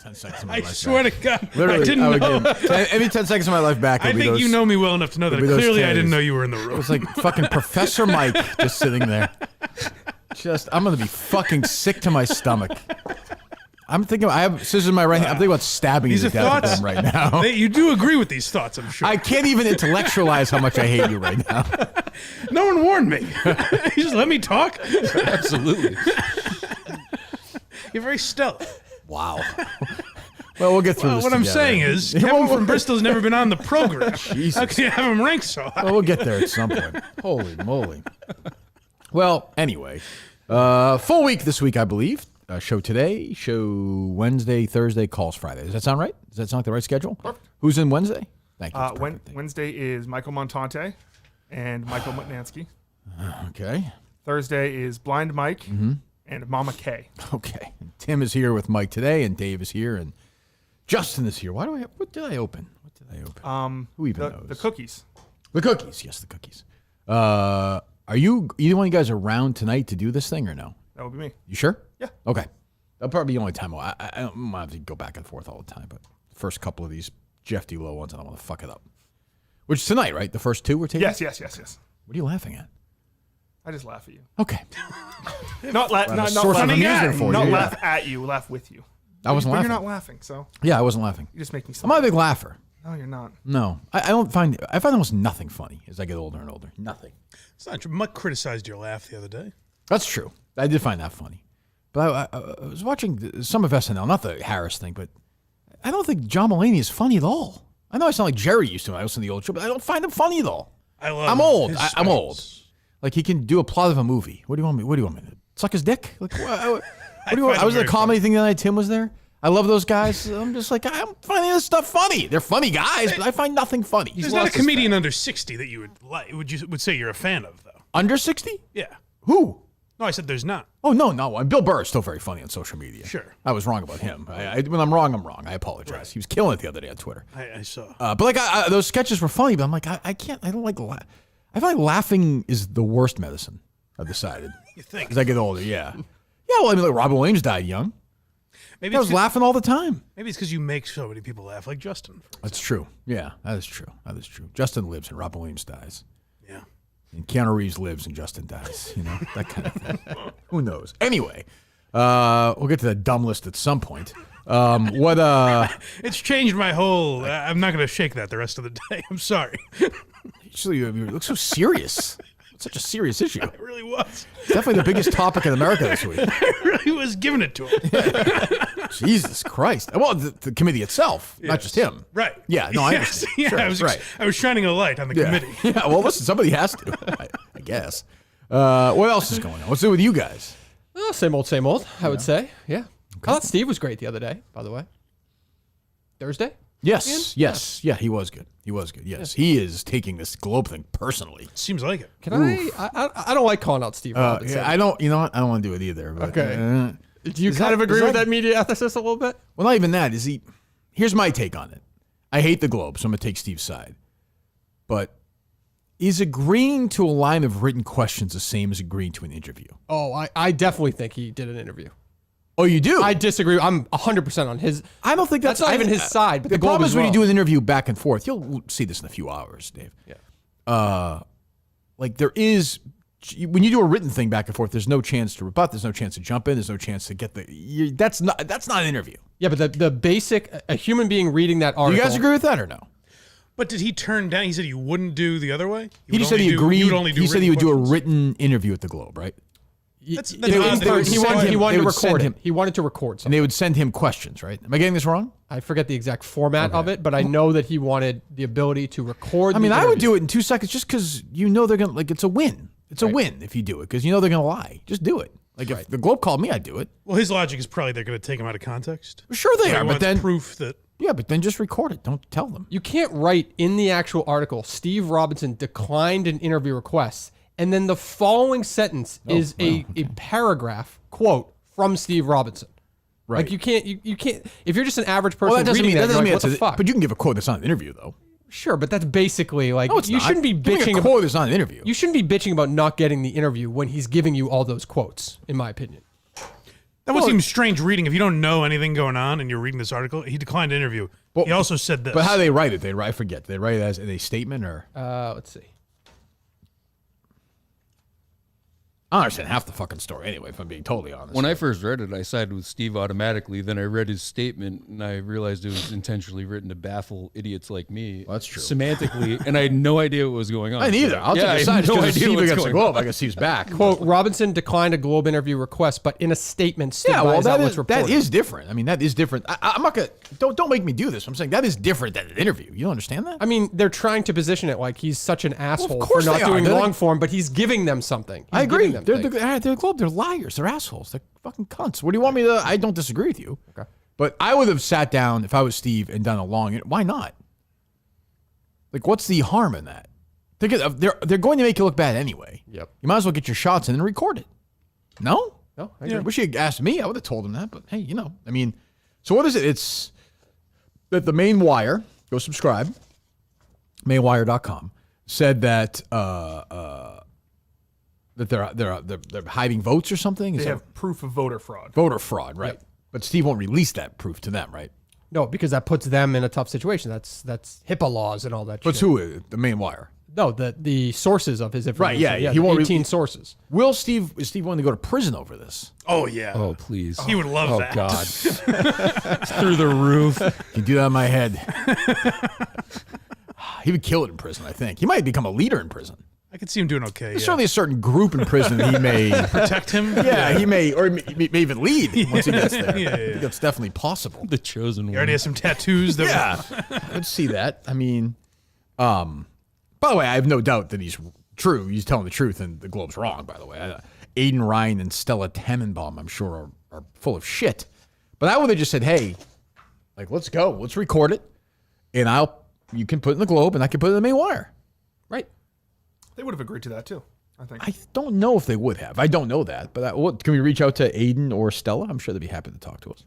10 seconds of my I life swear back. to God, Literally, I didn't know. Every 10 seconds of my life back. I think you know me well enough to know that clearly I didn't know you were in the room. It was like fucking Professor Mike just sitting there. I'm going to be fucking sick to my stomach. I'm thinking, I have scissors in my right hand. I'm thinking about stabbing you to death with them right now. You do agree with these thoughts, I'm sure. I can't even intellectualize how much I hate you right now. No one warned me. You just let me talk? Absolutely. You're very stealth. Wow. Well, we'll get through this What I'm together. saying is, Kevin from Bristol's never been on the program. Jesus. How can you have him ranked so high? Well, we'll get there at some point. Holy moly. Well, anyway, full week this week, I believe. Show today, show Wednesday, Thursday, calls Friday. Does that sound right? Does that sound like the right schedule? Perfect. Who's in Wednesday? Thank you. That's perfect. Wednesday is Michael Montante and Michael Mutnansky. Okay. Thursday is Blind Mike and Mama K. Okay. And Tim is here with Mike today, and Dave is here, and Justin is here. What did I open? Who even knows? The cookies. The cookies. Yes, the cookies. Are you either one of you guys around tonight to do this thing or no? That would be me. You sure? Yeah. Okay. That'll probably be the only time. I don't have to go back and forth all the time, but the first couple of these Jeff D. Lowe ones, I don't want to fuck it up. Which is tonight, right? The first two we're taking? Yes. What are you laughing at? I just laugh at you. Okay. Not laugh at you, laugh with you. I wasn't but laughing. You're not laughing, so Yeah, I wasn't laughing. you just make me I'm not a big laugher. No, you're not. No. I find almost nothing funny as I get older and older. Nothing. It's not true. Muck criticized your laugh the other day. That's true. I did find that funny. But I was watching some of SNL, not the Harris thing, but I don't think John Mulaney is funny at all. I know I sound like Jerry used to when I listen to the old show, but I don't find him funny at all. I'm old. I'm old. Like he can do a plot of a movie. What do you want me to suck his dick? Like what do you want? I was at a comedy thing the other night. Tim was there. I love those guys. I'm just like, I'm finding this stuff funny. They're funny guys, but I find nothing funny. There's not a comedian under 60 that you would like. Would say you're a fan of though. Under 60? Yeah. Who? No, I said there's not. Oh, no. Bill Burr is still very funny on social media. Sure. I was wrong about him. When I'm wrong, I'm wrong. I apologize. Right. He was killing it the other day on Twitter. I saw. But like those sketches were funny, but I'm like, I can't. I don't like. I feel like laughing is the worst medicine. I've decided. You think? As I get older, yeah. Yeah. Well, I mean, like Robin Williams died young. Maybe I was laughing all the time. Maybe it's because you make so many people laugh, like Justin. That's true. Yeah, that is true. Justin lives and Robin Williams dies. Yeah. And Keanu Reeves lives and Justin dies. You know, that kind of thing. Who knows? Anyway, we'll get to that dumb list at some point. It's changed my whole. I'm not going to shake that the rest of the day. I'm sorry. Actually, you look so serious. It's such a serious issue. It really was. It's definitely the biggest topic in America this week. I really was giving it to him. Jesus Christ. Well, the committee itself, not just him. Right. Yeah, no, I understand. Yeah, Sure, I was shining a light on the committee. Yeah, well, listen, somebody has to, I guess. What else is going on? What's it with you guys? Oh, same old, I would say. Yeah. I thought Steve was great the other day, by the way. Thursday? Yes. Yeah, he was good. Yes, he is taking this Globe thing personally. Seems like it. Can I don't like calling out Steve Robinson. I don't, you know what? I don't want to do it either. But, okay. Do you kind of agree with that media ethicist a little bit? Well, not even that. Here's my take on it. I hate the Globe, so I'm going to take Steve's side. But is agreeing to a line of written questions the same as agreeing to an interview? Oh, I definitely think he did an interview. Oh, you do? I disagree. I'm 100% on his. I don't think that's not even his side. But the problem is when you do an interview back and forth, you'll see this in a few hours, Dave. Yeah. Like there is, when you do a written thing back and forth, there's no chance to rebut. There's no chance to jump in. There's no chance to get that's not an interview. Yeah, but the basic, a human being reading that article. Do you guys agree with that or no? But did he turn down? He said you wouldn't do the other way? He just said he agreed. He said he would do a written interview at the Globe, right? He wanted to record him. He wanted to record something. And they would send him questions, right? Am I getting this wrong? I forget the exact format of it, but I know that he wanted the ability to record. I mean, I would do it in 2 seconds just because you know they're going to, it's a win. It's a win if you do it because you know they're going to lie. Just do it. Like if the Globe called me, I'd do it. Well, his logic is probably they're going to take him out of context. Sure they are, but then proof that. Yeah, but then just record it. Don't tell them. You can't write in the actual article, Steve Robinson declined an interview request, and then the following sentence is a paragraph quote from Steve Robinson. Right. Like you can't. If you're just an average person reading that, you're like, what the fuck? But you can give a quote that's not an interview, though. Sure, but that's basically like you shouldn't be bitching. A quote that's not an interview. You shouldn't be bitching about not getting the interview when he's giving you all those quotes. In my opinion. That would seem strange reading if you don't know anything going on and you're reading this article. He declined to interview. He also said this. But how do they write it? I forget. They write it as a statement or? Let's see. I don't understand half the fucking story anyway, if I'm being totally honest. When I first read it, I sided with Steve automatically. Then I read his statement, and I realized it was intentionally written to baffle idiots like me. Well, that's true. Semantically, and I had no idea what was going on. I neither. I'll take a side because Steve against the Globe. I guess Steve's back. Quote, Robinson declined a Globe interview request, but in a statement stood by his outlets reported. That is different. I mean, that is different. I'm not going to, don't make me do this. I'm saying that is different than an interview. You don't understand that? I mean, they're trying to position it like he's such an asshole for course not they are. doing They're long form, but he's giving them something. I agree. Giving them They're the Globe. They're liars. They're assholes. They're fucking cunts. What do you want me to? I don't disagree with you. Okay. But I would have sat down if I was Steve and done a long. Why not? Like, what's the harm in that? They're going to make you look bad anyway. Yep. You might as well get your shots in and record it. No? No, I agree. Wish you had asked me. I would have told him that. But hey, I mean, so what is it? It's that the Main Wire, go subscribe, mainwire.com, said that that they're hiding votes or something. They have proof of voter fraud. Voter fraud, right? Yep. But Steve won't release that proof to them, right? No, because that puts them in a tough situation. That's HIPAA laws and all that. But who? The Main Wire. No, the sources of his information. Right? Yeah. He won't 18 sources. Is Steve willing to go to prison over this? Oh yeah. Oh please. He would love that. Oh God. Through the roof. You do that on my head. He would kill it in prison. I think he might become a leader in prison. I could see him doing okay. There's certainly a certain group in prison that he may protect him. Yeah, he may, or may even lead once he gets there. Yeah. I think that's definitely possible. The chosen one. He already has some tattoos. Yeah, I'd see that. I mean, by the way, I have no doubt that he's true. He's telling the truth, and the Globe's wrong. By the way, Aiden Ryan and Stella Tannenbaum, I'm sure, are full of shit. But I would have just said, "Hey, like, let's go, let's record it, and you can put it in the Globe, and I can put it in the Main Wire." Right. They would have agreed to that too, I think. I don't know if they would have. I don't know that. But can we reach out to Aiden or Stella? I'm sure they'd be happy to talk to us.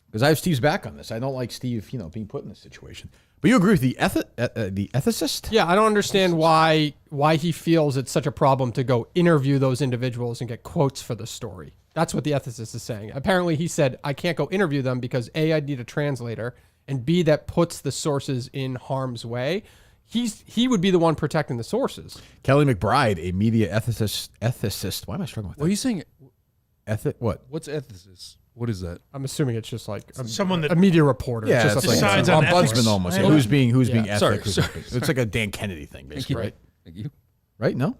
Because I have Steve's back on this. I don't like Steve, being put in this situation. But you agree with the ethicist? Yeah, I don't understand why he feels it's such a problem to go interview those individuals and get quotes for the story. That's what the ethicist is saying. Apparently, he said, I can't go interview them because A, I need a translator, and B, that puts the sources in harm's way. He would be the one protecting the sources. Kelly McBride, a media ethicist. Why am I struggling with that? What are you saying? What? What's ethicist? What is that? I'm assuming it's just like someone a media reporter. Yeah, it's it's just decides like on ombudsman ethics. almost. Yeah. Who's being ethic? Sorry. It's like a Dan Kennedy thing, basically, right? Thank you. Right? No?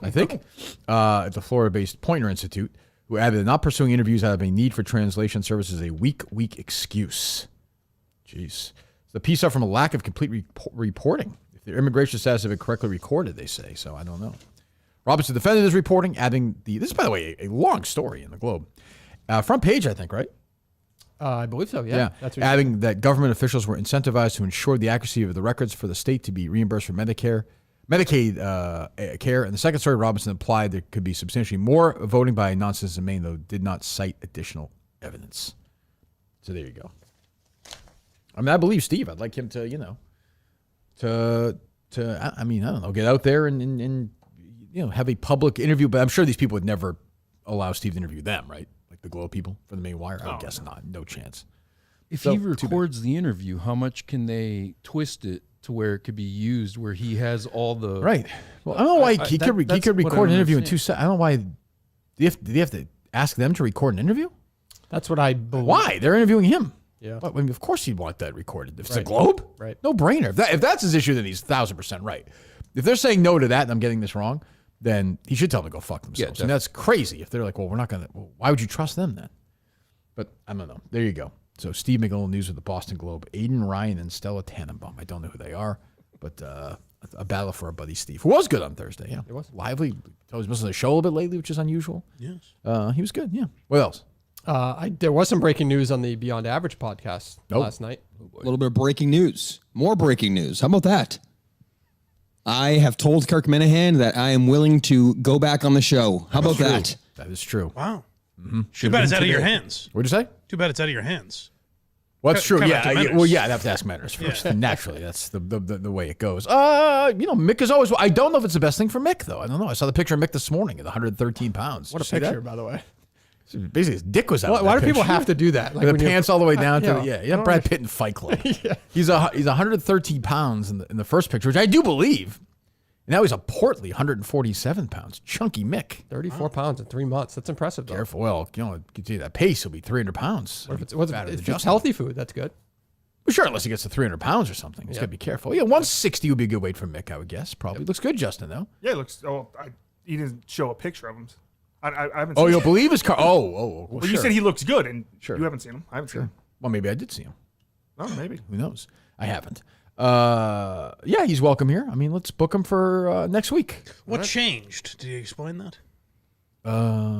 I think. It's a Florida-based Poynter Institute who added that not pursuing interviews out of a need for translation services is a weak excuse. Jeez. The piece out from a lack of complete reporting. If their immigration status have been correctly recorded, they say. So I don't know. Robinson defended his reporting, adding this is, by the way, a long story in the Globe. Front page, I think, right? I believe so, yeah. That's what adding that government officials were incentivized to ensure the accuracy of the records for the state to be reimbursed for Medicaid care. And the second story, Robinson implied there could be substantially more voting by non-citizens in Maine, though did not cite additional evidence. So there you go. I mean, I believe Steve. I'd like him to, I mean, I don't know, get out there and have a public interview. But I'm sure these people would never allow Steve to interview them, right? Like the Globe people for the Main Wire. I would guess not. No chance. If he records the interview, how much can they twist it to where it could be used, where he has all the... Right. Well, I don't know why he could record an interview in 2 seconds. I don't know why... Did you have to ask them to record an interview? That's what I believe. Why? They're interviewing him. Yeah. Well, I mean, of course he'd want that recorded. If it's a Globe? Right. No brainer. If that's his issue, then he's 1,000% right. If they're saying no to that and I'm getting this wrong, then he should tell them to go fuck themselves. And that's crazy. If they're like, well, we're not going to... Well, why would you trust them then? But I don't know. There you go. So Steve making a little news with the Boston Globe. Aiden Ryan and Stella Tannenbaum. I don't know who they are, but a battle for our buddy Steve, who was good on Thursday. Yeah, it was lively. He was missing the show a little bit lately, which is unusual. Yes. He was good. Yeah. What else? There was some breaking news on the Beyond Average podcast last night. A little bit of breaking news. More breaking news. How about that? I have told Kirk Minahan that I am willing to go back on the show. How about that? That is true. Wow. Mm-hmm. Too bad it's out of your hands. What'd you say? Too bad it's out of your hands. Well, that's true. Yeah. Well, yeah, I'd have to ask Matters first. Yeah. Naturally, that's the way it goes. Mick is always... I don't know if it's the best thing for Mick, though. I don't know. I saw the picture of Mick this morning at 113 pounds. What a picture, by the way. So basically, his dick was out. Why in that do people picture. have to do that? With the pants all the way down to yeah. yeah, Brad Pitt in Fight Club. He's 113 pounds in the first picture, which I do believe. And now he's a portly 147 pounds, chunky Mick. 34 pounds in 3 months. That's impressive, though. Careful, well, continue that pace, he'll be 300 pounds. If it's Justin. healthy food, that's good. Well, sure, unless he gets to 300 pounds or something. He's got to be careful. Yeah, 160 would be a good weight for Mick, I would guess. Probably looks good, Justin, though. Yeah, it looks. He didn't show a picture of him. I haven't. Oh, seen you'll him. believe his car? Well, Well, sure. you said he looks good, and Sure. you haven't seen him. I haven't seen him. Well, maybe I did see him. Oh, maybe. Who knows? I haven't. Yeah, he's welcome here. I mean, let's book him for next week. What changed? Did you explain that?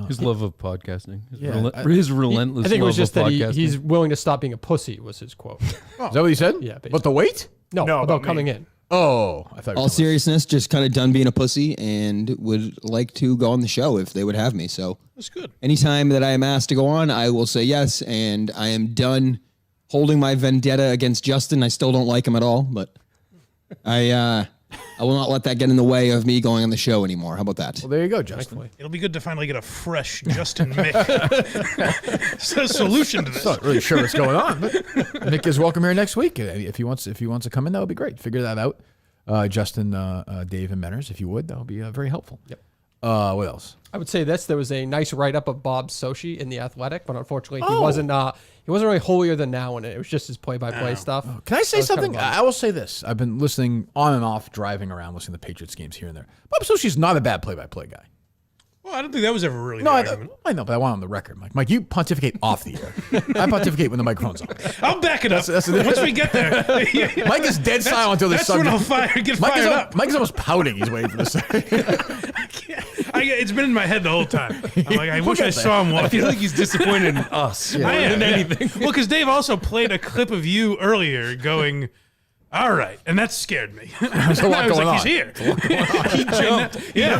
His love of podcasting. I His relentless I think it was love just of that podcasting. he's willing to stop being a pussy, was his quote. Is that what he said? Yeah, basically. But the weight? No, No, about about coming me. in. Oh, I thought. All seriousness, just kind of done being a pussy and would like to go on the show if they would have me. So That's good. anytime that I am asked to go on, I will say yes. And I am done holding my vendetta against Justin. I still don't like him at all, but I will not let that get in the way of me going on the show anymore. How about that? Well, there you go, Justin. It'll be good to finally get a fresh Justin Mick solution to this. Not really sure what's going on, but Nick is welcome here next week. If he wants to come in, that would be great. Figure that out, Justin, Dave, and Menners. If you would, that would be very helpful. Yep. What else? I would say this. There was a nice write-up of Bob Sochi in The Athletic, but unfortunately he wasn't really holier than now in it. It was just his play-by-play stuff. Can I say That was kind of something? bummed. I will say this. I've been listening on and off, driving around, listening to Patriots games here and there. Bob Soshi's not a bad play-by-play guy. Well, I don't think that was ever really No, the argument. I know, but I want on the record, Mike. Mike, you pontificate off the air. I pontificate when the microphone's on. I'll back it up. That's Once we get there. Mike is dead silent until this That's when subject. I'll get fired up. Mike is almost pouting. He's waiting for this. It's been in my head the whole time. I'm like, I wish I saw him I walk. feel like he's disappointed in us more than anything. Well, because Dave also played a clip of you earlier going, all right. And that scared me. There's a lot I was going like, on. he's here. He jumped. Yeah.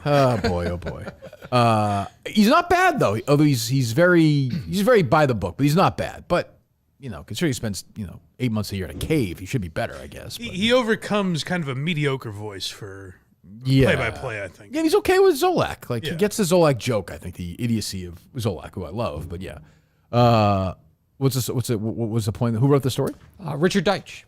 Oh boy. He's not bad though. Although he's very by the book, but he's not bad. But considering he spends 8 months a year in a cave, he should be better, I guess. But, He overcomes kind of a mediocre voice for yeah. play-by-play, I think. Yeah, he's okay with Zolak. Like he Yeah. gets the Zolak joke. I think the idiocy of Zolak, who I love. But yeah, what was the point? Who wrote the story? Richard Deitch.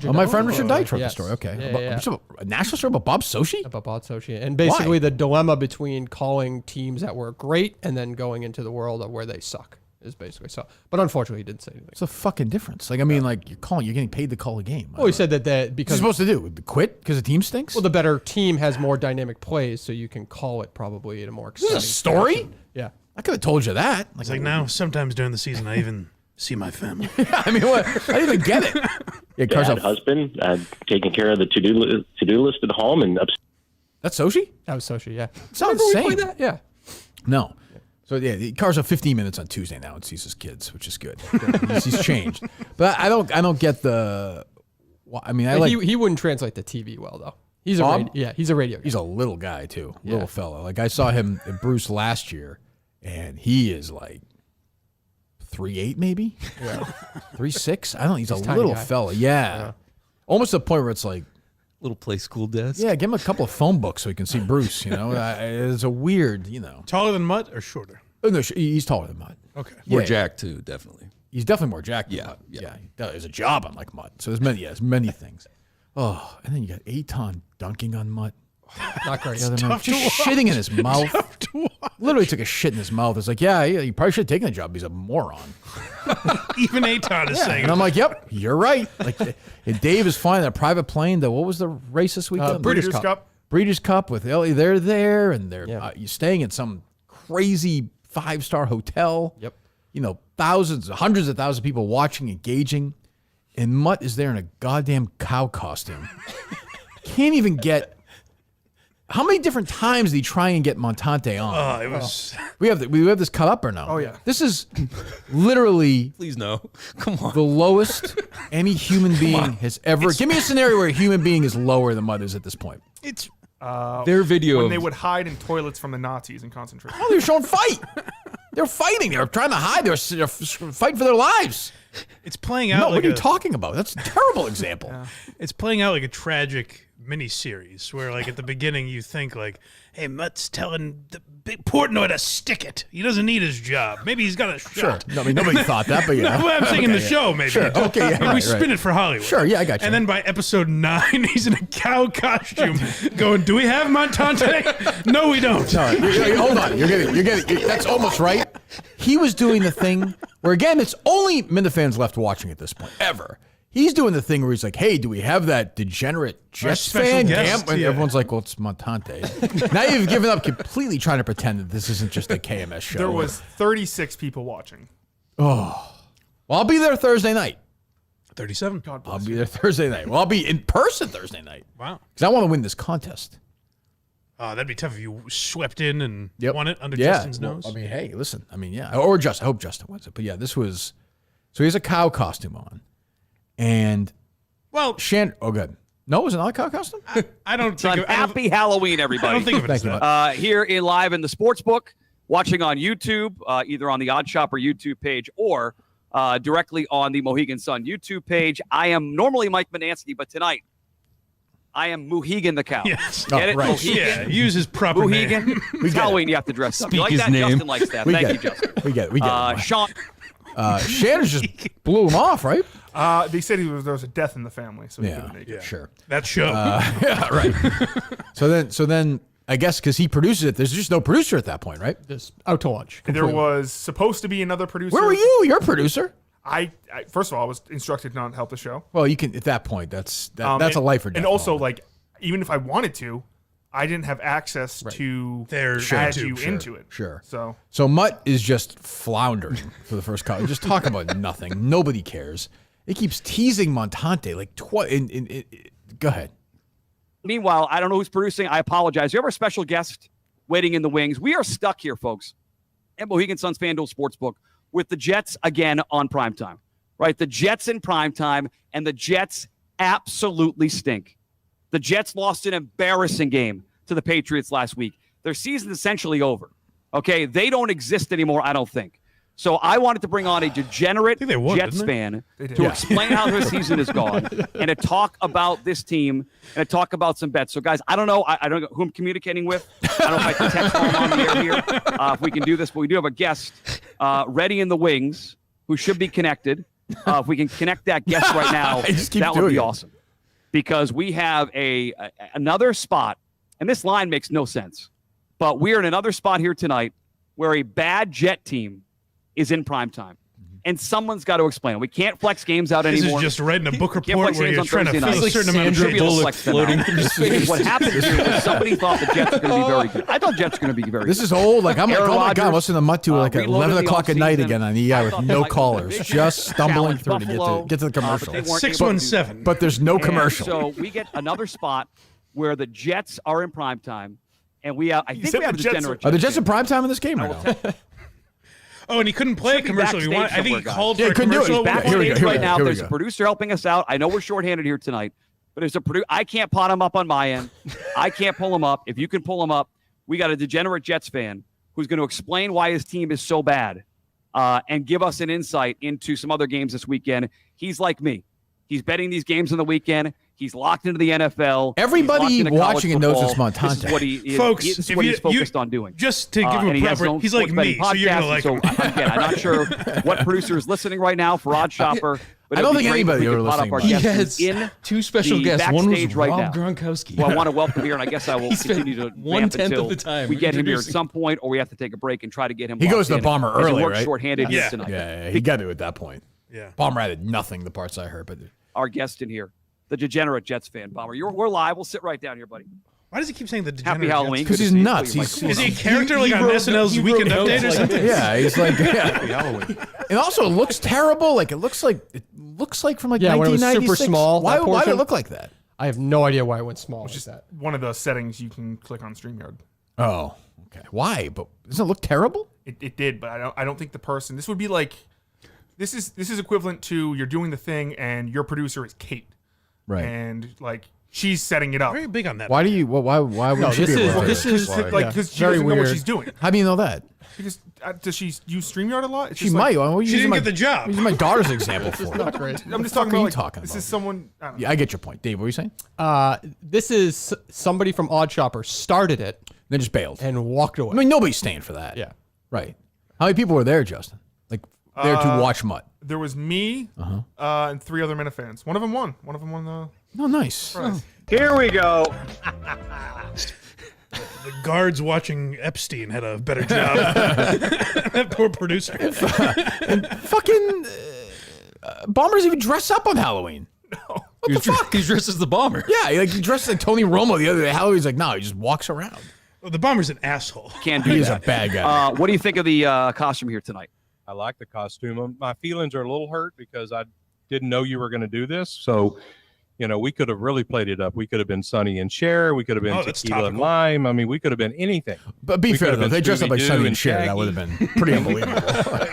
My friend Richard Deitch wrote Yes. the story. Okay, Yeah. A national story about Bob Sochi. About Bob Sochi. And basically the dilemma between calling teams that were great and then going into the world of where they suck is basically so. But unfortunately, he didn't say anything. What's the fucking difference? Like, I mean, like you're getting paid to call a game. Well, he said that What's he because supposed to do? Quit because the team stinks? the better team has more dynamic plays, so you can call it probably in a more exciting This is a story? fashion. Yeah. I could have told you that. It's like now, sometimes during the season, I even see my family. I mean, what? I didn't even get it. Yeah, Dad, husband, taking care of the to-do list at home, and That's Sochi? That was Sochi, yeah. Sounds Remember we same. played that? Yeah. No. So yeah, Carr's up 15 minutes on Tuesday now and sees his kids, which is good. he's changed, but I don't get the. Well, I mean, He wouldn't translate the TV well though. He's Bob? he's a radio guy. He's a little guy too, little fella. Like I saw him in Bruce last year, and he is like 3'8", maybe. Yeah. 3'6". I don't. He's a tiny little guy. fella. Yeah. Almost to the point where it's like, Little play school desk. yeah, give him a couple of phone books so he can see Bruce. It's a weird, Taller than Mutt or shorter? Oh, no, he's taller than Mutt. Okay. More Yeah. Jack too, definitely. He's definitely more jacked. Yeah, Than Mutt. yeah. There's a job unlike Mutt. So there's many things. Oh, and then you got Aton dunking on Mutt. Not great. The other night, just shitting in his mouth. Literally took a shit in his mouth. It's like, yeah, you probably should have taken the job. He's a moron. Even Aton is saying And I'm like, yep, you're right. Like, and Dave is flying a private plane. What was the race this weekend? Breeders' Breeders' Cup. Cup. Breeders' Cup with Ellie. They're there, and they're Yeah. you're staying in some crazy 5-star hotel. Yep. Thousands, hundreds of thousands of people watching, engaging, and Mutt is there in a goddamn cow costume. Can't even get. How many different times did he try and get Montante on? it was. We have this cut up or no? Oh, yeah. This is literally Please no. Come on. the lowest any human being has ever. Give me a scenario where a human being is lower than Mutt is at this point. It's Their video When of they would hide in toilets from the Nazis in concentration. Oh, they were showing fight. They're fighting. They're trying to hide. They're fighting for their lives. it's playing out No, like what are you a, talking about? That's a terrible example. it's playing out like a tragic mini-series where, like, at the beginning you think, like, hey, Mutt's telling the big Portnoy to stick it. He doesn't need his job. Maybe he's got a shot. No, I mean, nobody thought that, but yeah. Well, I'm saying in the show, maybe. Sure. Okay, yeah, Maybe we right, spin right. it for Hollywood. Sure, yeah, I got you. And then by episode 9, he's in a cow costume going, do we have Montante? No, we don't. No, hold on. You're getting. That's almost right. He was doing the thing where, again, it's only Minifans left watching at this point, ever. He's doing the thing where he's like, hey, do we have that degenerate Jets special fan? guest, And yeah. everyone's like, well, it's Montante. Now you've given up completely trying to pretend that this isn't just a KMS show. There was 36 people watching. Well, I'll be there Thursday night. 37. God I'll bless be you. there Thursday night. Well, I'll be in person Thursday night. Wow. Because I want to win this contest. That'd be tough if you swept in and Yep. won it under Yeah. Justin's Well, nose. I mean, hey, listen. I mean, yeah. Or Justin. I hope Justin wins it. But yeah, this was. So he has a cow costume on. And well, oh, good. No, it was not a cow costume? I don't Son, think of, I don't- happy Halloween, I everybody. don't think of it as Thank you, that. Here in live in the sports book, watching on YouTube, either on the Odd Shopper YouTube page or directly on the Mohegan Sun YouTube page. I am normally Mike Manansky, but tonight I am Mohegan the cow. Yes. Get it? right. Mohegan. Yeah, use his proper Mohegan. name. It's Halloween. You have to dress up. Speak You like his that? name. Justin likes that. We Thank get you, it. Justin. We get it. Sean. Shannon just blew him off, right? They said there was a death in the family, so he couldn't make it. Yeah. Sure. That show. Yeah, right. so then, I guess because he produces it, there's just no producer at that point, right? Just out to lunch. There was supposed to be another producer. Where were you? You're a producer. I first of all, I was instructed not to help the show. Well, you can at that point. That's And- a life or death. And also, moment. like, even if I wanted to, I didn't have access to Their add YouTube, you sure, into it. sure. So Mutt is just floundering for the first couple. Just talking about nothing. Nobody cares. It keeps teasing Montante like go ahead. Meanwhile, I don't know who's producing. I apologize. You have our special guest waiting in the wings. We are stuck here, folks, at Mohegan Sun's FanDuel Sportsbook with the Jets again on primetime, right? The Jets in primetime, and the Jets absolutely stink. The Jets lost an embarrassing game to the Patriots last week. Their season's essentially over, okay? They don't exist anymore, I don't think. So I wanted to bring on a degenerate think they won, Jets didn't they? fan did. to Yeah. explain how their season is gone and to talk about this team and to talk about some bets. So, guys, I don't know. I don't know who I'm communicating with. I don't know if I can text them on the air here if we can do this, but we do have a guest ready in the wings who should be connected. If we can connect that guest right now, He just keeps that would doing be it. awesome. Because we have another spot, and this line makes no sense, but we're in another spot here tonight where a bad Jet team is in prime time. And someone's got to explain it. We can't flex games out This anymore. is just writing a book Can't report flex where games you're on trying to Thursday fill a night. certain amount of Sandra games. Bullock Bullock flex them floating out. through space. What happened here was somebody thought the Jets were going to be very good. I thought Jets were going to be very This good. is old. Like I'm like, Aaron oh my god, Rodgers, what's in the Mutt to like at reloaded 11 the o'clock at night offseason. again on EI I with thought no that might be callers, the just stumbling challenge. through to Buffalo, get to the but commercial. they weren't able to do 617. that. But there's no And commercial. So we get another spot where the Jets are in prime time, and we have, I think said we have the a Jets degenerate Are the Jets Jets in fan. prime time in this game right now? Oh, and he couldn't play a Should be commercial. He backstage I think he somewhere, called guys. for Yeah, a couldn't do it. commercial. He's back. Here we go, Backstage here we right go, now, here we there's go. a producer helping us out. I know we're shorthanded here tonight, but there's a producer. I can't pot him up on my end. I can't pull him up. If you can pull him up, we got a degenerate Jets fan who's going to explain why his team is so bad and give us an insight into some other games this weekend. He's like me. He's betting these games on the weekend. He's locked into the NFL. Everybody He's locked into college watching it knows it's football. This is Montante. what he is. Folks, This is if what you- he's focused on doing. Just to give And him he a has his proper, own he's like sports me, betting so you're going to podcast, like so him. again, I'm not sure what producer is listening right now for Odd Shopper. But I it don't would be think great if anybody we could ever pot up listening, our but- He guest has who's in two special the guests. One was backstage right Rob now. Gronkowski. Who I want to welcome here, and I guess I will He spent continue to 1/10 ramp until of the time we get him here at introducing. some point, or we have to take a break and try to get him. He goes locked to the in, bomber as he early, works right? shorthanded Yeah. here tonight. Yeah, he got to at that point. Yeah. Bomber added nothing. The parts I heard, but Our guest in here, the degenerate Jets fan, Bomber. We're live. We'll sit right down here, buddy. Why does he keep saying the degenerate? Happy Halloween. because Good he's to see you. nuts. Put your He's, mic Is he a he's character like on wrote- SNL's he Weekend wrote Update or notes like something? yeah, he's like And also, it looks terrible. Like it looks like from like Yeah, when it was super 1996. small, Why that did it portion. look like that? I have no idea why it went small like just that. one of the settings you can click on StreamYard. Oh, okay. Why? But doesn't it look terrible? It did, but I don't think the person. This would be like, this is equivalent to you're doing the thing and your producer is Kate, Right. and like she's setting it up. Very big on that. Why do you? Why would she this be is- able to- this is- Because she very doesn't know what weird. she's doing. How do you know that? Because does she use StreamYard a lot? It's She just might. like- Why are you She using didn't my- get the job. Using my daughter's example for Not it. great. I'm just fuck talking are you about like talking this about? is someone. I don't know. Yeah, I get your point, Dave. What were you saying? This is somebody from Odd Shopper started it Then just bailed. and walked away. I mean, nobody's staying for that. Yeah. Right. How many people were there, Justin? Like there to watch Mutt? There was me and 3 other Minifans. One of them won. One of them won the Oh, nice. prize. Here we go. The guards watching Epstein had a better job. That poor producer. Fucking bombers even dress up on Halloween. What the fuck? He's dressed as the bomber. Yeah, he dressed like Tony Romo the other day. Halloween's like, no, he just walks around. Well, the bomber's an asshole. Can't do He's that. a bad guy. What do you think of the costume here tonight? I like the costume. My feelings are a little hurt because I didn't know you were going to do this. So, we could have really played it up. We could have been Sonny and Cher. We could have been Oh, that's Tequila and topical. Lime. I mean, we could have been anything. But be we fair could've though, been they dressed up like Scooby-Doo Sonny and and Cher. That Shaggy. would have been pretty unbelievable.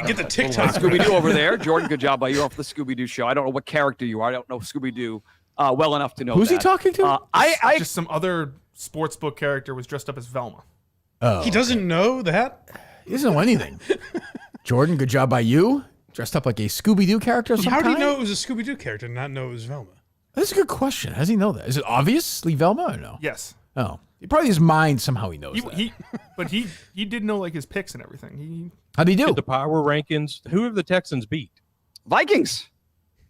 Get the TikTok. Scooby-Doo over there. Jordan, good job by you off the Scooby-Doo show. I don't know what character you are. I don't know Scooby-Doo well enough to know Who's he that. talking to? I Just some other sportsbook character was dressed up as Velma. Oh, He doesn't know that? he doesn't know anything. Jordan, good job by you. Dressed up like a Scooby-Doo character of some How do you kind? know it was a Scooby-Doo character and not know it was Velma? That's a good question. How does he know that? Is it obviously Velma or no? Yes. Oh, probably his mind somehow he knows that. But he did know like his picks and everything. How'd he do? The power rankings. Who have the Texans beat? Vikings.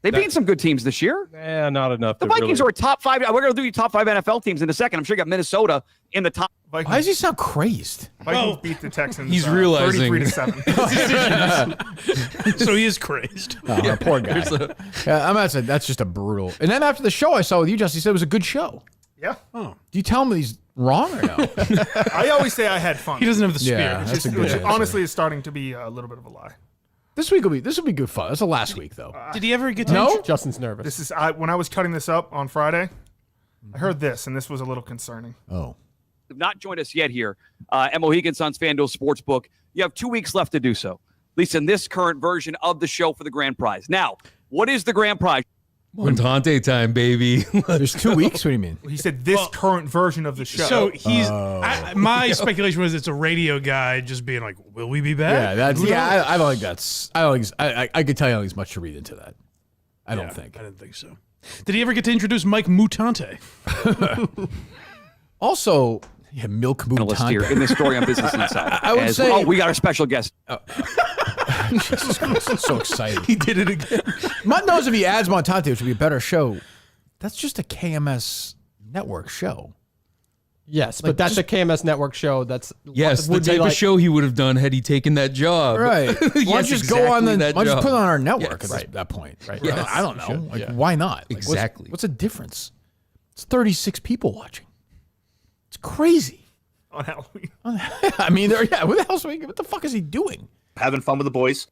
They beat some good teams this year. Not enough. The to Vikings really, are a top 5. We're going to do your top 5 NFL teams in a second. I'm sure you got Minnesota in the top. Vikings, Why does he sound crazed? Vikings beat the Texans. He's realizing- 33-7. So he is crazed. Oh, poor guy. I'm not saying that's just a brutal. And then after the show I saw with you, Justin, he said it was a good show. Yeah. Do you tell him that he's wrong or no? I always say I had fun. He doesn't have the spirit. Yeah, that's a good Which answer. honestly is starting to be a little bit of a lie. This will be good fun. That's the last week though. Did he ever get to No? Justin's nervous. This is when I was cutting this up on Friday. I heard this, and this was a little concerning. Oh. Have not joined us yet here at Mohegan Sun's FanDuel Sportsbook. You have 2 weeks left to do so, at least in this current version of the show for the grand prize. Now, what is the grand prize? Montante time, baby. There's 2 weeks? What do you mean? He said this current version of the show. So he's. My speculation was it's a radio guy just being like, "Will we be back?" Yeah, I don't think that's. I don't think. I could tell you there's much to read into that. I don't think. I didn't think so. Did he ever get to introduce Mike Mutante? Also, yeah, milk A list here in mutante. this story on Business Insider. I would say- we got our special guest. Jesus Christ, I'm so excited. He did it again. Mutt knows if he adds Montante, which would be a better show. That's just a KMS network show. Yes, but that's a KMS network show. That's Yes, the would be type like- of show he would have done had he taken that job. Right. Why don't Yes, you just go on exactly the? that Why don't you job. put it on our network Yes. at that point? Right. Yes. I don't know. Like, why not? Like, Exactly. What's the difference? It's 36 people watching. It's crazy. on Halloween. I mean, what the fuck is he doing? Having fun with the boys.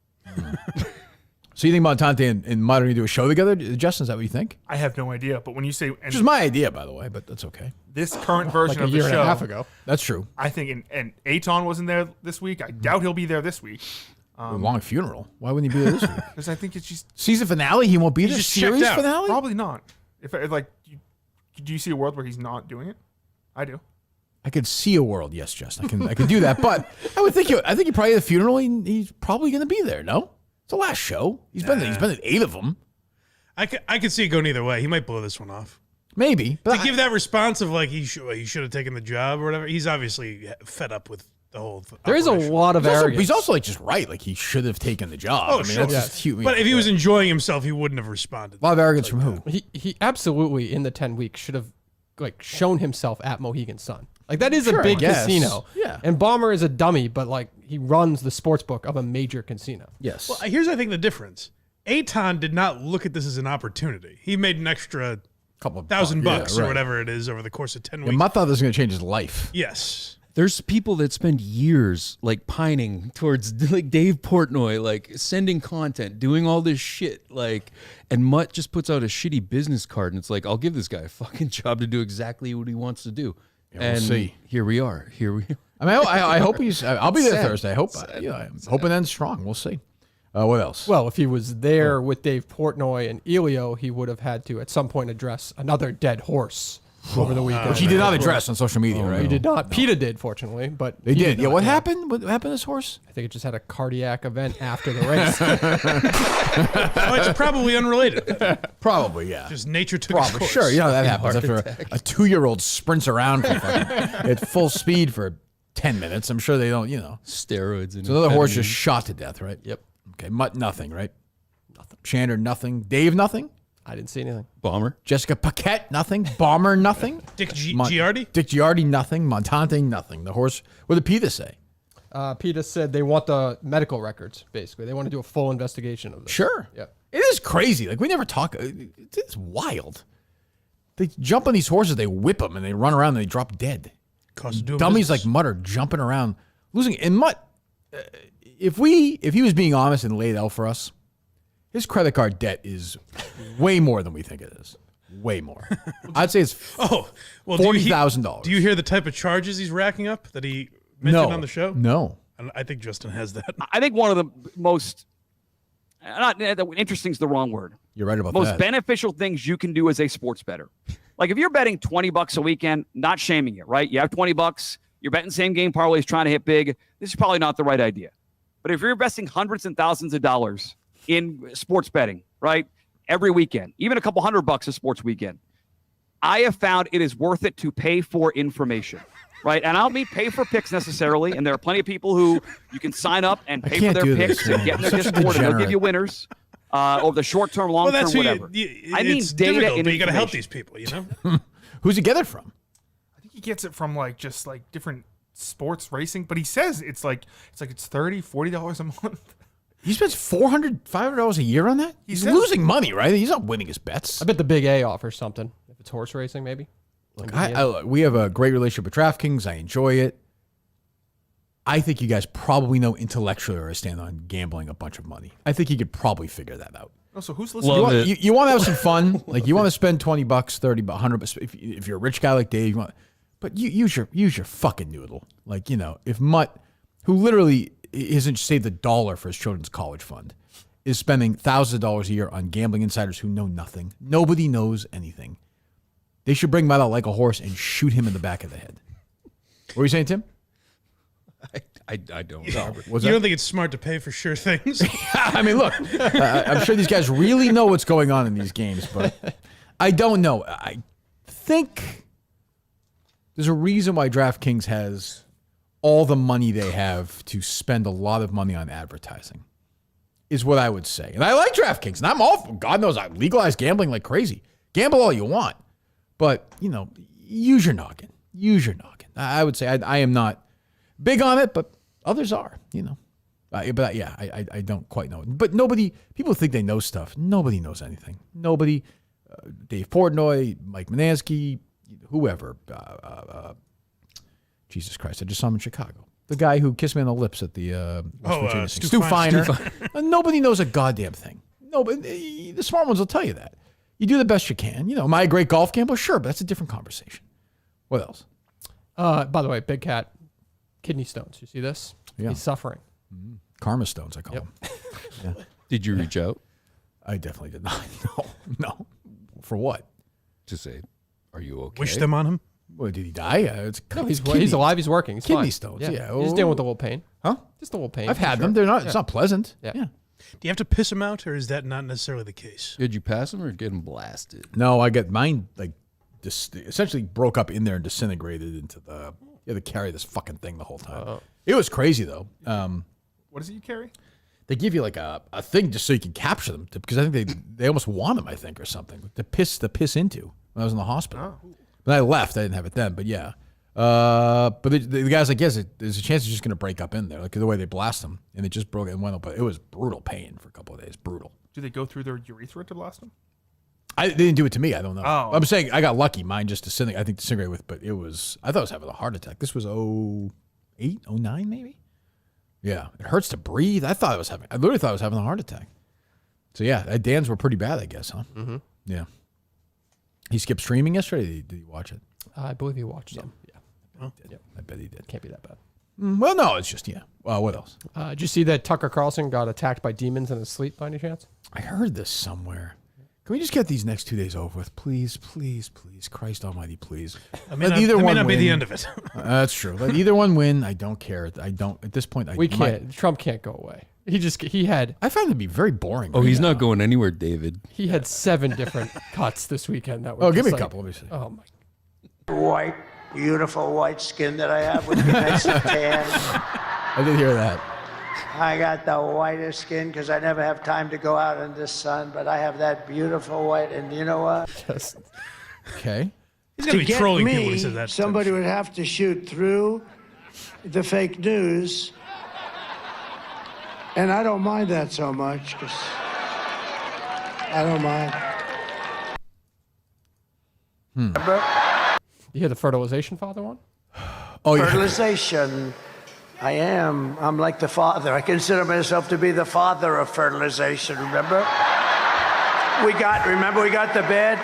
So you think Montante and Mutt are going to do a show together? Justin, is that what you think? I have no idea, but when you say Which is my idea, by the way, but that's okay. this current version like a of the year show, and a half ago. That's true. I think, and Aton wasn't there this week. I doubt he'll be there this week A long funeral. Why wouldn't he be there this week? because I think it's just Season finale, he won't be there. just checked Series out. finale? probably not. If like, do you see a world where he's not doing it? I do. I could see a world, yes, Justin. I can do that, but I would think I think he probably at the funeral. He's probably going to be there. No, it's the last show. He's been at 8 of them. I could see it going either way. He might blow this one off. Maybe, but To give that response of like he should have taken the job or whatever. He's obviously fed up with the whole. There is a operation. lot of arrogance. he's also like just right. Like he should have taken the job. Oh, I mean, sure. that's just huge. But if he was enjoying himself, he wouldn't have responded. a lot of arrogance from who? He absolutely in the 10 weeks should have like shown himself at Mohegan Sun. Like that is Sure, a big I guess. casino. Yeah. And Bomber is a dummy, but like he runs the sports book of a major casino. Yes. Well, here's I think the difference. Aton did not look at this as an opportunity. He made an extra couple of $1,000 yeah, or right. whatever it is over the course of 10 weeks. Yeah, Mutt thought this was going to change his life. Yes. There's people that spend years like pining towards like Dave Portnoy, like sending content, doing all this shit, like, and Mutt just puts out a shitty business card, and it's like, I'll give this guy a fucking job to do exactly what he wants to do. we'll and see. Here we are. Here we are. I mean, I hope he's. I'll be there Sad. Thursday. I hope. I'm hoping ends strong. We'll see. What else? Well, if he was there with Dave Portnoy and Elio, he would have had to at some point address another dead horse over the weekend. Which he did not address on social media, right? He did not. PETA did, fortunately, but They he did. Yeah, not, what happened? What happened to this horse? I think it just had a cardiac event after the race. Oh, it's probably unrelated. Probably, yeah. Just nature took its Probably, course. sure. You know that happens after a 2-year-old sprints around for at full speed for 10 minutes. I'm sure they don't, Steroids. And So another horse amphetamines. just shot to death, right? Yep. Okay, Mutt, nothing, right? Nothing. Shander, nothing. Dave, nothing. I didn't see anything. Bomber. Jessica Paquette, nothing. Bomber, nothing. Dick Giardi? Dick Giardi, nothing. Montante, nothing. The horse, what did PETA say? PETA said they want the medical records, basically. They want to do a full investigation of this. Sure. Yeah. It is crazy. Like, we never talk. It's wild. They jump on these horses, they whip them, and they run around and they drop dead. Cost of doing Dummies business. like Mutt are jumping around, losing. And Mutt, if he was being honest and laid out for us, his credit card debt is way more than we think it is. Way more. I'd say it's Oh, well, $40,000. Do you hear the type of charges he's racking up that he mentioned on the show? No. I think Justin has that. I think one of the most not interesting is the wrong word. You're right about Most that. beneficial things you can do as a sports bettor. Like if you're betting $20 a weekend, not shaming you, right? You have $20, you're betting same game parlays, trying to hit big. This is probably not the right idea. But if you're investing hundreds and thousands of dollars in sports betting, right? Every weekend, even a couple $100 a sports weekend, I have found it is worth it to pay for information, right? And I don't mean pay for picks necessarily. And there are plenty of people who you can sign up and pay for can't their do picks this, and man. get in their Such a Discord, and they'll give degenerate. you winners over the short term, long term, whatever. I mean it's data difficult, and but you got to help information. these people, you know? Who's he get it from? I think he gets it from just different sports racing, but he says it's $30-$40 a month. He spends $400-$500 a year on that? He's says- losing money, right? He's not winning his bets. I bet the Big A offers something. If it's horse racing, maybe. Look, we have a great relationship with DraftKings. I enjoy it. I think you guys probably know intellectually where I stand on gambling a bunch of money. I think you could probably figure that out. Oh, so who's listening? Love it. You want to have some fun, like you want to spend $20, $30, $100. If you're a rich guy like Dave, but you use your fucking noodle. Like if Mutt, who literally isn't saved $1 for his children's college fund, is spending thousands of dollars a year on gambling insiders who know nothing. Nobody knows anything. They should bring Mutt out like a horse and shoot him in the back of the head. What were you saying, Tim? I don't. You don't think it's smart to pay for sure things? I mean, look, I'm sure these guys really know what's going on in these games, but I don't know. I think there's a reason why DraftKings has all the money they have to spend a lot of money on advertising, is what I would say. And I like DraftKings, and I'm all, God knows, I legalize gambling like crazy. Gamble all you want, but, use your noggin. Use your noggin. I would say I am not big on it, but others are, I don't quite know. But people think they know stuff. Nobody knows anything. Nobody, Dave Portnoy, Mike Manansky, whoever. Jesus Christ, I just saw him in Chicago. The guy who kissed me on the lips at the West Virginia thing. Stu Feiner. Nobody knows a goddamn thing. Nobody. The smart ones will tell you that. You do the best you can. Am I a great golf gambler? Sure, but that's a different conversation. What else? By the way, Big Cat, kidney stones. You see this? Yeah. He's suffering. Karma stones, I call them. Yeah. Did you reach out I definitely did not. No. For what? to say, "Are you okay?" Wish them on him? Well, did he die? It's No, it's he's alive. He's working. He's Kidney fine. stones, Yeah. yeah. He's dealing with a little pain. Huh? Just a little pain. I've had sure. them. They're not. Yeah. It's not pleasant. Yeah. Do you have to piss him out, or is that not necessarily the case? Did you pass him or get him blasted? No, I get mine essentially broke up in there and disintegrated into the. You had to carry this fucking thing the whole time. It was crazy though. What is it you carry? They give you like a thing just so you can capture them because I think they almost want them, I think, or something to piss into when I was in the hospital. Oh. But I left. I didn't have it then. But yeah. But the guy's like, yes, there's a chance it's just going to break up in there, like the way they blast them, and it just broke and went up. But it was brutal pain for a couple of days. Brutal. Do they go through their urethra to blast them? They didn't do it to me. I don't know. Oh. I'm saying I got lucky. Mine just disintegrated with, but it was. I thought I was having a heart attack. This was 08, 09 maybe. Yeah, it hurts to breathe. I literally thought I was having a heart attack. So yeah, Dan's were pretty bad, I guess, huh? Mm-hmm. Yeah. He skipped streaming yesterday. Did he watch it? I believe he watched some. Yeah. I bet he did. Can't be that bad. Well, no, it's just Well, what else? Did you see that Tucker Carlson got attacked by demons in his sleep by any chance? I heard this somewhere. Can we just get these next 2 days over with, please, please, please, Christ Almighty, please? I mean, Let either that may one not be the win. end of it. That's true. Let either one win. I don't care. I don't at this point. We can't. Trump can't go away. I find it to be very boring. Oh, right he's now. not going anywhere, David. He had 7 different cuts this weekend. That were Oh, give me just a like- couple. Let me see. Oh my. White, beautiful white skin that I have with the nice and tan. I did hear that. I got the whitest skin because I never have time to go out in the sun, but I have that beautiful white. And you know what? Yes. Okay. He's gonna be get trolling me, people when he says that. somebody would have to shoot through the fake news. And I don't mind that so much because I don't mind. Remember? You hear the fertilization father one? Oh, yeah. Fertilization. I'm like the father. I consider myself to be the father of fertilization, remember? We got the bed.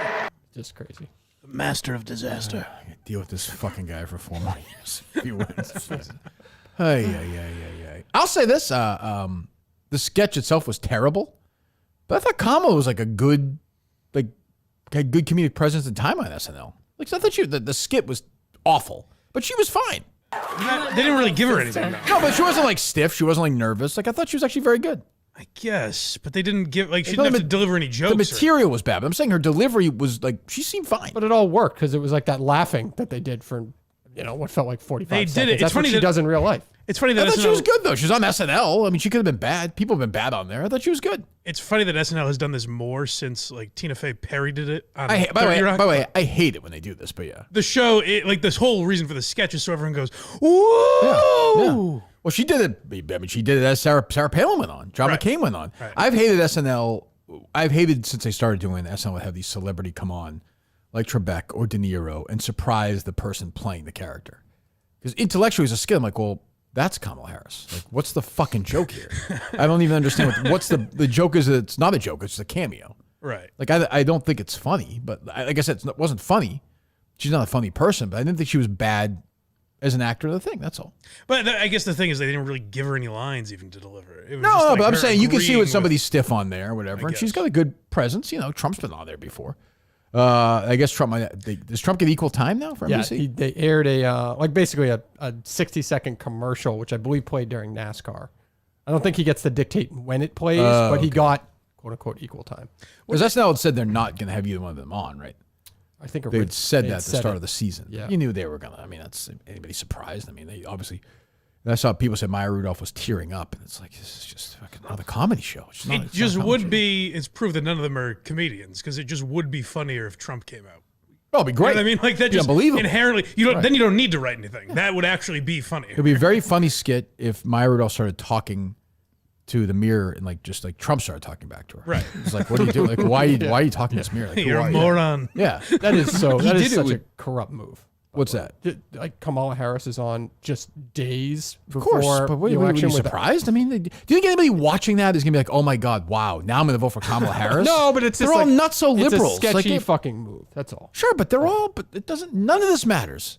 Just crazy. Master of disaster. I gotta deal with this fucking guy for 4 more years. If he wins. Hey. I'll say this: the sketch itself was terrible, but I thought Kamala was like a good, had good comedic presence and time on SNL. Like, I thought the skit was awful, but she was fine. They didn't really give her anything, though. No, but she wasn't like stiff. She wasn't like nervous. Like, I thought she was actually very good. I guess, but they didn't give, like, she No, didn't the have to deliver any jokes. The material was bad, but I'm saying her delivery was like, she seemed fine. But it all worked because it was like that laughing that they did for, what felt like 45 They seconds. did it. It's That's what funny she that- does in real life. It's funny I that thought she SNL was good, though. She was on SNL. I mean, she could have been bad. People have been bad on there. I thought she was good. It's funny that SNL has done this more since, like, Tina Fey parodied it on By 30 the Rock. way, I hate it when they do this, but yeah. The show, like, this whole reason for the sketch is so everyone goes, ooh. Yeah. Well, she did it. I mean, she did it as Sarah Palin went on. John Right. McCain went on. Right. I've hated SNL. I've hated since they started doing SNL would have these celebrity come on, like Trebek or De Niro, and surprise the person playing the character. Because intellectually, as a skill, I'm like, well, that's Kamala Harris. Like, what's the fucking joke here? I don't even understand what's the joke is. That it's not a joke. It's just a cameo. Right. Like, I don't think it's funny, but like I said, it wasn't funny. She's not a funny person, but I didn't think she was bad as an actor in the thing. That's all. But I guess the thing is they didn't really give her any lines even to deliver. It was just No, like but I'm her saying you can see agreeing when with- somebody's stiff on there or whatever, and she's guess. got a good presence. Trump's been on there before. I guess Trump does Trump get equal time now for Yeah, NBC? they aired basically a 60-second commercial, which I believe played during NASCAR. I don't think he gets to dictate when it plays, but he got quote unquote equal time. Because SNL said they're not going to have either one of them on, right? I think They had said that at the start it. of the season. Yeah. You knew they were going to. I mean, that's anybody surprised? I mean, they obviously. I saw people say Maya Rudolph was tearing up, and it's like, this is just fucking another comedy show. It's not- It it's just not a would comedy be. It's proof that none of them are comedians because it just would be funnier if Trump came out. show. Oh, it'd be You great. know what I mean, like that It'd be just unbelievable. inherently. You don't. Right. Then you don't need to write anything. That would actually be funny. It'd be a very funny skit if Maya Rudolph started talking to the mirror and like Trump started talking back to her. Right. It's like, what are you doing? Like, why are you talking to this mirror? Like, who You're are a you? moron. Yeah. That is so. That did is it such with- a corrupt move. What's that? Like Kamala Harris is on just days Of course, before but what, the were election. you with- surprised? I mean, do you think anybody watching that is going to be like, oh my God, wow, now I'm going to vote for Kamala Harris? No, but it's they're just all like, not so liberals. It's a Like, sketchy if- fucking move. That's all. Sure, but they're all, but it doesn't, none of this matters.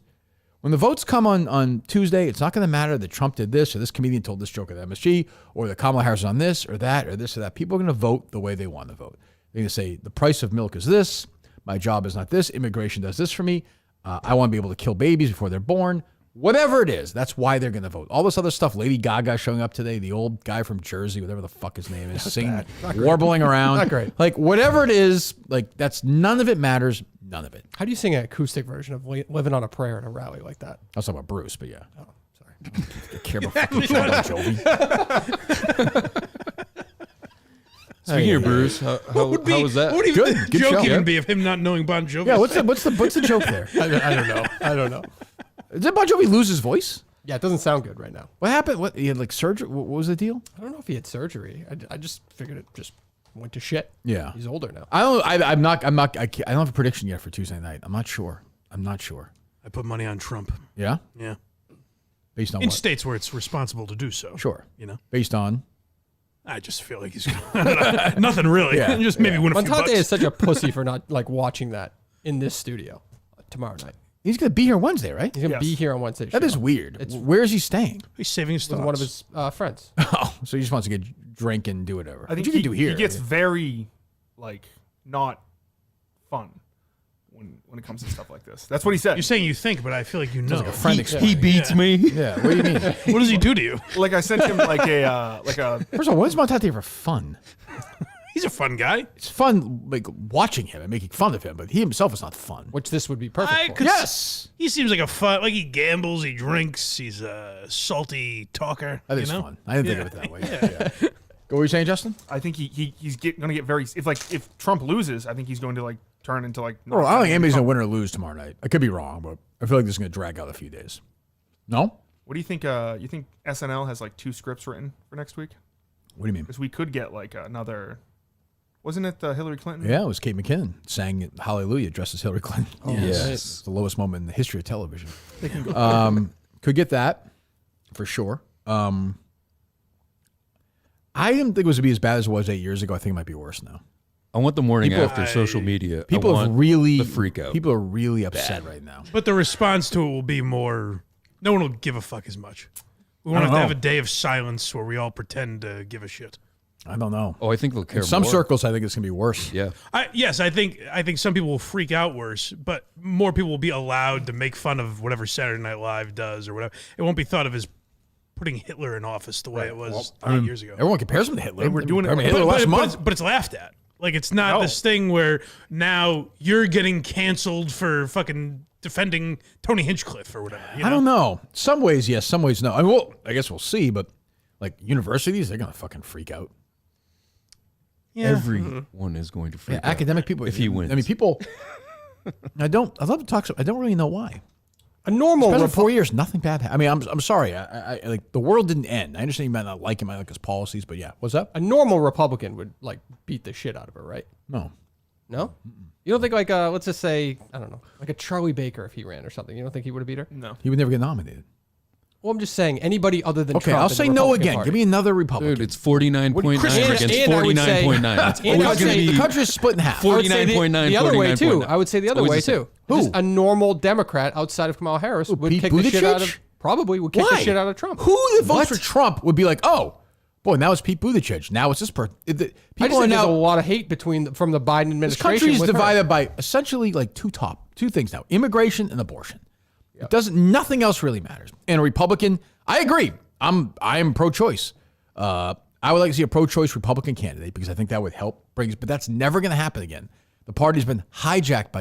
When the votes come on Tuesday, it's not going to matter that Trump did this or this comedian told this joke at MSG or that Kamala Harris is on this or that or this or that. People are going to vote the way they want to vote. They're going to say, the price of milk is this. My job is not this. Immigration does this for me. I want to be able to kill babies before they're born. Whatever it is, that's why they're going to vote. All this other stuff, Lady Gaga showing up today, the old guy from Jersey, whatever the fuck his name is, singing, warbling around. Not great. Like, whatever it is, like, that's none of it matters. None of it. How do you sing an acoustic version of "Living on a Prayer" at a rally like that? I was talking about Bruce, but yeah. Oh, sorry. I care about fucking John Bon Jovi. Speaking of Bruce, how was that? What would even Good. the Good joke show. even Yeah. be of him not knowing Bon Jovi? Yeah, what's the joke there? I don't know. I don't know. Did Bon Jovi lose his voice? Yeah, it doesn't sound good right now. What happened? What he had like surgery? What was the deal? I don't know if he had surgery. I just figured it just went to shit. Yeah. He's older now. I don't. I'm not. I don't have a prediction yet for Tuesday night. I'm not sure. I put money on Trump. Yeah. Yeah, Based on in what? states where it's responsible to do so. Sure. You know, Based on. I just feel like he's nothing really. Yeah, Just maybe win a few Montante bucks. is such a pussy for not like watching that in this studio tomorrow night. He's gonna be here Wednesday, right? He's gonna Yes. be here on Wednesday. That is weird. Where is he staying? He's saving his with thoughts. one of his friends. Oh, so he just wants to get drink and do whatever. I think But you can do here. he gets very like not fun when it comes to stuff like this. That's what he said. You're saying you think, but I feel like you know. Like a friend He explaining. beats me. Yeah, what do you mean? What does he do to you? Like I sent him like a First of all, what is Montate for fun? He's a fun guy. It's fun like watching him and making fun of him, but he himself is not fun. Which this would be perfect for. Yes. He seems like a fun, like he gambles, he drinks, he's a salty talker. That is fun. I didn't think of it that way. Yeah. What were you saying, Justin? I think he's going to get very if Trump loses, I think he's going to like turn into like. Well, I don't think anybody's going to win or lose tomorrow night. I could be wrong, but I feel like this is going to drag out a few days. No? What do you think? You think SNL has like 2 scripts written for next week? What do you mean? Because we could get like another. Wasn't it Hillary Clinton? Yeah, it was Kate McKinnon sang Hallelujah dressed as Hillary Clinton. Oh, yes. It's the lowest moment in the history of television. Could get that for sure. I didn't think it was to be as bad as it was 8 years ago. I think it might be worse now. I want the morning People- after social media. People I have want really the freak out. People are really upset right now. But the response to it will be more. No one will give a fuck as much. We I won't don't have to have know. a day of silence where we all pretend to give a shit. I don't know. Oh, I think they'll care In some more. circles, I think it's going to be worse. Yeah. Yes, I think some people will freak out worse, but more people will be allowed to make fun of whatever Saturday Night Live does or whatever. It won't be thought of as putting Hitler in office the way it was 8 years ago. Everyone compares him to Hitler. They were doing it- I mean, Hitler last month. But it's laughed at. Like, it's not No. this thing where now you're getting canceled for fucking defending Tony Hinchcliffe or whatever. You know? I don't know. Some ways, yes. Some ways, no. I mean, well, I guess we'll see. But like universities, they're going to fucking freak out. Yeah. Everyone is going to freak out. Academic people. If he wins. I mean, people. I love to talk. I don't really know why. A normal Especially Repu- 4 years, nothing bad happened. I mean, I'm sorry. I like the world didn't end. I understand you might not like him. I like his policies, but yeah. What's up? a normal Republican would like beat the shit out of her, right? No. No? You don't think like let's just say, I don't know, like a Charlie Baker if he ran or something. You don't think he would have beat her? No. He would never get nominated. Well, I'm just saying anybody other than Okay, Trump I'll in the say no Republican again. Party. Give me another Republican. Dude, it's 49.9 Chris- against and I would say- 49.9. It's and I would always going say to the be country's split in half. I would say 49.9, the other way too. 49.9. I would say the other Always way the same. too. Who? Just a normal Democrat outside of Kamala Harris would Pete kick the shit out Buttigieg? of probably would kick Why? the shit out of Trump. Who that votes for Trump would be like, oh, boy, now it's Pete Buttigieg. Now it's this person. I just People are think there's a now. lot of hate from the Biden This administration. country is with her. divided by essentially like two things now: immigration and abortion. It doesn't. Nothing else really matters. And a Republican, I agree. I am pro-choice. I would like to see a pro-choice Republican candidate because I think that would help bring. But that's never going to happen again. The party's been hijacked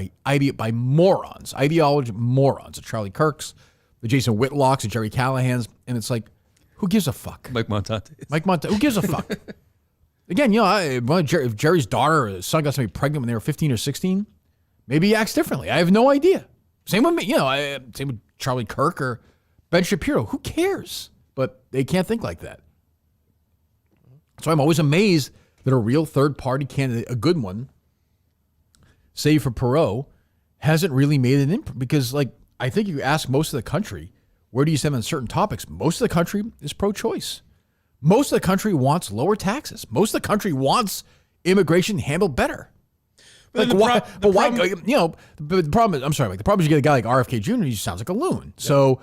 by morons, ideology morons, the Charlie Kirks, the Jason Whitlocks, the Jerry Callahans, and it's like, who gives a fuck? Mike Montate. Mike Monte, who gives a fuck? Again, if Jerry's daughter or son got somebody pregnant when they were 15 or 16, maybe he acts differently. I have no idea. Same with me, same with Charlie Kirk or Ben Shapiro. Who cares? But they can't think like that. So I'm always amazed that a real third-party candidate, a good one, save for Perot, hasn't really made an impact. Because, I think you ask most of the country, where do you stand on certain topics? Most of the country is pro-choice. Most of the country wants lower taxes. Most of the country wants immigration handled better. But the why? pro- the But why? problem- The problem is, I'm sorry. The problem is you get a guy like RFK Jr. He just sounds like a loon. So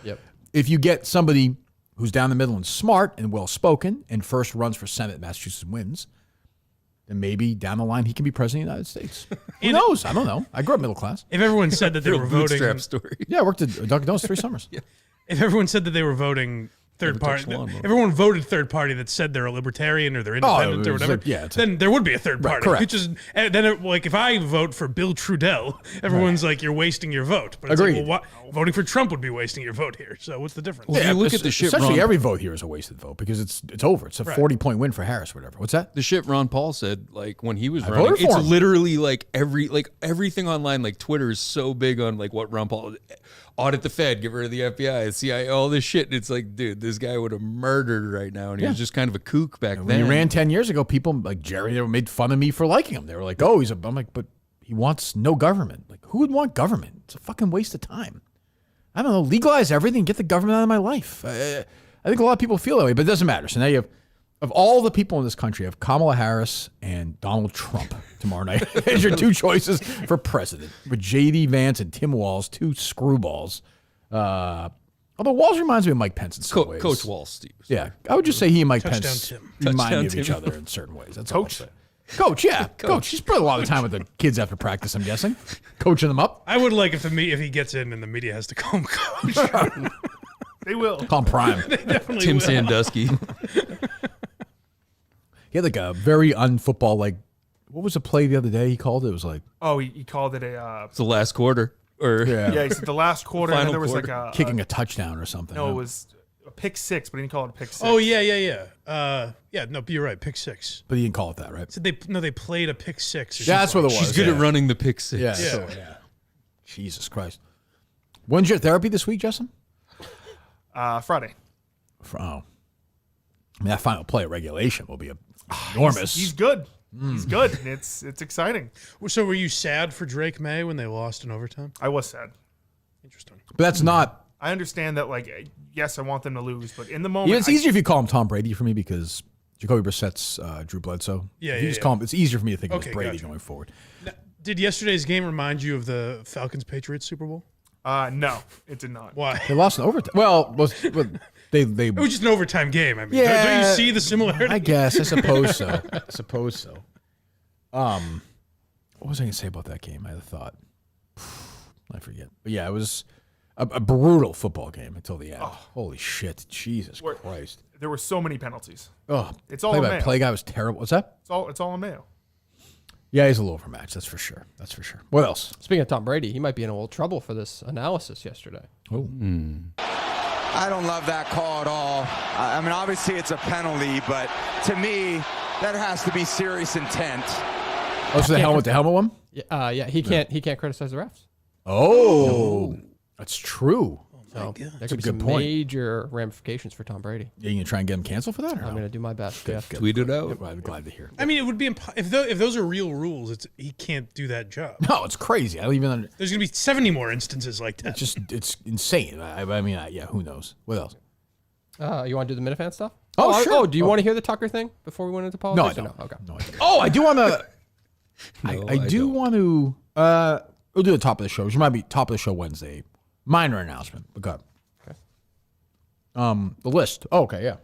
if you get somebody who's down the middle and smart and well-spoken and first runs for Senate in Massachusetts and wins, then maybe down the line he can be president of the United States. Who knows? I don't know. I grew up middle class. If everyone said that they Real were voting, bootstrap story. Yeah, I worked at Dunkin' Donuts 3 summers. if everyone said that they were voting third Never party, touched lawn, though. everyone voted third party that said they're a libertarian or they're independent or it's whatever, like- yeah, it's then there would be a third Right, party. correct. Which is, and then if I vote for Bill Trudell, everyone's like, you're wasting your vote. But it's like, Agreed. well, voting for Trump would be wasting your vote here. So what's the difference? Well, if you look at the shit Essentially, Ron, every vote here is a wasted vote because it's over. It's a 40-point win for Harris or whatever. What's that? the shit Ron Paul said, when he was I running, voted for it's him. literally everything online, Twitter is so big on what Ron Paul audit the Fed, get rid of the FBI, the CIA, all this shit. And it's like, dude, this guy would have murdered right now, and he was just kind of a kook back When then. he ran 10 years ago, people like Jerry, they made fun of me for liking him. They were like, oh, I'm like, but he wants no government. Like, who would want government? It's a fucking waste of time. I don't know. Legalize everything. Get the government out of my life. I think a lot of people feel that way, but it doesn't matter. So now you have, of all the people in this country, you have Kamala Harris and Donald Trump tomorrow night as your two choices for president, with J.D. Vance and Tim Walz, two screwballs. Although Walz reminds me of Mike Pence in some ways. Coach Wall, Steve. Yeah, I would just say he and Mike Touchdown Pence Tim. remind me of Touchdown each Tim. other in certain ways. That's all I'll say. Coach, yeah. Coach. She's spent a lot of time with the kids after practice, I'm guessing. Coaching them up. I would like if he gets in and the media has to call him coach. They will. Call him Prime. They definitely Tim will. Sandusky. He had like a very unfootball, like, what was the play the other day he called it? It was like, Oh, he called it a. It's the last quarter. Or Yeah, he said the last quarter, and Final then there was quarter. like a kicking a touchdown or something. No, huh? it was a pick six, but he didn't call it a pick six. Oh yeah. Yeah, no, you're right. Pick six. But he didn't call it that, right? So they played a pick six. Or Yeah, that's what something. it was. she's good yeah. at running the pick six. Yeah. So, yeah. Jesus Christ. When's your therapy this week, Justin? Friday. Oh. I mean, that final play of regulation will be enormous. He's good. He's good. It's exciting. So were you sad for Drake May when they lost in overtime? I was sad. Interesting. But that's not. I understand that, like, yes, I want them to lose, but in the moment, Yeah, it's easier if you call him Tom Brady for me because Jacoby Brissett's Drew Bledsoe. Yeah, If you yeah, just yeah. call him, it's easier for me to think of Okay, as Brady gotcha. going forward. Now, did yesterday's game remind you of the Falcons-Patriots Super Bowl? No, it did not. Why? They lost in overtime. Well, they It was just an overtime game. I mean, Yeah. don't you see the similarity? I guess. I suppose so. What was I going to say about that game? I had a thought. I forget. But yeah, it was a brutal football game until the end. Holy shit. Jesus Christ. There were so many penalties. Oh, It's all in Mayo. play guy was terrible. What's that? It's all in Mayo. Yeah, he's a little overmatched. That's for sure. What else? Speaking of Tom Brady, he might be in a little trouble for this analysis yesterday. Oh. I don't love that call at all. I mean, obviously it's a penalty, but to me, that has to be serious intent. Oh, so the helmet one? Yeah, he can't criticize the refs. Oh, that's true. So there a could be good some point. major ramifications for Tom Brady. Yeah, you gonna try and get him canceled for that? Or I'm no? going to do my best. Yeah. Tweet it out. I'm glad to hear. I mean, it would be if those are real rules. He can't do that job. No, it's crazy. I don't even. There's going to be 70 more instances like that. It's insane. I mean, yeah. Who knows? What else? You want to do the Minifan stuff? Oh, sure. Oh, do you want to hear the Tucker thing before we went into No, I politics? or don't. No, okay. No, I don't. Oh, I do want to. I do don't. want to. We'll do the top of the show. Which might be top of the show Wednesday. Minor announcement. But go ahead. The list. Oh, okay, yeah.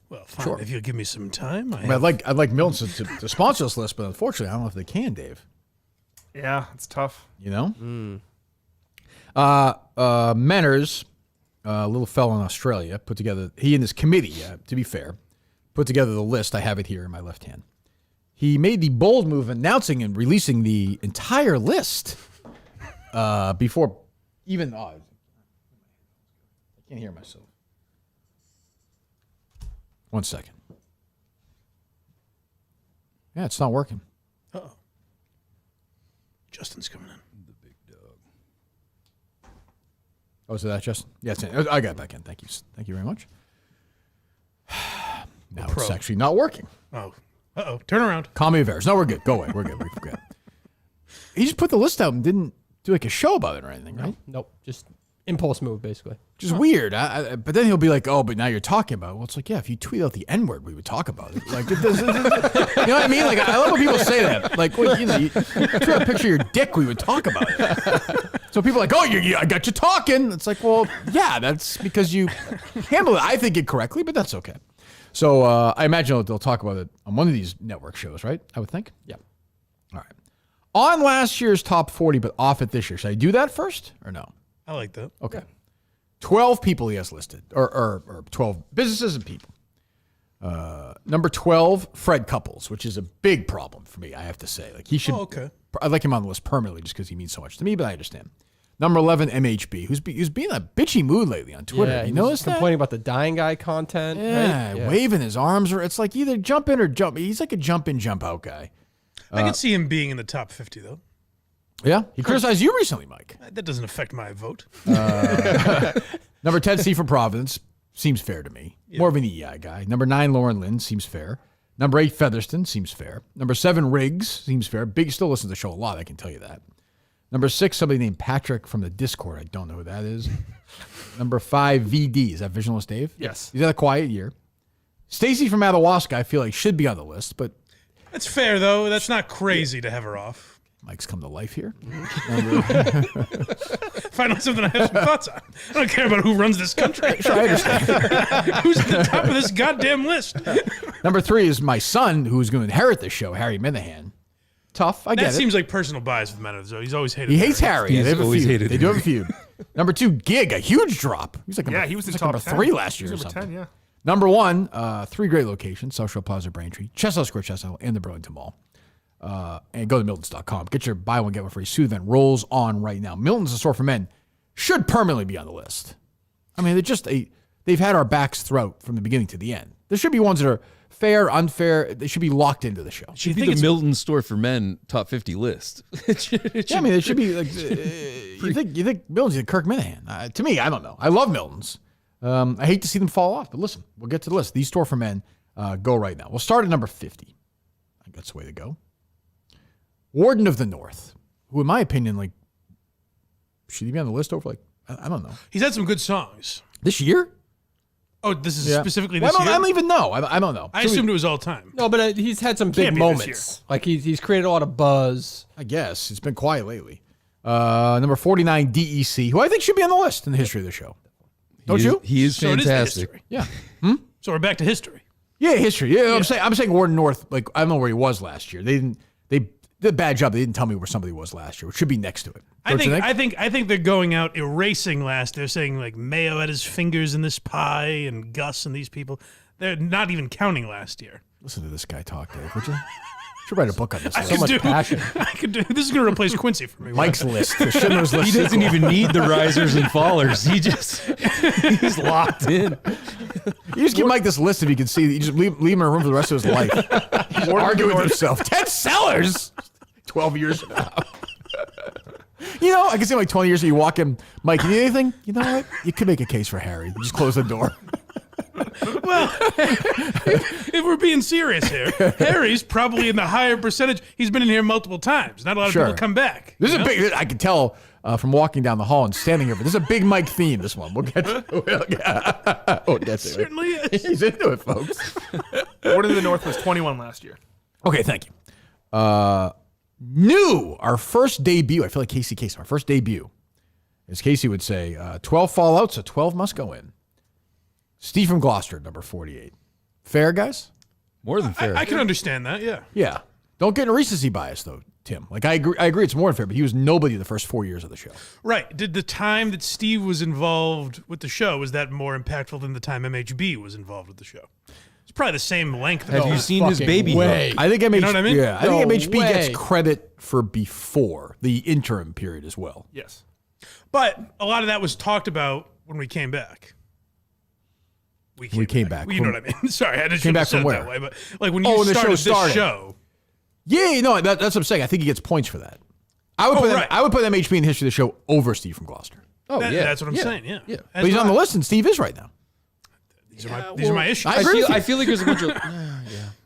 Well, fine. If you'll give me some time. I mean, I'd like Milton to sponsor this list, but unfortunately, I don't know if they can, Dave. Yeah, it's tough. You know? Menners, a little fellow in Australia, put together, he and his committee, to be fair, put together the list. I have it here in my left hand. He made the bold move announcing and releasing the entire list before even, I can't hear myself. 1 second. Yeah, it's not working. Uh-oh. Justin's coming in. Oh, is that Justin? Yeah, I got it back in. Thank you. Thank you very much. Now it's Pro. actually not working. Oh. Uh-oh. Turn around. Call me Veras. No, we're good. Go away. We're good. We forget. He just put the list out and didn't do like a show about it or anything, right? Nope. Just impulse move, basically. Which is weird. But then he'll be like, "Oh, but now you're talking about it." Well, it's like, yeah, if you tweet out the N-word, we would talk about it. Like, it doesn't, you know what I mean? Like, I love when people say that. Like, well, you tweet out a picture of your dick, we would talk about it. So people are like, "Oh, I got you talking." It's like, well, yeah, that's because you handle it. I think it correctly, but that's okay. So I imagine they'll talk about it on one of these network shows, right? I would think. Yeah. All right. On last year's top 40, but off it this year. Should I do that first or no? I like that. Okay. 12 people he has listed, or 12 businesses and people. Number 12, Fred Couples, which is a big problem for me, I have to say. Like he should. Oh, okay. I'd like him on the list permanently just because he means so much to me, but I understand. Number 11, MHB, who's being in a bitchy mood lately on Twitter. Yeah, You he notice was that? complaining about the dying guy content. Yeah, right? waving his arms, or it's like either jump in or jump. He's like a jump in, jump out guy. I could see him being in the top 50, though. Yeah, he criticized you recently, Mike. That doesn't affect my vote. Number 10, C for Providence. Seems fair to me. More of an EI guy. Number 9, Lauren Lynn. Seems fair. Number 8, Featherston. Seems fair. Number 7, Riggs. Seems fair. Big still listens to the show a lot, I can tell you that. Number 6, somebody named Patrick from the Discord. I don't know who that is. Number 5, VD. Is that Visionless Dave? Yes. He's had a quiet year. Stacy from Madawaska, I feel like should be on the list, but That's fair, though. That's not crazy to have her off. Mike's come to life here. Finally, something I have some thoughts on. I don't care about who runs this country. Sure, I understand. Who's at the top of this goddamn list? Number 3 is my son, who's going to inherit this show, Harry Minahan. Tough, I get That it. seems like personal bias with Meadows, though. He's always hated. He hates Harry. He's They have a always feud. hated They do have a Harry. feud. Number 2, Gig, a huge drop. He was like Yeah, he was in like top number 10. 3 last year He or was number something. 10, yeah. Number 1, 3 great locations, South Shore Plaza, Braintree, Chestnut Square, Chestnut, and the Burlington Mall. And go to Milton's.com. Get your buy one, get one free suit event rolls on right now. Milton's, a store for men, should permanently be on the list. I mean, they've had our backs throughout from the beginning to the end. There should be ones that are fair, unfair. They should be locked into the show. Should be the Milton Store for Men top 50 list. Yeah, I mean, it should be like you think Milton's like Kirk Minahan. To me, I don't know. I love Milton's. I hate to see them fall off, but listen, we'll get to the list. These store for men go right now. We'll start at number 50. I think that's the way to go. Warden of the North, who in my opinion, like, should he be on the list over I don't know. He's had some good songs. This year? Oh, this is Yeah. specifically Well, this year? I don't even know. I don't know. I So assumed it was all time. No, but he's had some big Can't be this moments. Like he's created a lot of buzz. I guess it's been quiet lately. Number 49, DEC, who I think should be on the list in the history of the show. Don't you? He is So it is the fantastic. history. Yeah. So we're back to history. Yeah, history. Yeah, I'm saying Warden North. Like, I don't know where he was last year. They did a bad job. They didn't tell me where somebody was last year. It should be next to it. I think they're going out erasing last. They're saying like Mayo had his fingers in this pie and Gus and these people. They're not even counting last year. Listen to this guy talk, Dave. Would you? Should write a book on this. I So could much do- passion. I could do. This is going to replace Quincy for me. Mike's list. The Schindler's List. He doesn't sequel. even need the risers and fallers. He's locked in. You just give Mike this list if you can see. You just leave him in a room for the rest of his life. He's arguing with himself. 10 sellers. 12 years from now. You know, I can see like 20 years ago, you walk in, Mike, you need anything? You know what? You could make a case for Harry. You just close the door. Well, if we're being serious here, Harry's probably in the higher percentage. He's been in here multiple times. Not a lot of Sure. people come back. This is you a know? big, I can tell from walking down the hall and standing here, but this is a big Mike theme, this one. We'll get to it. We'll get to it. Certainly is. He's into it, folks. Warden of the North was 21 last year. Okay, thank you. New, our first debut. I feel like Casey Kasem, our first debut. As Casey would say, 12 fall out, so 12 must go in. Steve from Gloucester, number 48. Fair, guys? More than fair. I can understand that. Yeah. Yeah. Don't get in recency bias, though, Tim. Like, I agree it's more than fair, but he was nobody the first 4 years of the show. Right. Did the time that Steve was involved with the show, was that more impactful than the time MHB was involved with the show? It's probably the same length. Have you seen his baby way. hook? I think know what I mean? Yeah, I think No MHB way. gets credit for before the interim period as well. Yes. But a lot of that was talked about when we came back. We came back. Well, you know what I mean? Sorry, I didn't Came back say from it that where? way. But like when Oh, you when the show started started. this show, Yeah, no, that's what I'm saying. I think he gets points for that. I would right. I would put MHB in the history of the show over Steve from Gloucester. Oh, yeah. that's what I'm saying. Yeah. Yeah. But he's on the list, and Steve is right now. These are my issues. I agree with you. I feel like there's a bunch of.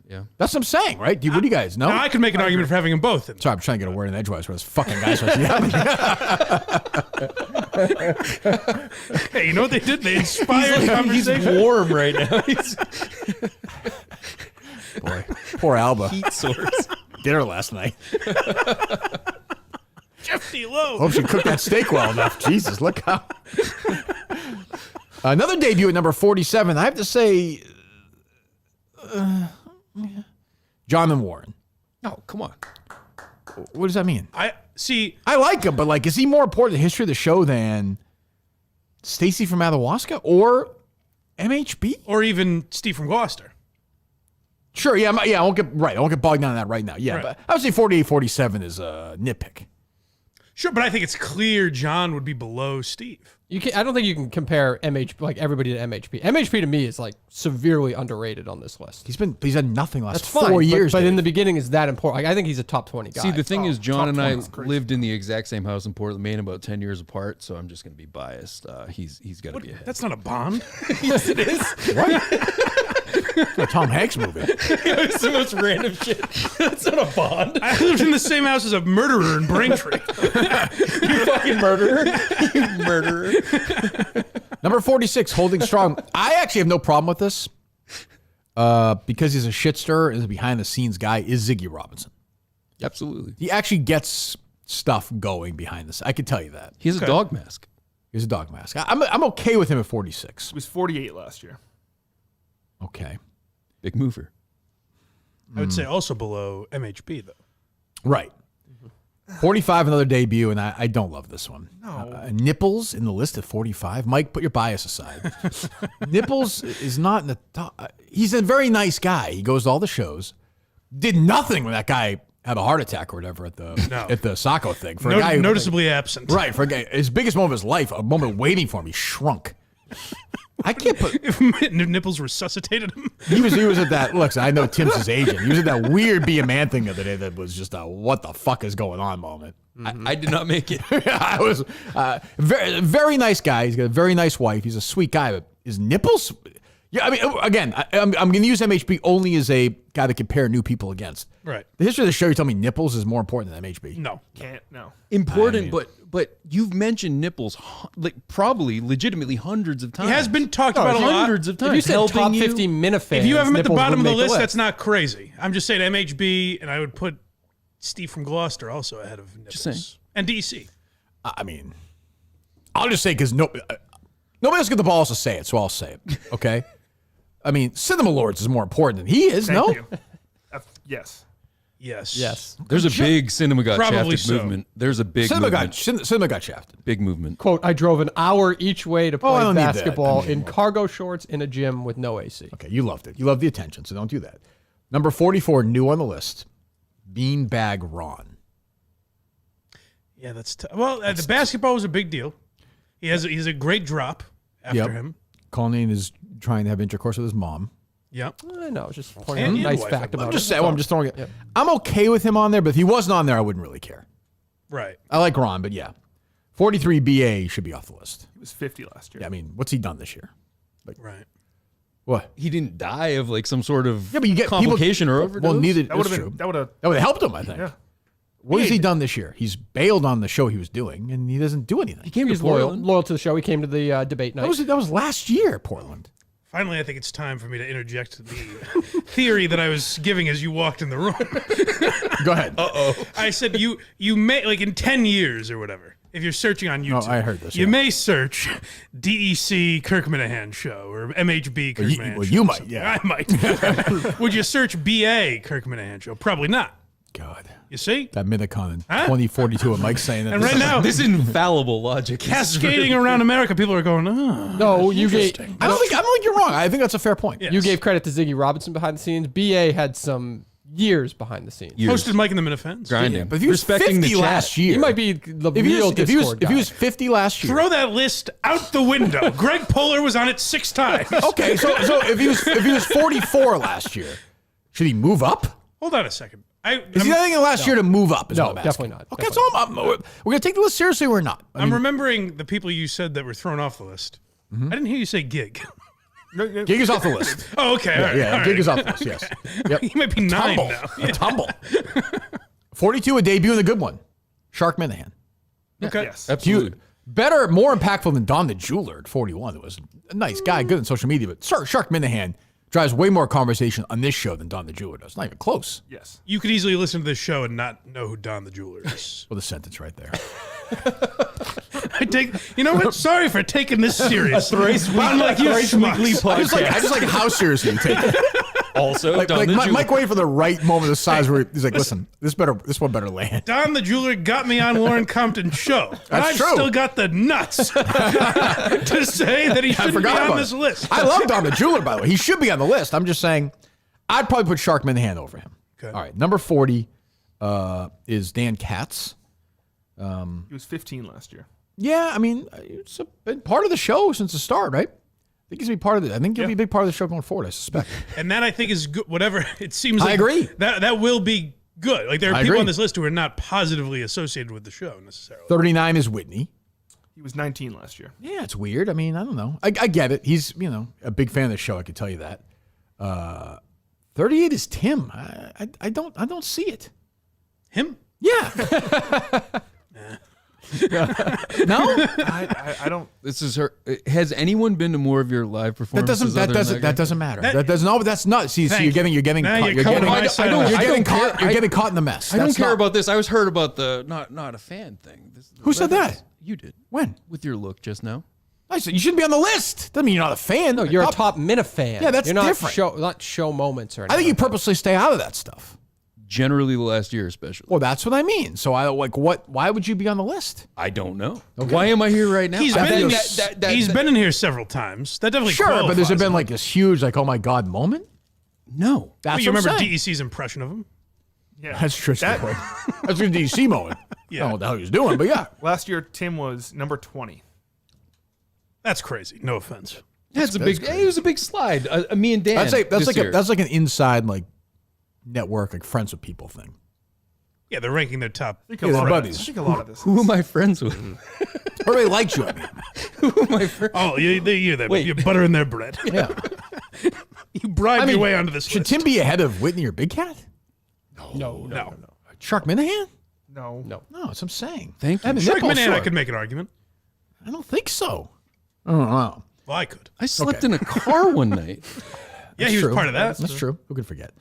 Yeah. That's what I'm saying, right? What do you guys know? Now, I could make an argument for having them both. In. Sorry, I'm trying to get a word in edgewise for this fucking guys. Hey, you know what they did? They inspired conversation. He's warm right now. He's Boy, poor Alba. heat source. Dinner last night. Jeff D. Lowe. Hope she cooked that steak well enough. Jesus, look how. Another debut at number 47. I have to say, John and Warren. Oh, come on. What does that mean? I see. I like him, but like, is he more important to the history of the show than Stacy from Madawaska or MHB? Or even Steve from Gloucester. Sure, yeah, I won't get bogged down in that right now. Yeah, Right. but I would say 48, 47 is a nitpick. Sure, but I think it's clear John would be below Steve. I don't think you can compare MHP like everybody to MHP. MHP to me is like severely underrated on this list. He's had nothing last That's fine, 4 years. but in Dave. the beginning is that important. Like, I think he's a top 20 guy. See, the thing is, John top and I 20 is crazy. lived in the exact same house in Portland, Maine, about 10 years apart, so I'm just going to be biased. He's got to be ahead. That's not a bond. Yes, it is. It's a Tom Hanks movie. It's the most random shit. That's not a bond. I lived in the same house as a murderer in Braintree. You fucking murderer. You murderer. Number 46, Holding Strong. I actually have no problem with this because he's a shit stirrer and is a behind-the-scenes guy, is Ziggy Robinson. Absolutely. He actually gets stuff going behind this. I can tell you that. He has a dog mask. He's a dog mask. I'm okay with him at 46. He was 48 last year. Okay. Big mover. I would say also below MHB, though. Right. 45, another debut, and I don't love this one. No. Nipples in the list at 45. Mike, put your bias aside. Nipples is not in the top. He's a very nice guy. He goes to all the shows. Did nothing when that guy had a heart attack or whatever at the Sacco thing. For a guy noticeably absent. Right. For a guy, his biggest moment of his life, a moment waiting for him, he shrunk. I can't put. If Nipples resuscitated him. He was at that. Look, I know Tim's his agent. He was at that weird Be a Man thing the other day that was just a what the fuck is going on moment. I did not make it. I was very, very nice guy. He's got a very nice wife. He's a sweet guy, but his nipples. Yeah, I mean, again, I'm going to use MHB only as a guy to compare new people against. Right. The history of the show, you tell me nipples is more important than MHB. No. No. Important, but you've mentioned nipples like probably legitimately hundreds of times. He has been talked about a lot. Hundreds of times. If you said helping top you. 50 Minifans, If you have him at the Nipples bottom of would the make list, that's not crazy. I'm just saying MHB, and I would put Steve from Gloucester also ahead of Nipples. Just saying. And DC. I mean, I'll just say because nobody else get the balls to say it, so I'll say it. Okay. I mean, Cinema Lords is more important than he is. Thank no. you. Yes. Yes. There's a big cinema got Probably shafted so. movement. There's a big Cinema movement. cinema got shafted. Big movement. Quote, I drove an hour each way to I play don't need that basketball in anymore. cargo shorts in a gym with no AC. Okay, you loved it. You loved the attention, so don't do that. Number 44, new on the list, Beanbag Ron. Yeah, that's well. The basketball was a big deal. He's a great drop after him. Colleen is trying to have intercourse with his mom. Yep. I know, just pointing out And a nice wife, fact about I'm it. just saying. I'm just throwing it. Yep. I'm okay with him on there, but if he wasn't on there, I wouldn't really care. Right. I like Ron, but yeah, 43 BA should be off the list. He was 50 last year. Yeah, I mean, what's he done this year? Right. What? He didn't die of like some sort of But you get complication people, or overdose. Well, neither. That would that's have true. been. That That would have helped him, I think. Yeah. What has he done this year? He's bailed on the show he was doing, and he doesn't do anything. He came He's to Portland. loyal to the show. He came to the debate night. That was last year, Portland. Finally, I think it's time for me to interject the theory that I was giving as you walked in the room. Go ahead. I said you may, like in 10 years or whatever, if you're searching on YouTube. I heard this, You yeah. may search DEC Kirk Minahan show or MHB Kirk Minahan show. you or might, something. yeah. I might. Would you search BA Kirk Minahan show? Probably not. God. You see? That Minicon in Huh? 2042 of Mike saying that. And right now, This infallible logic. is cascading around America, people are going, oh. no, you gave I don't think you're wrong. I think that's a fair point. Yes. you gave credit to Ziggy Robinson behind the scenes. BA had some years behind the scenes. Years. Hosted Mike and the Minifans. grinding. But if he was respecting 50 the chat. last year, He might be the if he real was, if he was, Discord if he guy. was 50 last year. Throw that list out the window. Greg Poehler was on it 6 times. Okay, so if he was 44 last year, should he move up? Hold on a second. Is he anything in the last year to move up? Is No, what I'm asking. definitely not. Okay, so we're going to take the list seriously or not? I'm remembering the people you said that were thrown off the list. Mm-hmm. I didn't hear you say gig. Gig is off the list. Oh, okay. all right, Yeah, all Gig right. is off the list, yes. Yep. He might be 9 Tumble. now. A tumble. 42, a debut in the good one. Shark Minahan. Okay. Yes. Absolutely. Better, more impactful than Don the Jeweler at 41. It was a nice guy, good on social media, but Shark Minahan drives way more conversation on this show than Don the Jeweler does. Not even close. Yes. You could easily listen to this show and not know who Don the Jeweler is. With a sentence right there. You know what? Sorry for taking this serious. I'm like you schmucks. I just like how seriously you take it. Also, Like, Don like the Mike Jeweler. waited for the right moment of size where he's like, listen, this one better land. Don the Jeweler got me on Lauren Compton's show. And That's I've true. still got the nuts to say that he shouldn't be forgot on about this it. list. I love Don the Jeweler, by the way. He should be on the list. I'm just saying, I'd probably put Shark Minahan over him. Okay. All right, number 40 is Dan Katz. He was 15 last year. Yeah, I mean, it's been part of the show since the start, right? I think he's gonna be part of it. I think he'll be a big part of the show going forward. I suspect. And that I think is good. Whatever it seems like. I agree. That will be good. Like there are I people agree. on this list who are not positively associated with the show necessarily. 39 is Whitney. He was 19 last year. Yeah, it's weird. I mean, I don't know. I get it. He's a big fan of the show. I can tell you that. 38 is Tim. I don't see it. Him? Yeah. No, I don't. This is her. Has anyone been to more of your live that performances? that doesn't matter. That doesn't. No, that's not. See, Thanks. you're getting Now caught. you're coming to my side. You're I getting don't care. caught. You're getting caught in the mess. I don't That's care not- about this. I was heard about the not a fan thing. Who said that? You did. When? With your look just now. I said you shouldn't be on the list. Doesn't mean you're not a fan. No, you're a top Minifan. Yeah, that's you're not different. Not show moments or anything. I think you purposely stay out of that stuff. Generally, the last year, especially. Well, that's what I mean. So I like what? Why would you be on the list? I don't know. Why am I here right now? He's I been, feel- he's been in here several times. That definitely Sure, but there's qualifies been him. like this huge, like, oh my god moment. No. That's Well, you what I'm remember saying. DEC's impression of him? Yeah, That's true. That's a good DC moment. I don't know what the hell he was doing, but yeah. last year Tim was number 20. That's crazy. No offense. That's a big. It was a big slide. Me and Dan. That's like this year. that's like an inside like network, like friends with people thing. Yeah, they're ranking their top. I think Yeah, a they're lot buddies. I think a lot of this. Who am I friends with? Everybody likes you. I mean, Who am I friends? Oh, you're there. Wait. You're buttering their bread. yeah. You bribe your way onto this Should list. Tim be ahead of Whitney or Big Cat? No. Chuck Minahan? No. No, that's what I'm saying. Thank you. And the Shark nipple Man, I short. could make an argument. I don't think so. I don't know. Well, I could. I slept in a car one night. Yeah, he was True. part of that. That's true. Who could forget?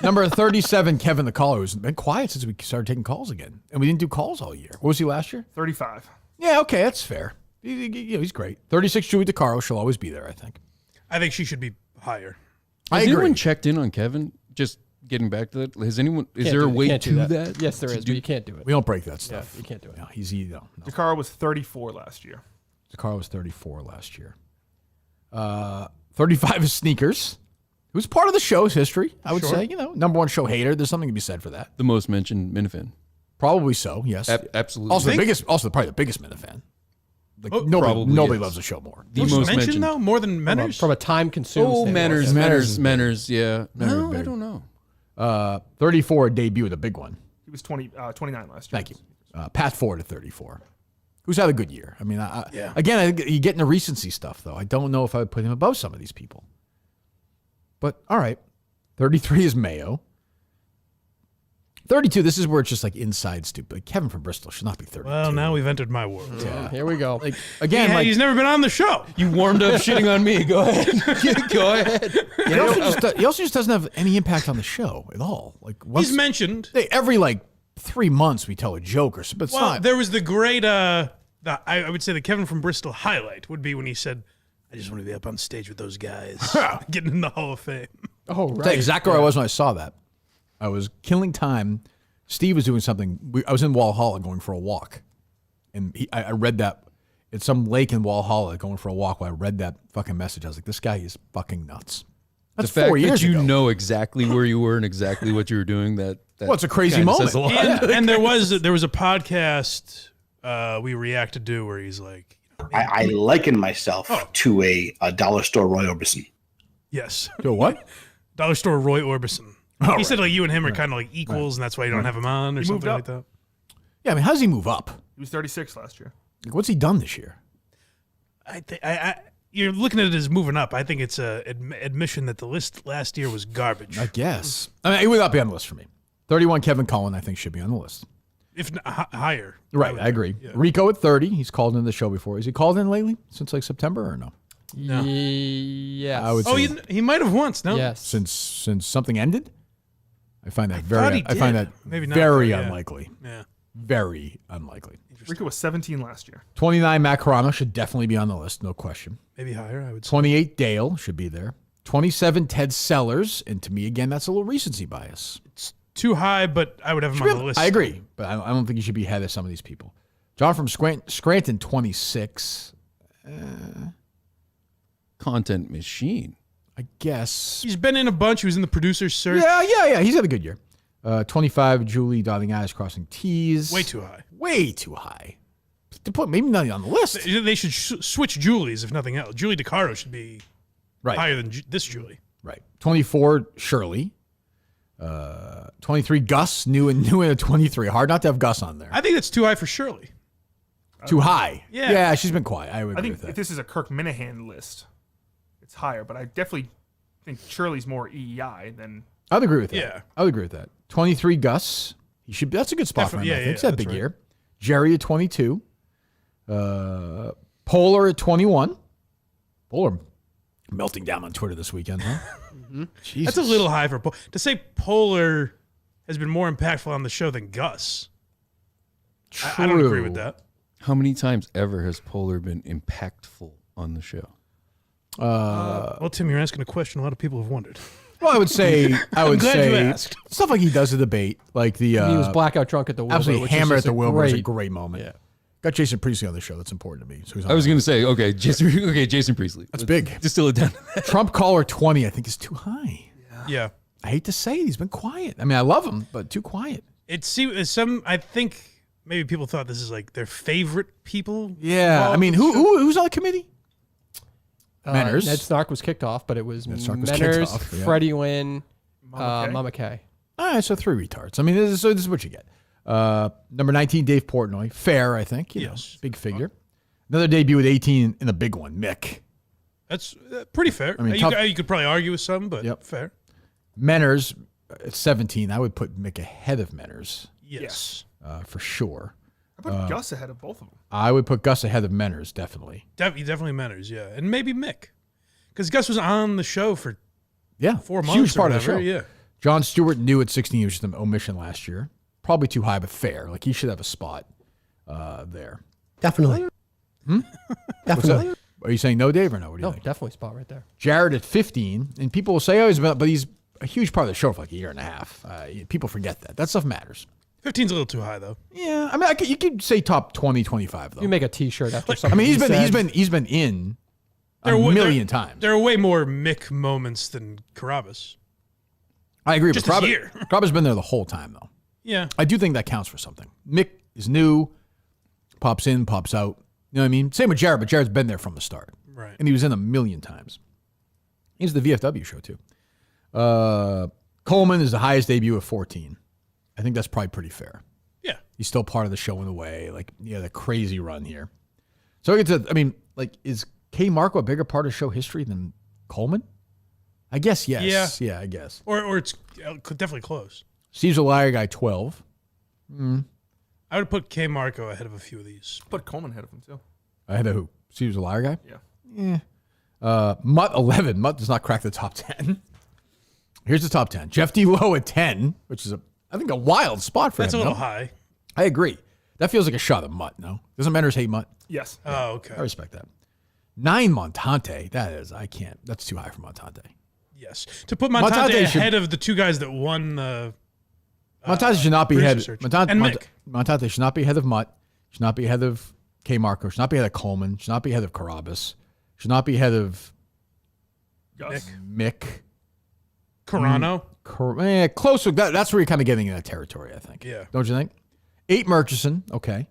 Number 37, Kevin the caller, who's been quiet since we started taking calls again, and we didn't do calls all year. What was he last year? 35. Yeah, okay, that's fair. He's great. 36, Julie DeCaro. She'll always be there, I think. I think she should be higher. I Has agree. anyone checked in on Kevin? Just getting back to that. Has anyone? Is Can't there a do- way can't to do that? Yes, there is, but you can't do it. We don't break that stuff. you can't do it. No, he's no. DeCaro was 34 last year. DeCaro was 34 last year. 35 is Sneakers, who's part of the show's history, I would say. Number one show hater. There's something to be said for that. The most mentioned Minifan. Probably so, yes. Absolutely. Also, probably the biggest Minifan. Like, probably nobody is. loves the show more. The Most most mentioned, mentioned. though? More than Menners? From a time consumed. Oh, standpoint. Manners. Yeah. No, big. I don't know. 34 debut, the big one. He was 29 last year. Thank you. Pat Ford at 34. Who's had a good year. I mean, Yeah. again, you get into recency stuff, though. I don't know if I would put him above some of these people. But, all right. 33 is Mayo. 32, this is where it's just like inside stupid. Like Kevin from Bristol should not be 32. Well, now we've entered my world. Yeah. Here we go. Like, again, like, he's never been on the show. You warmed up shitting on me. Go ahead. Go ahead. he also just doesn't have any impact on the show at all. Like once, He's mentioned. every like 3 months we tell a joke or something. But it's Well, not. there was the great, I would say the Kevin from Bristol highlight would be when he said, I just want to be up on stage with those guys, getting in the Hall of Fame. Oh, That's right. exactly where I was when I saw that. I was killing time. Steve was doing something. I was in Walhalla going for a walk. And I read that at some lake in Walhalla going for a walk. While I read that fucking message, I was like, this guy is fucking nuts. That's The fact 4 years that you ago. know exactly where you were and exactly what you were doing. That Well, it's a crazy kinda moment. says a lot. And there was a podcast we reacted to where he's like, I liken myself to a dollar store Roy Orbison. yes. To a what? Dollar Store Roy Orbison. Oh, He said like you and him are kind of like equals, and that's why you don't have him on or He moved something like up. that. Yeah, I mean, how does he move up? He was 36 last year. Like, what's he done this year? I you're looking at it as moving up. I think it's a admission that the list last year was garbage. I guess. I mean, he would not be on the list for me. 31, Kevin Cullen, I think, should be on the list. If not, higher. Right, would I agree. Yeah. Rico at 30. He's called in the show before. Has he called in lately since like September or no? Yes. I would Oh, say he might have once. No. Yes. since something ended. I find that thought he very. I find did. that Maybe not, very though, yeah. unlikely. Yeah. Very unlikely. Rico was 17 last year. 29, Matt Carano should definitely be on the list, no question. Maybe higher. I would say. 28, Dale should be there. 27, Ted Sellers, and to me again, that's a little recency bias. Too high, but I would have him on the list. I agree, but I don't think he should be ahead of some of these people. John from Scranton, 26. Content machine. I guess. He's been in a bunch. He was in the producer's search. Yeah. He's had a good year. 25, Julie dotting I's, crossing T's. Way too high. Way too high. To put maybe not on the list. They should switch Julie's if nothing else. Julie DeCaro should be Right. higher than this Julie. Right. 24, Shirley. 23, Gus. New in a 23. Hard not to have Gus on there. I think that's too high for Shirley. Too high. Yeah. Yeah, she's been quiet. I would I agree think with if that. this is a Kirk Minahan list, it's higher, but I definitely think Shirley's more EEI than. I'd agree with that. Yeah. I would agree with that. 23, Gus. He should. That's a good spot for him. Definitely, I yeah, think. He's yeah, had a big that's right. year. Jerry at 22. Polar at 21. Polar melting down on Twitter this weekend, huh? Jesus. That's a little high for to say Polar has been more impactful on the show than Gus. I don't agree with that. How many times ever has Polar been impactful on the show? Well, Tim, you're asking a question a lot of people have wondered. Well, I would say glad you asked. stuff like he does at the debate, like the he was blackout drunk at the Wilbur. absolutely which hammer is at the Wilbur is a great- great moment. Yeah. Got Jason Priestley on the show. That's important to me. So he's on I was that. going to say, okay, Jason Priestley. That's big. Distill it down. Trump caller 20, I think, is too high. Yeah. I hate to say it. He's been quiet. I mean, I love him, but too quiet. It seems I think maybe people thought this is like their favorite people. Yeah. involved I mean, in the show. who's on the committee? Manners. Ned Snark was kicked off, but it was Snark was kicked Manners, off, yeah. Freddie Wynn, Mama K. Mama K. All right, so 3 retards. I mean, this is what you get. Number 19, Dave Portnoy. Fair, I think. You know, big figure. Another debut at 18 in a big one, Mick. That's pretty fair. I mean, you could probably argue with some, but fair. Menners at 17. I would put Mick ahead of Menners Yes. for sure. I put Gus ahead of both of them. I would put Gus ahead of Menners, definitely. Definitely Manners, yeah. And maybe Mick. Because Gus was on the show for 4 months. Huge part or of the show. whatever, Yeah. John Stewart new at 16. He was just an omission last year. Probably too high, but fair. Like, he should have a spot there. Definitely. Definitely. Are you saying no, Dave, or no? What do you No, think? definitely spot right there. Jared at 15. And people will say, oh, but he's a huge part of the show for like a year and a half. People forget that. That stuff matters. 15's a little too high, though. Yeah. I mean, you could say top 20, 25, though. You make a T-shirt after I something. mean, he's been in a million times. There are way more Mick moments than Carabas. I agree. Just but this year. Carabas been there the whole time, though. Yeah. I do think that counts for something. Mick is new, pops in, pops out. You know what I mean? Same with Jared, but Jared's been there from the start. Right. And he was in a million times. He's the VFW show, too. Coleman is the highest debut at 14. I think that's probably pretty fair. Yeah. He's still part of the show in a way. Like, the crazy run here. So I get to, I mean, like, is K. Marco a bigger part of show history than Coleman? I guess yes. Yeah, I guess. Or it's definitely close. Steve's a liar guy, 12. I would put K. Marco ahead of a few of these. Put Coleman ahead of him, too. Ahead of who? Steve's a liar guy? Yeah. Mutt, 11. Mutt does not crack the top 10. Here's the top 10. Jeff D. Lowe at 10, which is, I think, a wild spot for That's him. a little no? high. I agree. That feels like a shot at Mutt, no? Doesn't Manners hate Mutt? Yes. Oh, okay. I respect that. 9, Montante. That is, I can't. That's too high for Montante. Yes. To put Montante Montante should- ahead of the two guys that won the Montante should not be producer ahead. search. Montante, And Mick. Montante should not be ahead of Mutt. Should not be ahead of K. Marco. Should not be ahead of Coleman. Should not be ahead of Carabas. Should not be ahead of Gus. Mick. Carano. Close. That's where you're kind of getting in that territory, I think. Yeah. Don't you think? 8, Murchison. Okay.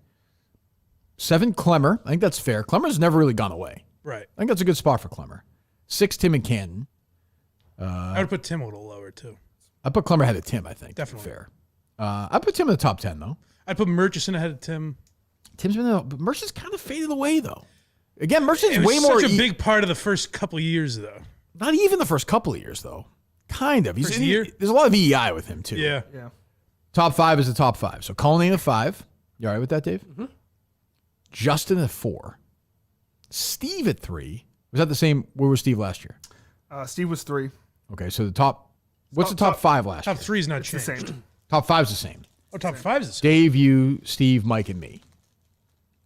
7, Clemmer. I think that's fair. Clemmer's never really gone away. Right. I think that's a good spot for Clemmer. 6, Tim and Canton. I would put Tim a little lower, too. I put Clemmer ahead of Tim, I think. Definitely. Fair. I put Tim in the top 10, though. I'd put Murchison ahead of Tim. Tim's been there, but Mercer's kind of faded away, though. Again, Mercer's It was way more. such a big part of the first couple of years, though. Not even the first couple of years, though. Kind of. First year? There's a lot of EEI with him, too. Yeah. Yeah. Top 5 is the top 5. So Colleen at 5. You all right with that, Dave? Mm-hmm. Justin at 4. Steve at 3. Was that the same? Where was Steve last year? Steve was 3. Okay, so the top. What's the Top- top 5 last year? Top 3 is not It's the changed. same. Top 5's the same. Oh, top 5 is the same. Dave, you, Steve, Mike, and me.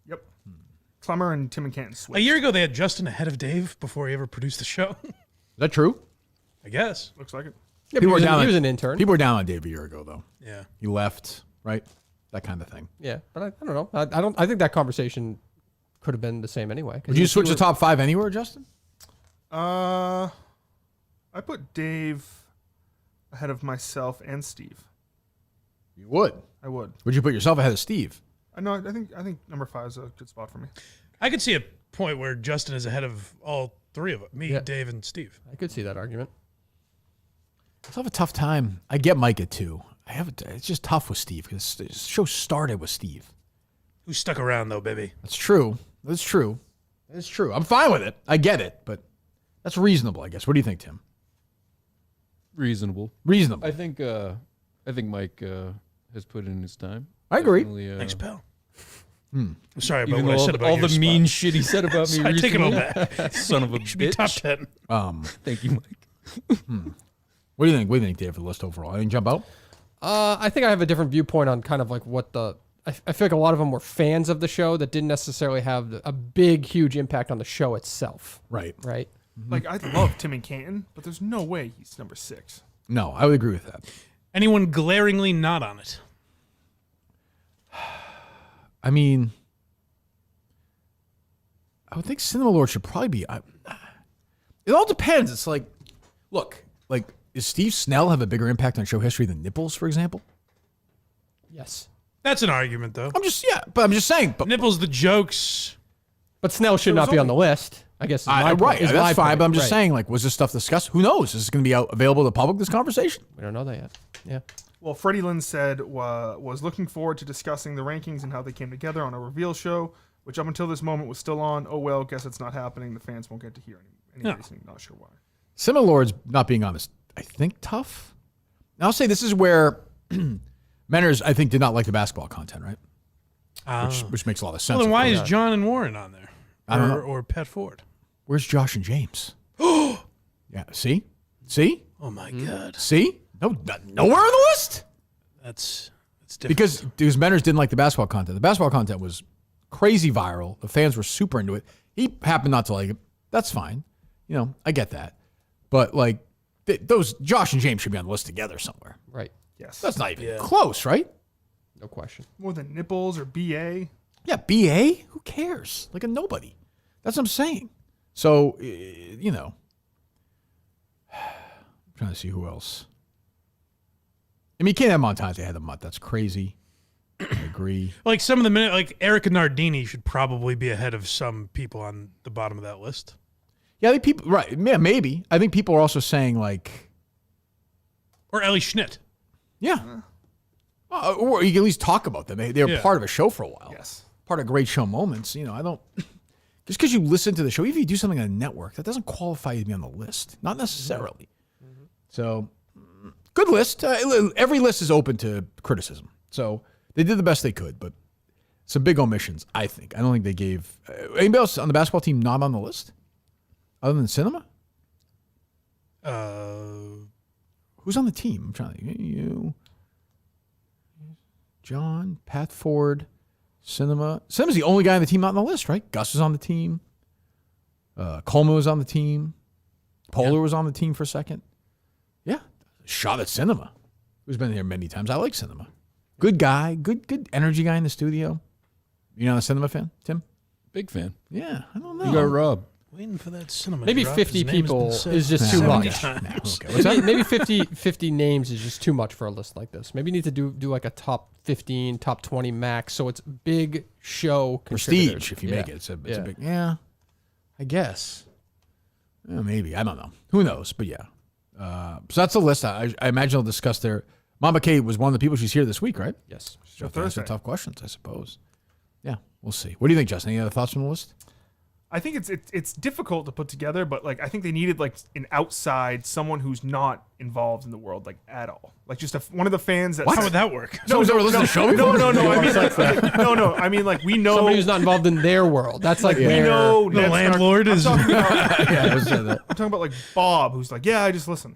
Yep. Clemmer and Tim and Canton A switched. year ago, they had Justin ahead of Dave before he ever produced the show. Is that true? I guess. Looks like it. Yeah, People he, were was down an, he on- was an intern. People were down on Dave a year ago, though. Yeah. He left, right? That kind of thing. Yeah, but I don't know. I don't. I think that conversation could have been the same anyway. 'Cause Would you he switch the was- top 5 anywhere, Justin? I put Dave ahead of myself and Steve. You would. I would. Would you put yourself ahead of Steve? I know. I think number 5 is a good spot for me. I could see a point where Justin is ahead of all three of us. Me, Yeah. Dave, and Steve. I could see that argument. I still have a tough time. I get Mike at 2. It's just tough with Steve because the show started with Steve. Who stuck around, though, baby? That's true. That's true. It's true. I'm fine with it. I get it, but that's reasonable, I guess. What do you think, Tim? Reasonable. Reasonable. I think Mike has put in his time. I agree. Definitely, Thanks, pal. Sorry about Even what I though said about all your the mean spot. shit he said about me I take it all recently. back. Son of a Should be top bitch. 10. Thank you, Mike. What do you think? What do you think, Dave, for the list overall? Anything jump out? I think I have a different viewpoint on kind of like what I feel like a lot of them were fans of the show that didn't necessarily have a big, huge impact on the show itself. Right. Right. Like, I love Tim and Canton, but there's no way he's number 6. No, I would agree with that. Anyone glaringly not on it? I mean, I would think Cinema Lord should probably be. It all depends. It's like, look, like, does Steve Snell have a bigger impact on show history than Nipples, for example? Yes. That's an argument, though. I'm just saying. But Nipples, the jokes. But Snell should not be on the list. I guess. Is my right, point, is my that's fine. point. But I'm just Right. saying, like, was this stuff discussed? Who knows? Is this going to be available to the public? This conversation? We don't know that yet. Yeah. Well, Freddie Lynn said was looking forward to discussing the rankings and how they came together on a reveal show, which up until this moment was still on. Oh well, guess it's not happening. The fans won't get to hear any reason. Not sure why. Cinema Lord's not being on this, I think, tough. And I'll say this is where Menners, I think, did not like the basketball content, right? Which makes a lot of sense. Well, then of why course. is John and Warren on there? I don't know. Or Pat Ford? Where's Josh and James? Yeah, see? Oh, my God. See? No, nowhere on the list. That's different. Because Menners didn't like the basketball content. The basketball content was crazy viral. The fans were super into it. He happened not to like it. That's fine. You know, I get that. But, like, those Josh and James should be on the list together somewhere. Right. Yes. That's not even close, right? No question. More than Nipples or BA. Yeah, BA? Who cares? Like a nobody. That's what I'm saying. So, you know, I'm trying to see who else. I mean, you can't have Montante ahead of Mutt. That's crazy. I agree. Like some of the minute, like Erica Nardini should probably be ahead of some people on the bottom of that list. Yeah, I think people, right. Yeah, maybe. I think people are also saying, like, or Ellie Schnitt. Yeah. Or you can at least talk about them. They were part of a show for a while. Yes. Part of great show moments. You know, I don't. Just because you listen to the show, even if you do something on a network, that doesn't qualify you to be on the list. Not necessarily. Mm-hmm. So, good list. Every list is open to criticism. So, they did the best they could, but some big omissions, I think. I don't think they gave. Anybody else on the basketball team not on the list? Other than Cinema? Who's on the team? I'm trying to think. You. John, Pat Ford, Cinema. Cinema's the only guy on the team not on the list, right? Gus was on the team. Colma was on the team. Polar was on the team for a second. Yeah. Shot at Cinema. Who's been here many times. I like Cinema. Good guy. Good energy guy in the studio. You not a Cinema fan, Tim? Big fan. Yeah, I don't know. You got Rob. Waiting for that Cinema. Maybe drop. 50 His name has people been said is just too 70 much. times. Okay, what's that? Maybe 50 names is just too much for a list like this. Maybe you need to do like a top 15, top 20 max, so it's big show contributors. Prestige, if you make it. It's a big, I guess. Maybe. I don't know. Who knows? But yeah. So that's the list. I imagine they'll discuss their. Mama Kate was one of the people she's here this week, right? Yes. She'll answer tough questions, I suppose. Yeah, we'll see. What do you think, Justin? Any other thoughts on the list? I think it's difficult to put together, but like I think they needed like an outside, someone who's not involved in the world like at all, like just one of the fans. That How would that work? No, ever listened to the show before? No. I mean, no. I mean, like we know Somebody who's not involved in their world. That's like we where know The Ned landlord Stark. is. I'm talking about, Yeah, let's say that. I'm talking about like Bob, who's like, yeah, I just listen,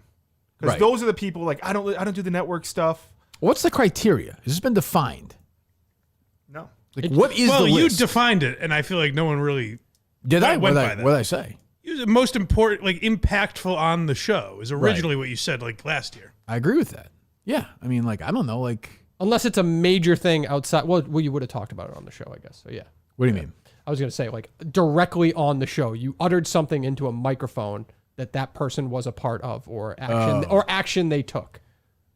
because Right. those are the people. Like I don't do the network stuff. What's the criteria? Has this been defined? No. Like, what is Well, the you list? defined it, and I feel like no one really Did I? went What by did that. I say? It was the most important, like impactful on the show. Is originally what you said, like last year. I agree with that. Yeah. I mean, like, I don't know. Like, unless it's a major thing outside. Well, you would have talked about it on the show, I guess. So yeah. what do you mean? I was gonna say like directly on the show, you uttered something into a microphone that person was a part of, or action they took.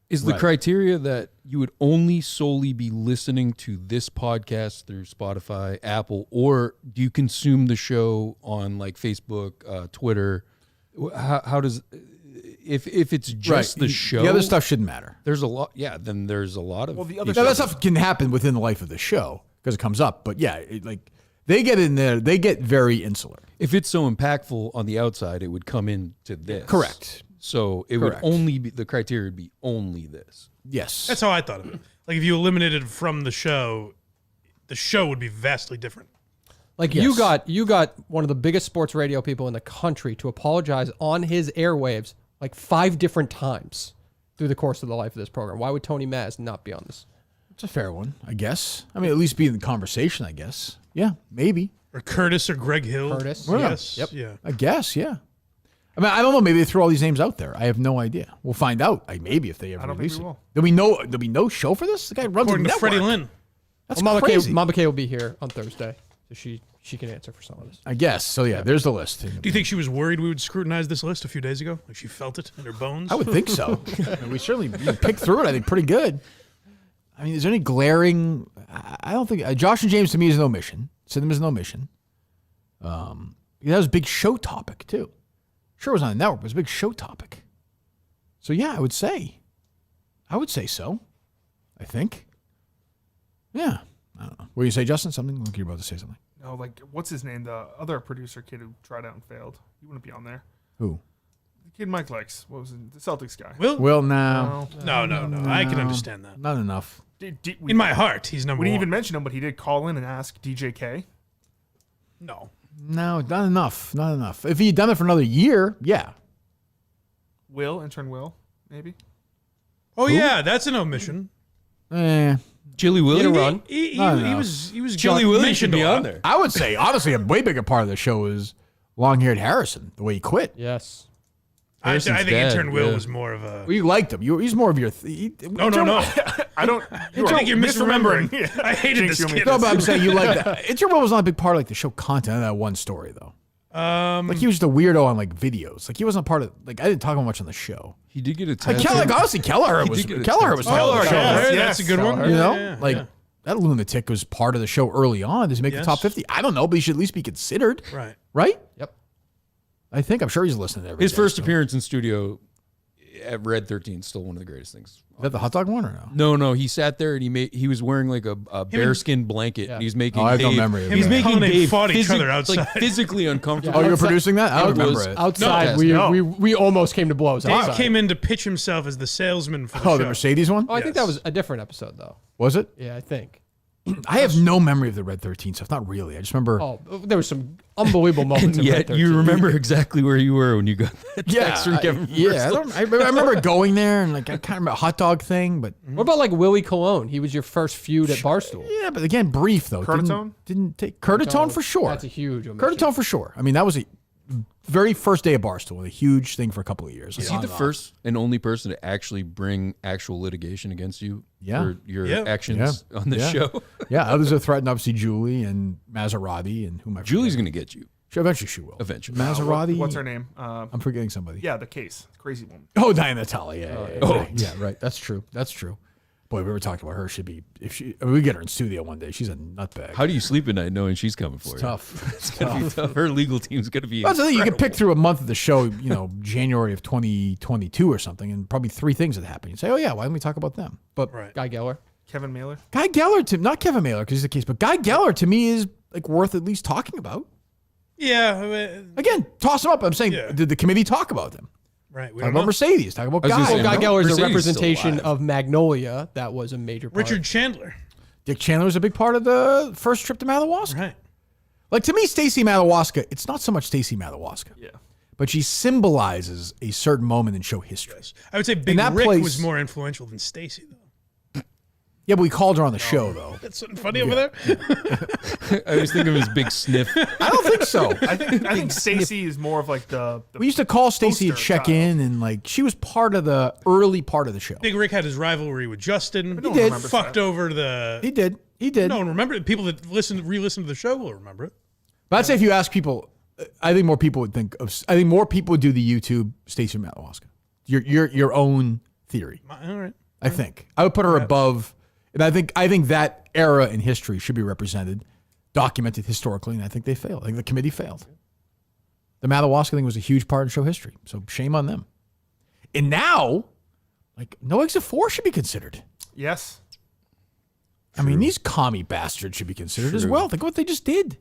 Is the criteria that you would only solely be listening to this podcast through Spotify, Apple, or do you consume the show on like Facebook, Twitter? How does if it's just the show? The other stuff shouldn't matter. There's a lot. Yeah, then there's a lot of. Well, the other Now, that stuff can happen within the life of the show because it comes up. But yeah, like they get in there, they get very insular. If it's so impactful on the outside, it would come into this. Correct. So it Correct. would only be the criteria would be only this. Yes. That's how I thought of it. Like if you eliminated it from the show, the show would be vastly different. Like you got one of the biggest sports radio people in the country to apologize on his airwaves like 5 different times through the course of the life of this program. Why would Tony Maz not be on this? It's a fair one, I guess. I mean, at least be in the conversation, I guess. Yeah, maybe. Or Curtis or Greg Hill. Curtis. Yes. Yep. Yeah. I guess, yeah. I mean, I don't know. Maybe they threw all these names out there. I have no idea. We'll find out. Maybe if they ever I don't release think we it. will. There'll be no show for this? The guy runs According the to network. Freddie Lynn. That's Well, crazy. Mama Kay will be here on Thursday, so she can answer for some of this. I guess. So, yeah, there's the list. Do you think she was worried we would scrutinize this list a few days ago? Like she felt it in her bones? I would think so. I mean, we certainly picked through it, I think, pretty good. I mean, is there any glaring... I don't think... Josh and James, to me, is an omission. Sydenham is an omission. That was a big show topic, too. Sure, it was on the network, but it was a big show topic. So, yeah, I would say so. I think. Yeah. I don't know. What do you say, Justin? Something? Look, you're about to say something. No, like, what's his name? The other producer kid who tried out and failed. He wouldn't be on there. Who? The kid Mike likes. What was it? The Celtics guy. Will, no. No. I can understand that. Not enough. In my heart, he's number We didn't one. even mention him, but he did call in and ask DJK. No. No, not enough. Not enough. If he had done it for another year, yeah. Intern Will, maybe. Oh, yeah, that's an omission. Chili Willie? He had a run. He was Chili Willie Willie should be on there. I would say, honestly, a way bigger part of the show is long-haired Harrison, the way he quit. Yes. I Harrison's think dead, intern Will yeah. was more of a... Well, you liked him. He's more of your... No. I don't. I think you're misremembering. I hated Jinx, this you kid. No, but I'm saying you like that. Intern Will was not a big part of like the show content of that one story, though. Like he was just a weirdo on like videos. Like he wasn't part of... Like I didn't talk about much on the show. He did get a Like, tattoo. honestly, Kelleher He was... did get a Kelleher was... tattoo. part of the show. That's a good one. You know? Yeah, like... yeah. That lunatic was part of the show early on. Does he make the Yes. top 50? I don't know, but he should at least be considered. Right. Right? Yep. I think. I'm sure he's listening to every His day, first so. appearance in studio at Red 13 is still one of the greatest things. Is that the hot dog one or no? No, he sat there and he was wearing like a bearskin blanket. And he's making Oh, I have no Dave, memory of he's that. making Colin and Dave fought each other outside. like physically uncomfortable. Oh, you were Outside- producing that? I don't It was remember it. Outside, No. we almost came to blows. Dave outside. came in to pitch himself as the salesman for the Oh, show. the Mercedes one? Oh, I think that Yes. was a different episode, though. Was it? Yeah, I think. I have no memory of the Red 13 stuff. Not really. I just remember. Oh, there was some unbelievable moments. And in Red yet 13. you remember exactly where you were when you got that text from Kevin. I remember going there and like I kind of remember a hot dog thing, but What about like Willie Cologne? He was your first feud at Barstool. yeah, but again, brief though. Curtatone? Didn't take Curtatone for sure. That's a huge omission. Curtatone for sure. I mean, that was a very first day of Barstool, a huge thing for a couple of years. Is he the first and only person to actually bring actual litigation against you Yeah. for your Yeah. actions on the show? Yeah, others have threatened obviously Julie and Maserati and whom I Julie's going to get you. Eventually she will. Eventually. Maserati. What's her name? I'm forgetting somebody. Yeah, the case. Crazy woman. Oh, Diana Natali. Yeah. Oh. Yeah, right. That's true. That's true. Boy, we were talking about her. Should be we get her in studio one day. She's a nutbag. How do you sleep at night knowing she's coming for you? Tough. It's gonna be tough. Her legal team's going to be. That's the thing. You can pick through a month of the show, January of 2022 or something, and probably 3 things that happen. You say, oh yeah, why don't we talk about them? But Right. Guy Geller. Kevin Mailer. Guy Geller, not Kevin Mailer because he's the case, but Guy Geller to me is like worth at least talking about. Yeah. I mean, Again, toss him up. I'm saying, Yeah. did the committee talk about them? right. We Talk don't about know. Mercedes. Talk about I was gonna Guy. say, Well, Guy no, Geller is a Mercedes is still representation alive. of Magnolia. That was a major part. Richard Chandler. Dick Chandler was a big part of the first trip to Madawaska. Right. Like to me, Stacey Madawaska, it's not so much Stacey Madawaska. Yeah. But she symbolizes a certain moment in show history. I would say Big that Rick place- was more influential than Stacy, though. Yeah, but we called her on the show though. That's something funny over there. I was thinking of his big sniff. I don't think so. I think Stacey is more of like the We used to call Stacey to poster check child. in, and like she was part of the early part of the show. Big Rick had his rivalry with Justin. no one did. remembers Fucked that. over the. He did. No one remember it. People that re-listen to the show will remember it. But I'd say if you ask people, I think more people would think of. I think more people would do the YouTube Stacey Madawaska. Your own theory. All right. I think I would put her above, and I think that era in history should be represented, documented historically, and I think they failed. I think the committee failed. The Madawaska thing was a huge part of show history, so shame on them. And now, like No Exit 4 should be considered. Yes. I mean, these commie bastards should be considered as well. Think of what they just did.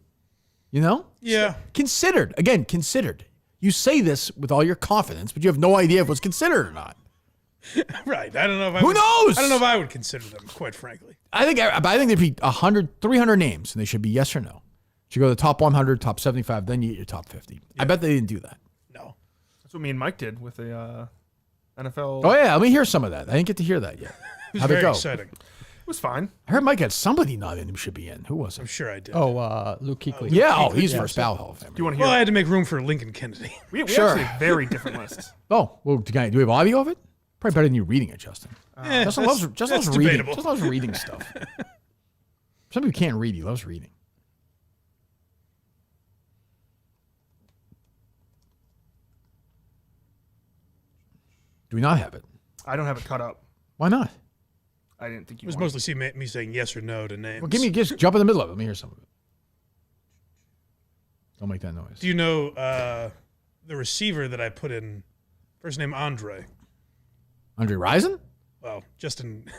You know? Yeah. Considered. Again, considered. You say this with all your confidence, but you have no idea if it was considered or not. Right. I don't know if Who knows? I don't know if I would consider them, quite frankly. I think there'd be 100, 300 names, and they should be yes or no. You go to the top 100, top 75, then you get your top 50. I bet they didn't do that. No. That's what me and Mike did with the NFL. Oh yeah, let me hear some of that. I didn't get to hear that yet. It was How'd it very go? exciting. It was fine. I heard Mike had somebody not in who should be in. Who was I'm it? sure I did. Oh, Luke Kuechly. Yeah, he's first ballot Hall of Famer. Do you want to hear? Well, I had to make room for Lincoln Kennedy. We Sure. actually have very different lists. Oh, well, do we have audio of it? Probably better than you reading it, Justin. Justin loves that's reading. debatable. Justin loves reading stuff. Somebody who can't read, he loves reading. Do we not have it? I don't have it cut up. Why not? I didn't think It you was wanted mostly me saying yes or no to names. Well, just jump in the middle of it. Let me hear some of it. Don't make that noise. Do you know the receiver that I put in? First name Andre. Andre Rison? Well, Justin.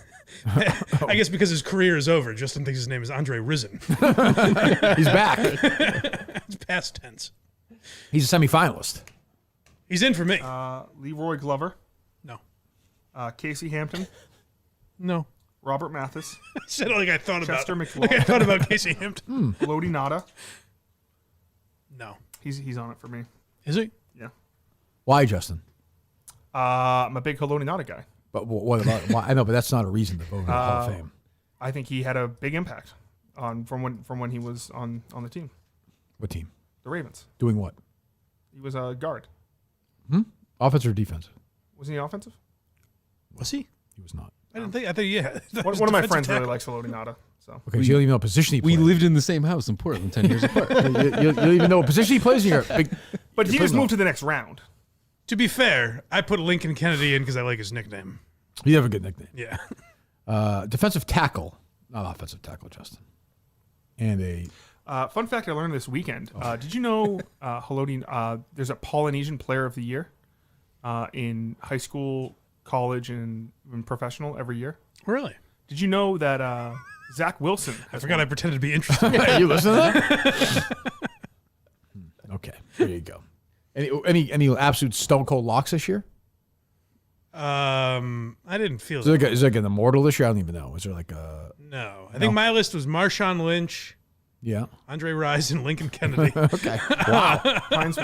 I guess because his career is over, Justin thinks his name is Andre Risen. He's back. It's past tense. He's a semifinalist. He's in for me. Leroy Glover, No. Casey Hampton, No. Robert Mathis, I said it like I thought Chester about McLaughlin. like I thought about Casey Hampton. Lodi Nada. No. He's on it for me. Is he? Yeah. Why, Justin? I'm a big Lodi Nada guy. But what about? Why? I know, but that's not a reason to vote in the Hall of Fame. I think he had a big impact from when he was on the team, What team? the Ravens. Doing what? He was a guard. Offensive or defensive? Wasn't he offensive? Was he? He was not. I didn't think. I think yeah. One of my friends really likes Lodi Nada. So Okay, so you don't even know what position he We plays. lived in the same house in Portland 10 years apart. you don't even know what position he plays. You're big, but he you're just putting moved to the next round. To be fair, I put Lincoln Kennedy in because I like his nickname. You have a good nickname. Yeah. Defensive tackle, not offensive tackle, Justin. And a Fun fact I learned this weekend. Did you know there's a Polynesian Player of the Year in high school, college, and professional every year? Really? Did you know that Zach Wilson? I forgot I pretended to be interested. yeah, you listen to that? Okay, there you go. Any absolute stone cold locks this year? I didn't feel Is there like an immortal this year? I don't even know. Is there like a No. I think my list was Marshawn Lynch, yeah? Andre Rison, Lincoln Kennedy, Okay. Wow. Hines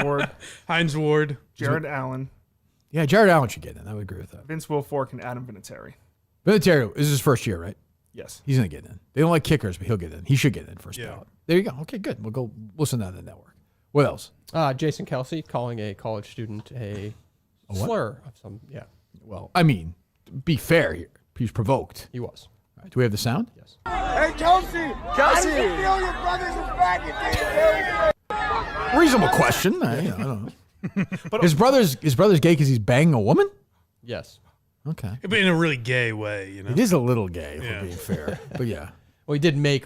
Ward, Jared Jared Allen, Yeah, Jared Allen should get in. I would agree with that. Vince Wilfork, and Adam Vinatieri. Vinatieri is his first year, right? Yes. He's gonna get in. They don't like kickers, but he'll get in. He should get in first Yeah. ballot. There you go. Okay, good. We'll go listen to that on the network. What else? Jason Kelsey calling a college student a what? slur of some. Yeah, Well, I mean, be fair here. He's provoked. he was. All right, do we have the sound? Yes. Hey, Kelsey! How do you feel your brother's a faggot? Reasonable question. I don't know. But his brother's gay because he's banging a woman? Yes. Okay. but in a really gay way, you know. It is a little gay, if Yeah. we're being fair. But yeah. Well, he did make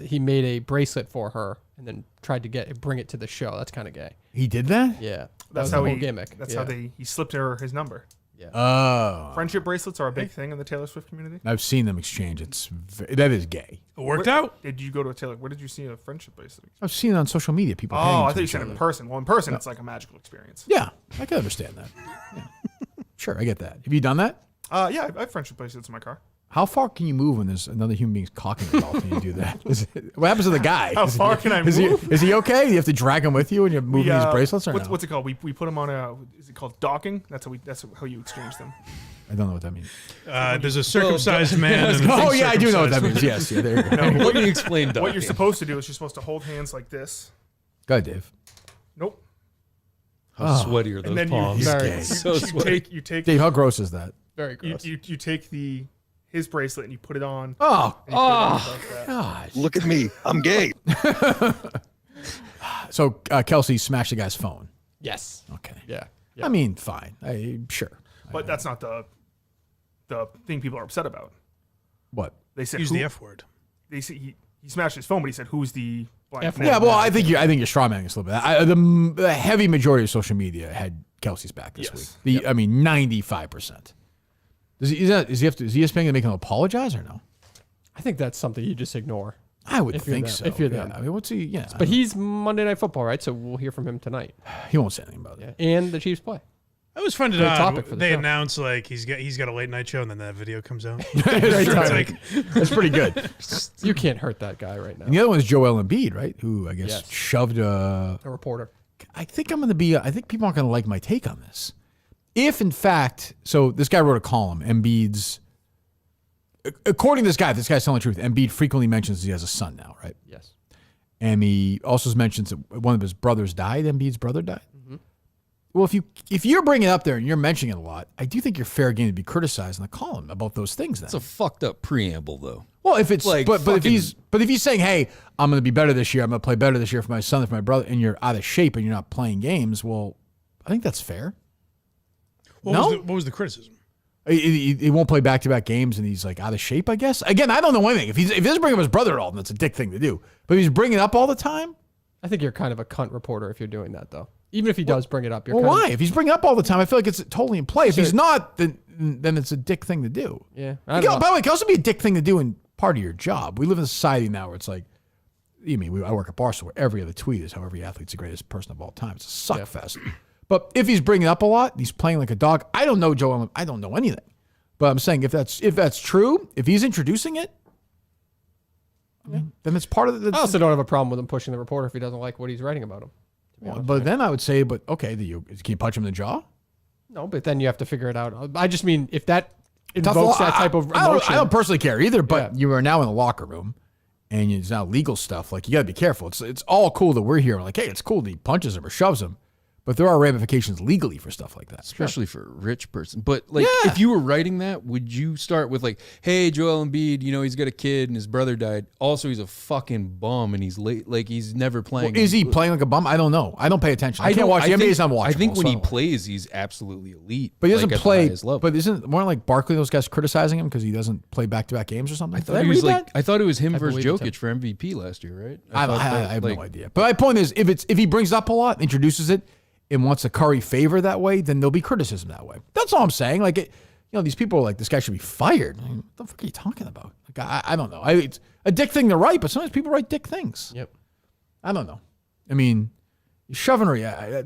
he made a bracelet for her and then tried to bring it to the show. That's kind of gay. He did that? Yeah. That's that how was the he whole gimmick. That's yeah. how he slipped her his number. Oh. Friendship bracelets are a big thing in the Taylor Swift community. I've seen them exchange. That is gay. It worked out? Did you go to a Taylor? Where did you see a friendship bracelet? I've seen it on social media. People. Oh, hanging I to thought you each said other. in person. Well, in person, it's like a magical experience. Yeah, I can understand that. Yeah. Sure, I get that. Have you done that? Yeah, I have friendship bracelets in my car. How far can you move when there's another human being cocking their mouth when you do that? What happens to the guy? How far can I move? Is he okay? Do you have to drag him with you when you're moving these bracelets or what's it called? We put them on a. Is it called docking? That's how you exchange them. I don't know what that means. There's a circumcised man. And Oh yeah, I do know what that means. Yes, yeah, there you go. No, Let me explain what you're docking. supposed to do is you're supposed to hold hands like this. Go ahead, Dave. Nope. How sweaty are those And then palms? Very- So sweaty. you take Dave, how gross is that? Very gross. you take his bracelet and you put it on. Oh, And you put it on like that. gosh. Look at me. I'm gay. So Kelsey smashed the guy's phone. yes. Okay. Yeah. I mean, fine. Sure. But that's not the thing people are upset about. What? They said use who, the F word. They said he smashed his phone, but he said who's the blank F man? Yeah, well, I think you're strawmanning us a little bit. The heavy majority of social media had Kelsey's back this Yes. week. I mean, 95%. Is ESPN going to make him apologize or no? I think that's something you just ignore. I would If you're think them- so. if you're yeah. them. I mean, what's he? Yeah, But he's Monday Night Football, right? So we'll hear from him tonight. he won't say anything about it. Yeah. And the Chiefs play. I always find it Great odd. topic for the They show. announce like he's got a late night show, and then that video comes out. It's like, that's pretty good. You can't hurt that guy right now. And the other one is Joel Embiid, right? Who I guess Yes. shoved a reporter. I think I'm going to be. I think people aren't going to like my take on this. If in fact, so this guy wrote a column. Embiid's, according to this guy's telling the truth. Embiid frequently mentions he has a son now, right? Yes. And he also mentions that one of his brothers died. Embiid's brother died. Mm-hmm. Well, if you're bringing it up there and you're mentioning it a lot, I do think you're fair game to be criticized in the column about those things. Then It's a fucked up preamble, though. well, if it's like but if fucking- he's saying, hey, I'm going to be better this year. I'm going to play better this year for my son, for my brother, and you're out of shape and you're not playing games. Well, I think that's fair. What was the criticism? He won't play back-to-back games, and he's like out of shape, I guess. Again, I don't know anything. If he doesn't bring up his brother at all, then that's a dick thing to do. But if he's bringing it up all the time, I think you're kind of a cunt reporter if you're doing that, though. Even if he does bring it up, you're well, kind why? of, If he's bringing it up all the time, I feel like it's totally in play. If Sure. he's not, then it's a dick thing to do. Yeah. By the way, it can also be a dick thing to do in part of your job. We live in a society now where it's like, I work at Barstool where every other tweet is how every athlete's the greatest person of all time. It's a suck fest. But if he's bringing it up a lot, he's playing like a dog. I don't know Joel. I don't know anything. But I'm saying if that's true, if he's introducing it, then it's part of the. I also don't have a problem with him pushing the reporter if he doesn't like what he's writing about him. But then I would say, okay, can you punch him in the jaw? No, but then you have to figure it out. I just mean if that Tough invokes law. that type of emotion. I don't personally care either, but you are now in the locker room, and it's now legal stuff. Like you got to be careful. It's all cool that we're here. Like, hey, it's cool that he punches him or shoves him, but there are ramifications legally for stuff like that. Especially for a rich person. But like, if you were writing that, would you start with like, hey, Joel Embiid, he's got a kid and his brother died. Also, he's a fucking bum and he's late. Like he's never playing. Well, is he playing like a bum? I don't know. I don't pay attention. I can't watch the NBA. He's unwatchable. I think when so he plays, he's absolutely elite. but he doesn't like, at the play. highest level. But weren't like Barkley those guys criticizing him because he doesn't play back-to-back games or something? I thought it was him versus Jokic for MVP last year, right? I have no idea. But my point is, if he brings it up a lot, introduces it, and wants to curry favor that way, then there'll be criticism that way. That's all I'm saying. Like, these people are like, this guy should be fired. I mean, what the fuck are you talking about? Like, I don't know. It's a dick thing to write, but sometimes people write dick things. Yep. I don't know. I mean, shoving her, I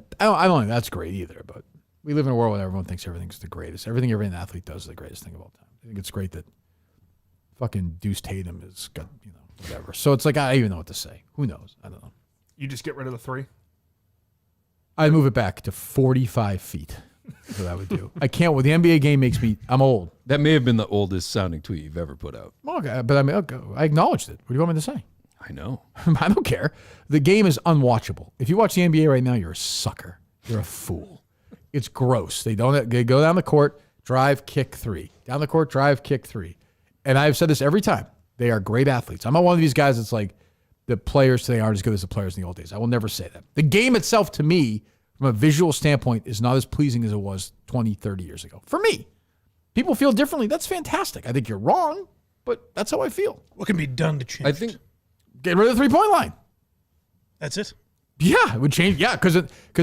don't think that's great either, but we live in a world where everyone thinks everything's the greatest. Everything every athlete does is the greatest thing of all time. I think it's great that fucking Deuce Tatum has got, whatever. So it's like, I don't even know what to say. Who knows? I don't know. You just get rid of the 3? I'd move it back to 45 feet. That's what I would do. I can't. Well, the NBA game I'm old. That may have been the oldest sounding tweet you've ever put out. Okay, but I acknowledged it. What do you want me to say? I know. I don't care. The game is unwatchable. If you watch the NBA right now, you're a sucker. You're a fool. It's gross. They go down the court, drive, kick 3. Down the court, drive, kick 3. And I've said this every time. They are great athletes. I'm not one of these guys that's like, the players today aren't as good as the players in the old days. I will never say that. The game itself, to me, from a visual standpoint, is not as pleasing as it was 20, 30 years ago. For me. People feel differently. That's fantastic. I think you're wrong, but that's how I feel. What can be done to change? I think get rid of the 3-point line. That's it. Yeah, it would change. Yeah, because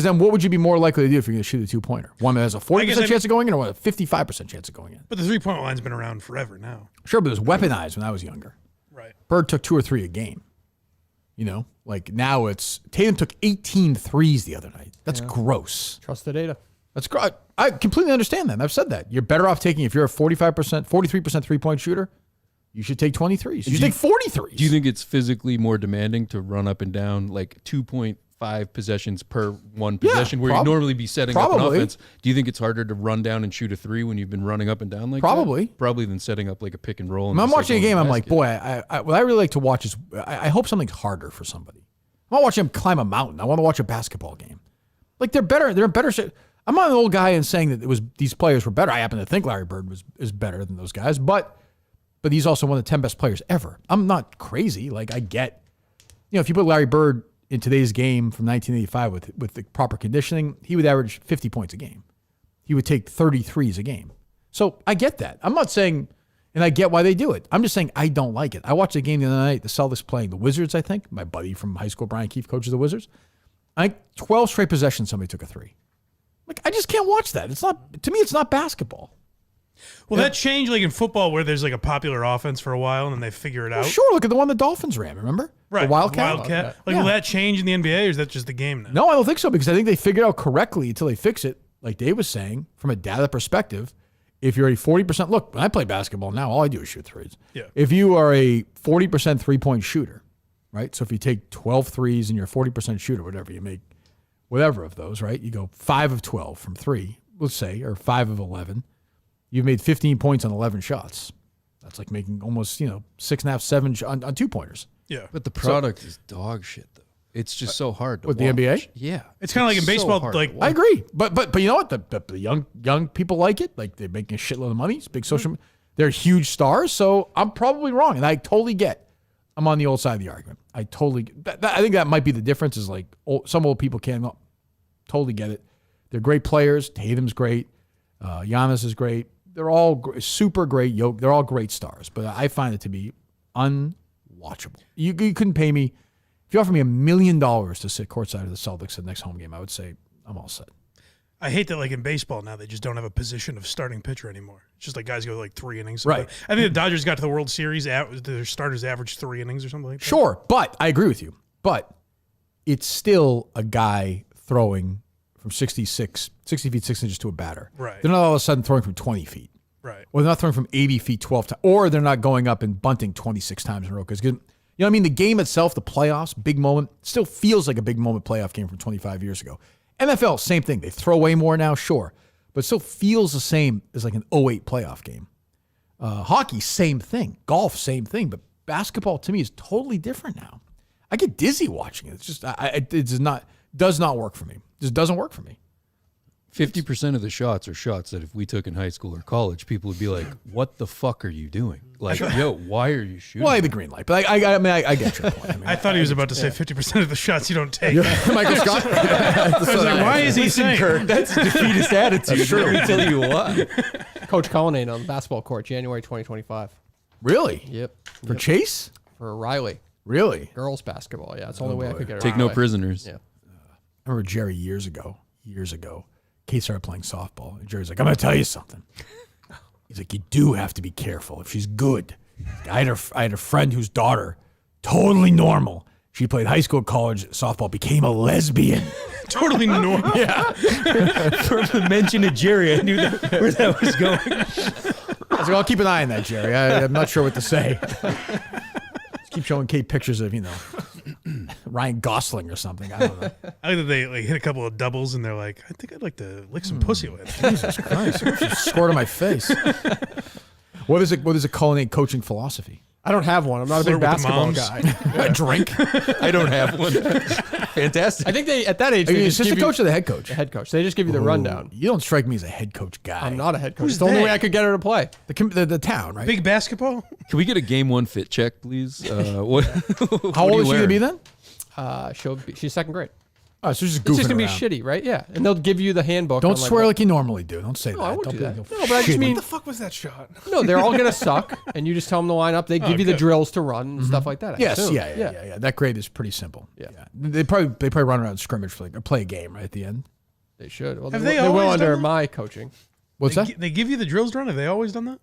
then what would you be more likely to do if you're going to shoot a 2-pointer? One that has a 40% chance of going in, or a 55% chance of going in? But the 3-point line's been around forever now. Sure, but it was weaponized when I was younger. Right. Bird took 2 or 3 a game. Like now Tatum took 18 threes the other night. That's gross. Trust the data. That's gross. I completely understand that. And I've said that. You're better off taking, if you're a 45%, 43% 3-point shooter, you should take 23s. You should take 43s. Do you think it's physically more demanding to run up and down like 2.5 possessions per one possession where you'd normally be setting up an offense? Do you think it's harder to run down and shoot a 3 when you've been running up and down like Probably. that? Probably than setting up like a pick and roll. When I'm watching a game, I'm like, boy, what I really like to watch is, I hope something's harder for somebody. I want to watch them climb a mountain. I want to watch a basketball game. Like they're better. They're better. I'm not an old guy and saying that these players were better. I happen to think Larry Bird is better than those guys, but he's also one of the 10 best players ever. I'm not crazy. Like I get, if you put Larry Bird in today's game from 1985 with the proper conditioning, he would average 50 points a game. He would take 33s a game. So I get that. I'm not saying, and I get why they do it. I'm just saying I don't like it. I watched a game the other night, the Celtics playing the Wizards, I think. My buddy from high school, Brian Keefe, coaches the Wizards. I think 12 straight possessions, somebody took a 3. Like, I just can't watch that. To me, it's not basketball. Well, that changed like in football where there's like a popular offense for a while and then they figure it out. Sure, look at the one the Dolphins ran, remember? Right. The Wildcat. Like, will that change in the NBA or is that just the game now? No, I don't think so because I think they figured out correctly until they fix it like Dave was saying, from a data perspective, if you're a 40%, look, when I play basketball now, all I do is shoot threes. Yeah. If you are a 40% three-point shooter, right? So if you take 12 threes and you're a 40% shooter, whatever, you make whatever of those, right? You go 5 of 12 from 3, let's say, or 5 of 11. You've made 15 points on 11 shots. That's like making almost, 6.5, 7 on two-pointers. Yeah. But the product is dog shit, though. It's just so hard to With watch. the NBA? Yeah. It's kind of like in baseball, hard like to watch. I agree, but you know what? The young people like it. Like they're making a shitload of money. It's big social. They're huge stars. So I'm probably wrong, and I totally get. I'm on the old side of the argument. I totally. I think that might be the difference. Is like some old people can't totally get it. They're great players. Tatum's great. Giannis is great. They're all super great. They're all great stars. But I find it to be unwatchable. You couldn't pay me. If you offer me $1 million to sit courtside of the Celtics at the next home game, I would say I'm all set. I hate that, like in baseball now, they just don't have a position of starting pitcher anymore. It's just like guys go like 3 innings. Right. I think the Dodgers got to the World Series. Their starters averaged 3 innings or something like that. Sure, but I agree with you. But it's still a guy throwing from 60 feet 6 inches to a batter. Right. They're not all of a sudden throwing from 20 feet. Right. Or they're not throwing from 80 feet 12 times. Or they're not going up and bunting 26 times in a row. Because, you know what I mean? The game itself, the playoffs, big moment, still feels like a big moment playoff game from 25 years ago. NFL, same thing. They throw way more now, sure. But it still feels the same as like an 08 playoff game. Hockey, same thing. Golf, same thing. But basketball, to me, is totally different now. I get dizzy watching it. It's just, it does not work for me. It just doesn't work for me. 50% of the shots are shots that if we took in high school or college, people would be like, what the fuck are you doing? Like, yo, why are you shooting? Well, I have the green light, but I mean, I get your point. I mean, I thought he was about to say 50% of the shots you don't take. Michael Scott? I was like, why is he saying? Kirk, that's a defeatist attitude. Let me tell you what. Coach Cullinane on the basketball court, January 2025 Really? Yep. For Chase? For Riley. Really? Girls basketball. Yeah, it's the only way I could get it. Take no Riley. prisoners. Yeah. I remember Jerry years ago, Kate started playing softball. And Jerry's like, I'm going to tell you something. He's like, you do have to be careful. If she's good. I had a friend whose daughter, totally normal. She played high school, college softball, became a lesbian. Totally normal. Yeah. From the mention of Jerry, I knew where that was going. I was like, I'll keep an eye on that, Jerry. I'm not sure what to say. Just keep showing Kate pictures of, Ryan Gosling or something. I don't know. I think that they like hit a couple of doubles and they're like, I think I'd like to lick some pussy with. Jesus Christ. She scored on my face. What is a Cullinane coaching philosophy? I don't have one. I'm not a Flirt big with the basketball moms. guy. A drink? I don't have one. Fantastic. I think they at that age. Are They you just assistant give coach or the head coach? The head coach. They just give you the rundown. You don't strike me as a head coach guy. I'm not a head coach. Who's It's the only they? way I could get her to play. The town, right? Big basketball? Can we get a game 1 fit check, please? What? How old is she going to be then? She's second grade. Oh, so she's just goofing It's just gonna around. be shitty, right? Yeah, and they'll give you the handbook. Don't on, swear what- like you normally do. Don't say that. I won't Don't do be that. like, No, but I just mean What the fuck was that shot? no. They're all gonna suck, and you just tell them to line up. They give you the good. drills to run and stuff like that. I Yes, assume. yeah. That grade is pretty simple. Yeah. They probably run around scrimmage for or play a game right at the end. They should. Well, Have they they will always under done that? my coaching. What's they, that? They give you the drills to run? Have they always done that?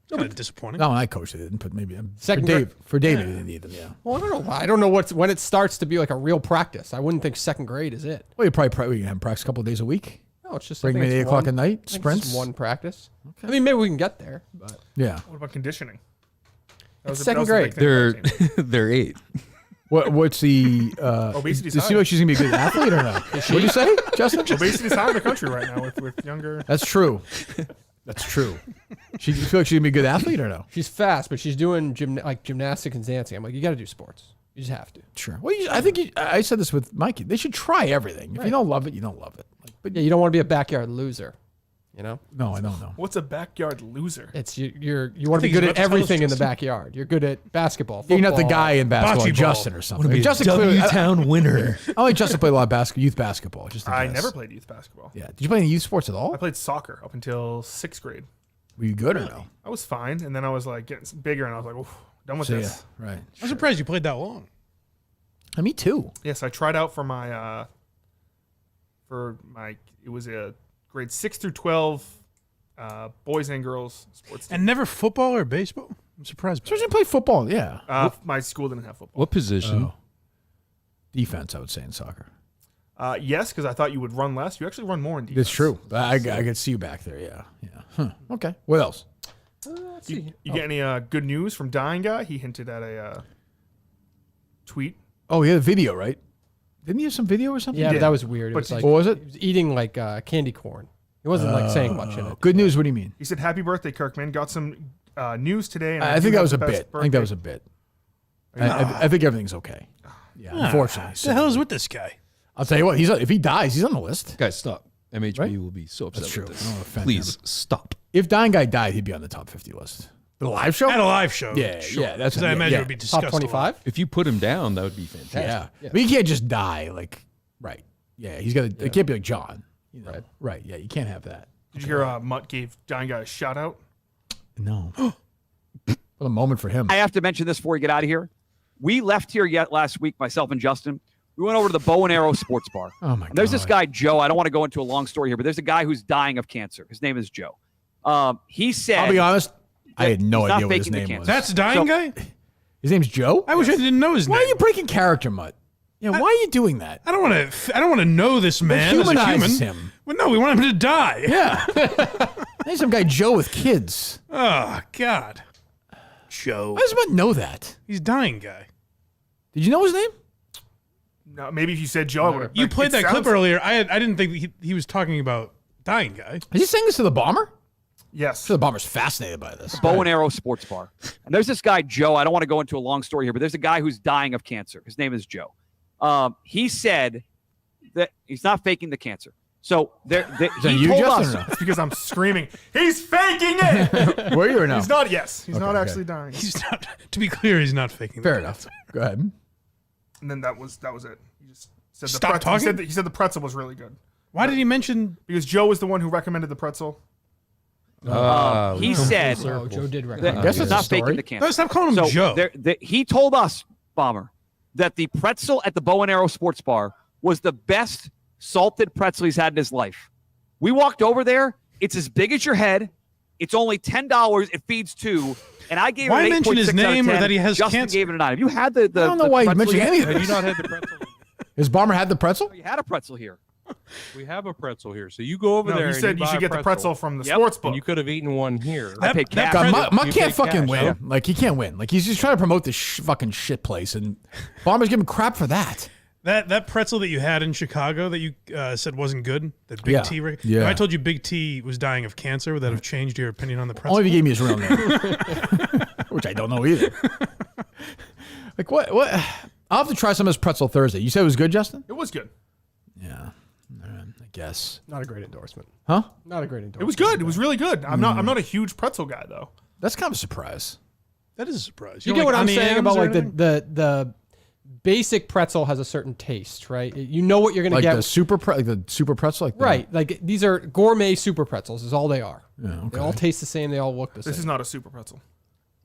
It's kind of disappointing. No, when I coached, they didn't. But maybe Second for Dave, maybe they need them. Yeah. Well, I don't know. I don't know when it starts to be like a real practice. I wouldn't think second grade is it. Well, you probably have them practice a couple of days a week. No, it's just Bring I me think at it's 8 o'clock one- at night. I think it's Sprints. just one practice. I mean, maybe we can get there. But Yeah. What about conditioning? That It's was second that was a big grade. thing about They're the team. they're 8. What's the Obesity's does it seem high. like she's gonna be a good athlete or not? What do you say, Justin? Obesity's high in the country right now with younger. That's true. That's true. You feel like she's gonna be a good athlete or no? she's fast, but she's doing gymnastics and dancing. I'm like, you got to do sports. You just have to. Sure. Well, I think I said this with Mikey. They should try everything. If you don't love it, you don't love it. But yeah, you don't want to be a backyard loser. You know, No, I don't know. What's a backyard loser? it's you want to be think good he's at about to tell us, everything in the Justin. backyard. You're good at basketball. You're not the football. guy in basketball, Bocce like ball. Justin or something. Justin W-Town winner. I only Justin played a lot of youth basketball. Just I guess. never played youth basketball. Yeah. Did you play any youth sports at all? I played soccer up until 6th grade. Were you good or no? I was fine, and then I was like getting bigger, and I was like, "Oof, done with So, this." yeah, right. I'm surprised you played that long. Me too. Yes, I tried out for my it was a grade 6 through 12 boys and girls sports team. And never football or baseball? I'm surprised. So you play football? Yeah. My school didn't have football. What position? Defense, I would say in soccer. Yes, because I thought you would run less. You actually run more in defense. That's true. I could see you back there. Yeah. Huh. Okay. What else? Let's You see. get any good news from Dying Guy? He hinted at a tweet. Oh, he had a video, right? Didn't he have some video or something? Yeah, did. but that was weird. It But was like, what was it? He was eating like candy corn. He wasn't like saying much in it. Good news. What do you mean? He said, "Happy birthday, Kirkman. Got some news today." And I do think that have was a the best bit. I think that birthday." was a bit. I think everything's okay. Yeah, unfortunately. What the hell is with this guy? I'll tell you what. If he dies, he's on the list. Guys, stop. MHB Right? will be so upset That's true. with I don't wanna this. offend Please him. stop. If Dying Guy died, he'd be on the top 50 list. The live show? At a live show. Yeah, sure. yeah, that's- 'Cause I yeah, imagine yeah. it would be discussed. Top a lot. 25? If you put him down, that would be fantastic. Yeah. But he can't just die right. Yeah, he's got to. It can't be like John. You know? Right. Yeah, you can't have that. Did you hear Mutt gave Dying Guy a shout out? No. What a moment for him. I have to mention this before we get out of here. We left here last week, myself and Justin. We went over to the Bow and Arrow Sports Bar. Oh my And there's this God. guy, Joe. I don't want to go into a long story here, but there's a guy who's dying of cancer. His name is Joe. He said, I'll be honest. I had no he's not idea what his faking the name cancer. was. That's Dying Guy? His name's Joe? I wish I didn't know his Why name. are you breaking character, Mutt? Yeah, why are you doing that? I don't want to know this man as a humanizes human. him. Well, no, we want him to die. Yeah. There's some guy Joe with kids. Oh God. Joe. Why does Mutt know that? He's Dying Guy. Did you know his name? No, maybe if you said Joe, I would have. You played that clip earlier. I didn't think he was talking about Dying Guy. Is he saying this to the bomber? Yes. I'm sure the bomber's fascinated by this. Bow and Arrow Sports Bar. And there's this guy, Joe. I don't want to go into a long story here, but there's a guy who's dying of cancer. His name is Joe. He said that he's not faking the cancer. So he you, told Justin, us. or no? It's because I'm screaming. He's faking it. Were you or no? He's not. Yes, he's not okay. actually dying. He's not. To be clear, he's not faking. Fair the enough. cancer. Go ahead. And then that was it. He just said Stop the pretzel. talking? He said the pretzel was really good Why did he mention? because Joe was the one who recommended the pretzel. He said Oh, Joe did that recommend. guess he's it's not a story. faking the cancer. No, stop calling him So Joe. he told us, Bomber, that the pretzel at the Bow and Arrow Sports Bar was the best salted pretzel he's had in his life. We walked over there. It's as big as your head. It's only $10. It feeds two. And I gave Why it an mention his 8.6 out of name or 10. that he has Justin cancer? gave it a 9. Have you had the I don't know why you pretzel mentioned yet? any of Have you this. not had the pretzel? His bomber had the pretzel? You had a pretzel here. We have a pretzel here. So you go over No, there. you and said you buy should a get the pretzel from the Yep. sports book. And you could have eaten one here. I paid cash. God, for it. Mutt You can't paid fucking cash, win. yeah. Like, he can't win. Like, he's just trying to promote this fucking shit place, and Bomber's giving crap for that. That pretzel that you had in Chicago that you said wasn't good. That Big Yeah. T. Yeah. If I told you Big T was dying of cancer, would that have changed your opinion on the pretzel? Only if he gave me his real name, which I don't know either. Like, what? I'll have to try some of this pretzel Thursday. You said it was good, Justin? It was good. Yeah. I guess. Not a great endorsement. Huh? Not a great endorsement. It was good. It was really good. I'm not a huge pretzel guy though. That's kind of a surprise. That is a surprise. You don't get what like I'm onion saying M's about or like anything? the basic pretzel has a certain taste, right? You know what you're gonna Like get. the super pretzel? Like the- Right, like these are gourmet super pretzels. Is all they are. Yeah, okay. They all taste the same. They all look the This same. is not a super pretzel.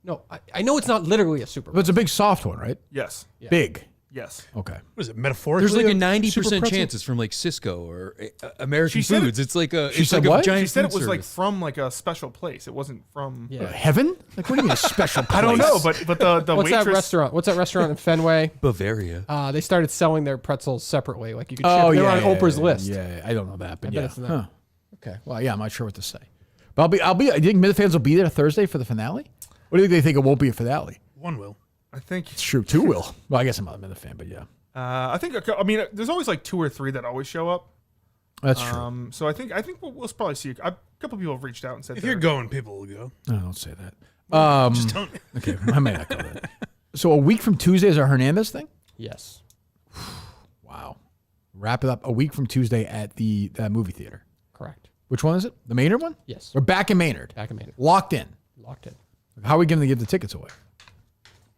No, I know it's not literally a super. But it's a big soft one, right? Yes. Big. Yes. Okay. What is it, metaphorically? There's like a super 90% pretzel? chance it's from like Cisco or American She said Foods. It's like a She it's said like what? a giant She said it food was like service. from like a special place. It wasn't from. Yeah. Heaven? Like, what do you mean a special place? I don't know, but the What's waitress. that restaurant? What's that restaurant in Fenway? Bavaria. They started selling their pretzels separately. Like you could ship. Oh, They yeah. were on Oprah's list. Yeah, I don't know that, but I bet yeah. it's in that. Huh. Okay. Well, yeah, I'm not sure what to say. But I think Minute fans will be there Thursday for the finale? What do you think they think it won't be a finale? One will. I think. It's true, two will. Well, I guess I'm not a Minute fan, but yeah. I think. I mean, there's always like 2 or 3 that always show up. That's true. So I think we'll probably see. A couple people have reached out and said If they're- you're going, people will go. No, don't say that. Just don't. Okay, I might not go there. So a week from Tuesday is our Hernandez thing? Yes. Wow. Wrap it up a week from Tuesday at the movie theater. Correct. Which one is it? The Maynard one? Yes. We're back in Maynard. Back in Maynard. Locked in. Locked in. How are we going to give the tickets away?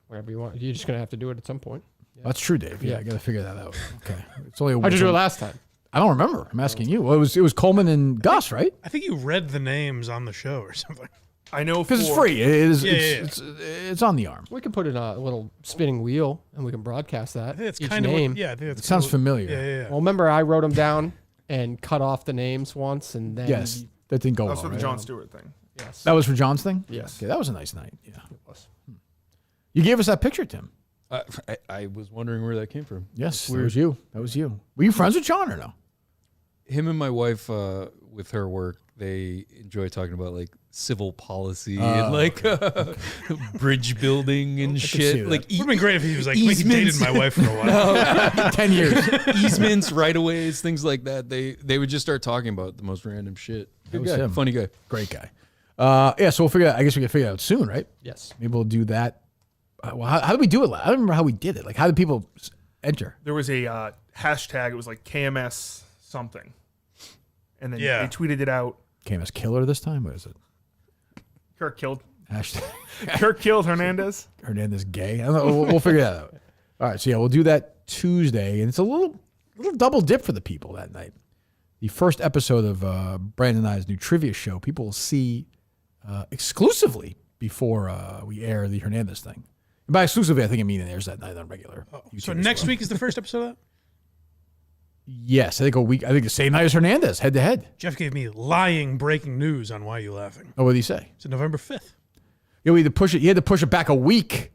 Whatever you want. You're just gonna have to do it at some point. That's true, Dave. Yeah, Yeah. I got to figure that out. Okay. It's only a How'd you do it last time? I don't remember. I'm asking you. Well, it was Coleman and Gus, right? I think you read the names on the show or something. I know Because it's for- free. It is. Yeah, It's on the arm. We can put in a little spinning wheel and we can broadcast that. I think that's each kind of name. what, yeah. I think that's It sounds kinda familiar. what- Yeah. Well, remember I wrote them down and cut off the names once, and then Yes. That didn't go That's well, for the right? John Stewart thing. Yes. That was for John's thing? Yes. Okay, that was a nice night. Yeah. It was. You gave us that picture, Tim. I was wondering where that came from. Yes, that was you. That was you. Were you friends with John or no? Him and my wife, with her work, they enjoy talking about like civil policy and like bridge building and shit. Like, it would have been great if he was like, he dated my wife for a while. 10 years. Easements, right of ways, things like that. They would just start talking about the most random shit. Good guy, funny guy, great guy. Yeah, so we'll figure out. I guess we can figure it out soon, right? Yes. Maybe we'll do that. Well, how did we do it? I don't remember how we did it. Like, how did people enter? There was a hashtag. It was like KMS something, and then they tweeted it out. KMS killer this time? What is it? Kirk killed. Hashtag. Kirk killed Hernandez. Hernandez gay. I don't know. We'll figure that out. All right. So yeah, we'll do that Tuesday, and it's a little double dip for the people that night. The first episode of Brandon and I's new trivia show, people will see exclusively before we air the Hernandez thing. And by exclusively, I think I mean it airs that night on regular. So next week is the first episode of that? Yes, I think a week. I think the same night as Hernandez, head to head. Jeff gave me lying breaking news on Why You Laughing. Oh, what did he say? It's November 5th. Yeah, we had to push it. He had to push it back a week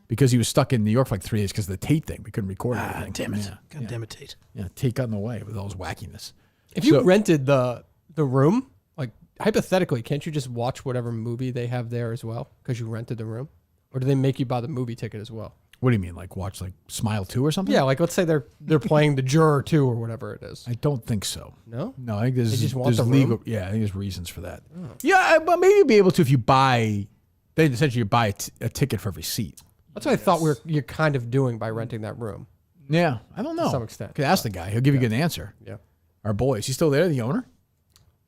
because he was stuck in New York for like 3 days because of the Tate thing. We couldn't record anything. Damn it. Yeah, God damn it, Tate. Yeah, Tate got in the way with all his wackiness. If you rented the room, like hypothetically, can't you just watch whatever movie they have there as well because you rented the room? Or do they make you buy the movie ticket as well? What do you mean, like watch like Smile 2 or something? Yeah, like let's say they're playing The Juror 2 or whatever it is. I don't think so. No? No, I think there's, They just want there's the legal. room? Yeah, I think there's reasons for that. Oh. Yeah, but maybe you'd be able to if you buy. Then essentially you buy a ticket for every seat. That's what I thought you're kind of doing by renting that room. Yeah, I don't know. To some extent. Could ask the guy. He'll give you a good answer. Yeah. Our boy, is he still there? The owner,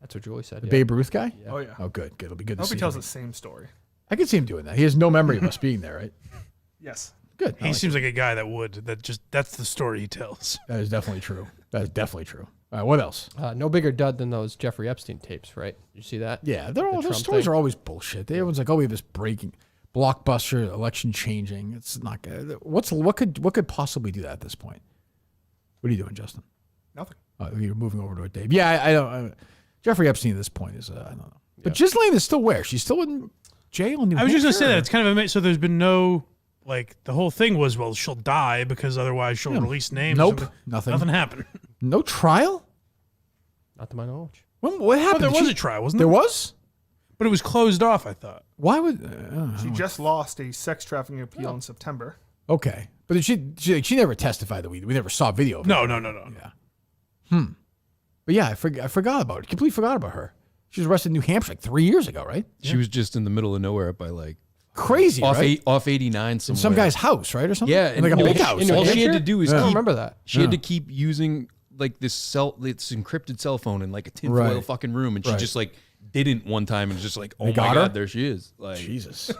That's what Julie said. the Babe Ruth guy. Yeah. Oh yeah. Oh, good. It'll be good I to hope see. he tells him. the same story. I could see him doing that. He has no memory of us being there, right? Yes. Good. He seems like a guy that would. That's the story he tells. That is definitely true. That is definitely true. All right, what else? No bigger dud than those Jeffrey Epstein tapes, right? You see that? Yeah, they're all, The those Trump stories thing? are always bullshit. Everyone's like, oh, we have this breaking blockbuster election changing. It's not good. What could possibly do that at this point? What are you doing, Justin? Nothing. You're moving over to it, Dave. Yeah, I don't. Jeffrey Epstein at this point is I don't know. But Ghislaine is still where? She's still in jail in New I was just going to say Hampshire? that. It's kind of amazing. So there's been no, like, the whole thing was, well, she'll die because otherwise she'll release names. Nope, or nothing. Nothing happened. No trial? Not to my knowledge. What happened? Well, there was a trial, wasn't There there? was? But it was closed off, I thought. Why would... She just lost a sex trafficking appeal in September. Okay. But she never testified that we never saw video of it. No. Yeah. But yeah, I forgot about it. Completely forgot about her. She was arrested in New Hampshire like 3 years ago, right? She was just in the middle of nowhere by like Crazy, off right? off 89 In somewhere. some guy's house, right, or something? Yeah, In like a big house. All she had to do was I don't keep, remember that. She had to keep using like this encrypted cell phone in like a tinfoil Right. fucking room, and she Right. just like didn't one time, and just like, oh They my got her? god, there she is. Like Jesus.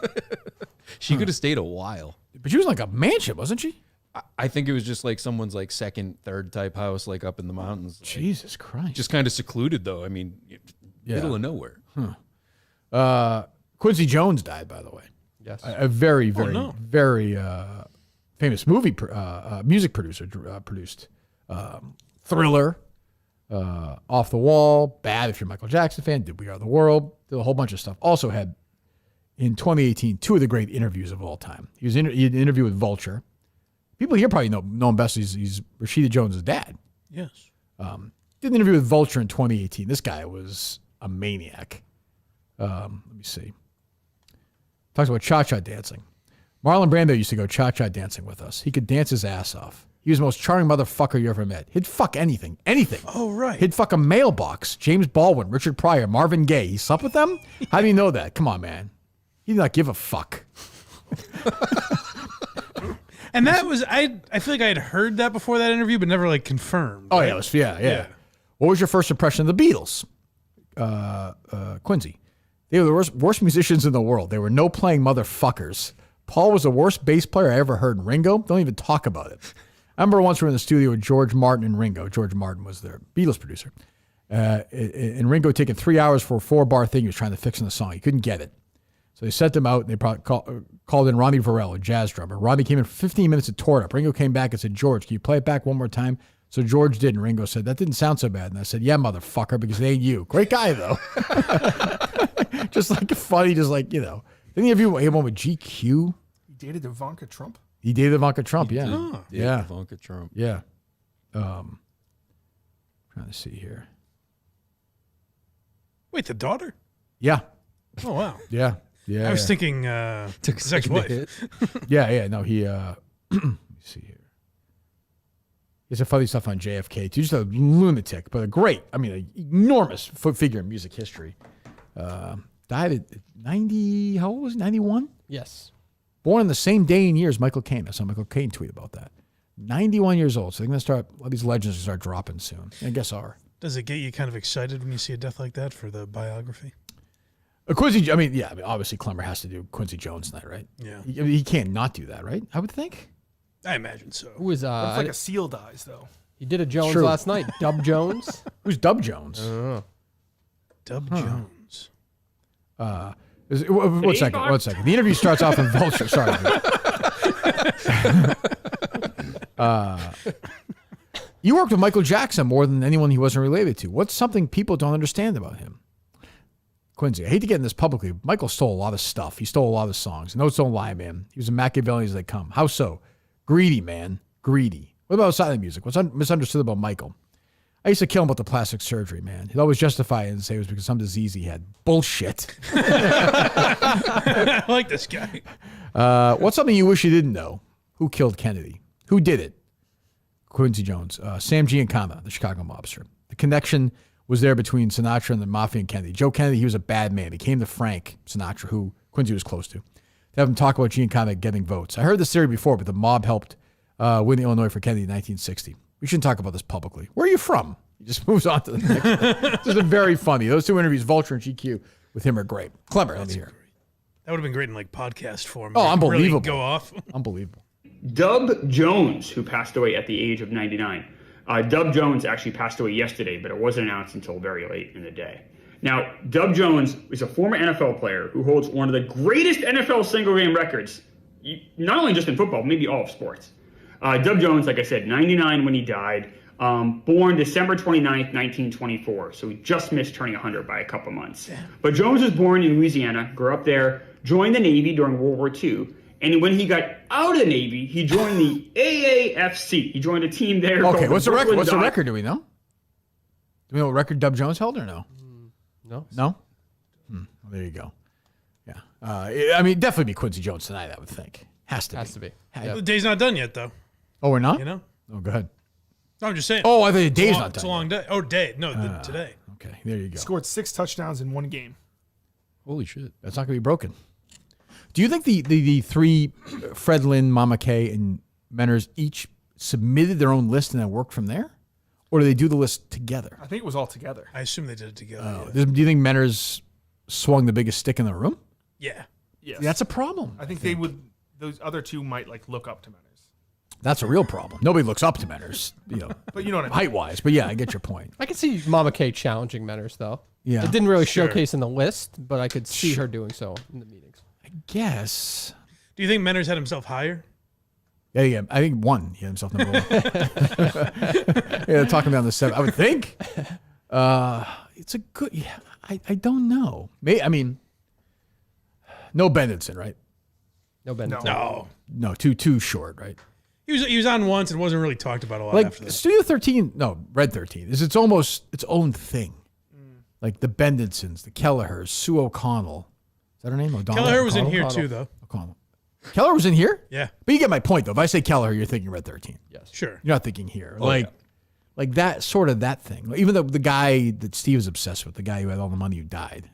she could have stayed a while. But she was in like a mansion, wasn't she? I think it was just like someone's like second, third type house, like up in the mountains. Like, Jesus Christ. just kind of secluded though. I mean, middle of nowhere. Quincy Jones died, by the way. Yes. A very, very famous music producer produced Thriller, Off the Wall, Bad if you're a Michael Jackson fan, Did We Are the World, did a whole bunch of stuff. Also had, in 2018, two of the great interviews of all time. He had an interview with Vulture. People here probably know him best. He's Rashida Jones' dad. Yes. Did an interview with Vulture in 2018. This guy was a maniac. Let me see. Talks about cha-cha dancing. Marlon Brando used to go cha-cha dancing with us. He could dance his ass off. He was the most charming motherfucker you ever met. He'd fuck anything. Oh, right. He'd fuck a mailbox. James Baldwin, Richard Pryor, Marvin Gaye. He slept with them? How do you know that? Come on, man. He did not give a fuck. And that was, I feel like I had heard that before that interview, but never like confirmed. Oh, right? yeah, it was, yeah. What was your first impression of the Beatles? Quincy. They were the worst musicians in the world. They were no-playing motherfuckers. Paul was the worst bass player I ever heard. And Ringo, don't even talk about it. I remember once we were in the studio with George Martin and Ringo. George Martin was their Beatles producer. And Ringo had taken 3 hours for a 4-bar thing he was trying to fix in the song. He couldn't get it. So they sent him out, and they called in Ronnie Varel, a jazz drummer. Ronnie came in for 15 minutes and tore it up. Ringo came back and said, George, can you play it back one more time? So George did, and Ringo said, that didn't sound so bad. And I said, yeah, motherfucker, because it ain't you. Great guy, though. Just like funny, just like, you know. Didn't he have one with GQ? He dated Ivanka Trump. He dated Ivanka Trump. He Yeah. did Oh. date Yeah. Ivanka Trump. Yeah. Trying to see here. Wait, the daughter? Yeah. Oh, wow. Yeah. Yeah. I was yeah. thinking Took his ex-wife. Yeah. No, he. Let me see here. He has some funny stuff on JFK too. Just a lunatic, but an enormous figure in music history. Died at 90. How old was he? 91. Yes. Born on the same day and year as Michael Caine. I saw Michael Caine tweet about that. 91 years old. So they're going to start. All these legends will start dropping soon. I guess are. Does it get you kind of excited when you see a death like that for the biography? Quincy. Obviously Clemmer has to do Quincy Jones tonight, right? Yeah. He can't not do that, right? I would think. I imagine so. Who was What if like a seal dies though? he did a Jones True. last night. Dub Jones. Who's Dub Jones? Dub Jones. One second. The interview starts off in Vulture. Sorry. You worked with Michael Jackson more than anyone he wasn't related to. What's something people don't understand about him? Quincy, I hate to get in this publicly. Michael stole a lot of stuff. He stole a lot of songs. Notes don't lie, man. He was as Machiavellian as they come. How so? Greedy, man. Greedy. What about silent music? What's misunderstood about Michael? I used to kill him about the plastic surgery, man. He'd always justify it and say it was because of some disease he had. Bullshit. I like this guy. What's something you wish you didn't know? Who killed Kennedy? Who did it? Quincy Jones. Sam Giancana, the Chicago mobster. The connection was there between Sinatra and the mafia and Kennedy. Joe Kennedy, he was a bad man. He came to Frank Sinatra, who Quincy was close to have him talk about Giancana getting votes. I heard this theory before, but the mob helped win Illinois for Kennedy in 1960. We shouldn't talk about this publicly. Where are you from? He just moves on to the next. This is very funny. Those two interviews, Vulture and GQ, with him are great. Clever. Let me hear. That would have been great in like podcast form. Oh, Like, unbelievable. Really go off. Unbelievable. Dub Jones, who passed away at the age of 99. Dub Jones actually passed away yesterday, but it wasn't announced until very late in the day. Now, Dub Jones is a former NFL player who holds one of the greatest NFL single-game records, not only just in football, maybe all of sports. Dub Jones, like I said, 99 when he died, born December 29th, 1924, so he just missed turning 100 by a couple months. But Jones was born in Louisiana, grew up there, joined the Navy during World War II, and when he got out of the Navy, he joined the AAFC. He joined a team there. Okay, what's the record? Brooklyn What's the Dodgers. record? Do we know? Do we know what record Dub Jones held or no? No. No? Well, there you go. Yeah. Definitely be Quincy Jones tonight, I would think. Has to be. The day's not done yet, though. Oh, we're not? You know? Oh, go ahead. No, I'm just saying. Oh, I thought the day's It's a long- not done It's a long day. Oh, day. No, today. Okay, there you go. Scored 6 touchdowns in one game. Holy shit. That's not going to be broken. Do you think the three, Fred Lynn, Mama Kay, and Menners, each submitted their own list and then worked from there? Or do they do the list together? I think it was all together. I assume they did it together. Oh. Do you think Menners swung the biggest stick in the room? Yeah. Yes. That's a problem. I think they would. Those other two might look up to Menners. That's a real problem. Nobody looks up to Menners, But you know what I mean. height-wise. But yeah, I get your point. I could see Mama K challenging Menners, though. Yeah. It didn't really Sure. showcase in the list, but I could see her doing so in the meetings. I guess. Do you think Menners had himself higher? Yeah. I think one. He had himself number one. Yeah, talking down the 7. I would think. It's a good. Yeah, I don't know. No Benenson, right? No Benenson. No. No, too short, right? He was on once and wasn't really talked about a lot Like after that. Studio 13, no, Red 13 is it's almost its own thing. Like the Bendensons, the Kellehers, Sue O'Connell. Is that her name? O'Donnell? Kelleher was in O'Connell? here too, though. O'Connell. Keller was in here? Yeah. But you get my point, though. If I say Kelleher, you're thinking Red 13. Yes. Sure. You're not thinking here. Like that, sort of that thing. Like, even the guy that Steve was obsessed with, the guy who had all the money who died.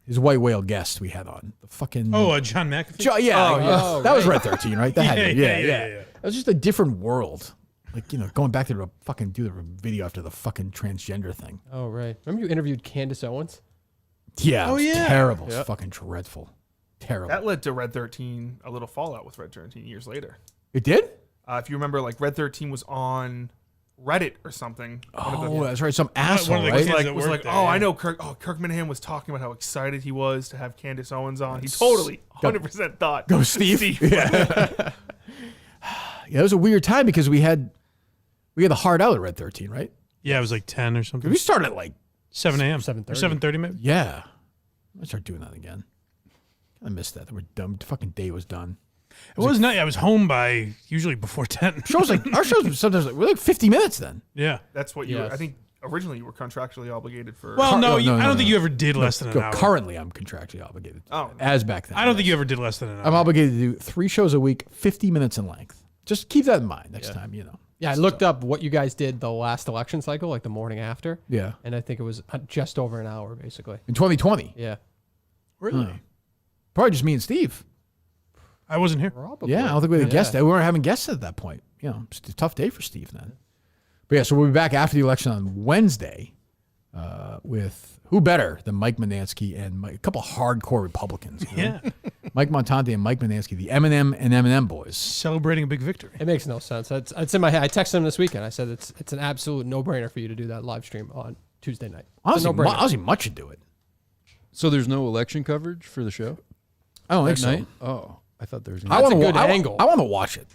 His white whale guest we had on. The fucking... John McAfee? That was Red 13, right? That had to be. Yeah. It was just a different world. Like, going back there to fucking do the video after the fucking transgender thing. Oh, right. Remember you interviewed Candace Owens? Yeah. Oh, It was yeah. terrible. Yep. It's fucking dreadful. Terrible. That led to Red 13, a little fallout with Red 13 years later. It did? If you remember, Red 13 was on Reddit or something. That's right. Some asshole, one of the right? kids that was like, worked there, I yeah. know Kirk Minahan was talking about how excited he was to have Candace Owens on. He totally 100% thought Go Steve. Yeah. Yeah, it was a weird time because we had the hard out at Red 13, right? Yeah, it was like 10 or something. We started at like 7 a.m. 7:30. Or 7:30 maybe? Yeah. I'm gonna start doing that again. I missed that. They were dumb. The fucking day was done. It was night. I was home by usually before 10. Our shows were sometimes we're like 50 minutes then. Yeah. That's what you. I think originally you were contractually obligated for. Well, no, I don't think you ever did less than an hour. Currently, I'm contractually obligated. Oh, as back then. I don't think you ever did less than an hour. I'm obligated to do 3 shows a week, 50 minutes in length. Just keep that in mind next time. Yeah, I looked up what you guys did the last election cycle, like the morning after. Yeah. And I think it was just over an hour, basically. In 2020. Yeah. Really? Probably just me and Steve. I wasn't here. Probably. Yeah, I don't think we had a guest. We weren't having guests at that point. It's a tough day for Steve then. But yeah, so we'll be back after the election on Wednesday with who better than Mike Manansky and a couple hardcore Republicans. Yeah. Mike Montante and Mike Manansky, the Eminem and Eminem boys. Celebrating a big victory. It makes no sense. It's in my head. I texted him this weekend. I said it's an absolute no-brainer for you to do that live stream on Tuesday night. Honestly, much should do it. So there's no election coverage for the show? I don't think That so. night? Oh, I thought there was. That's a good angle. I want to watch it.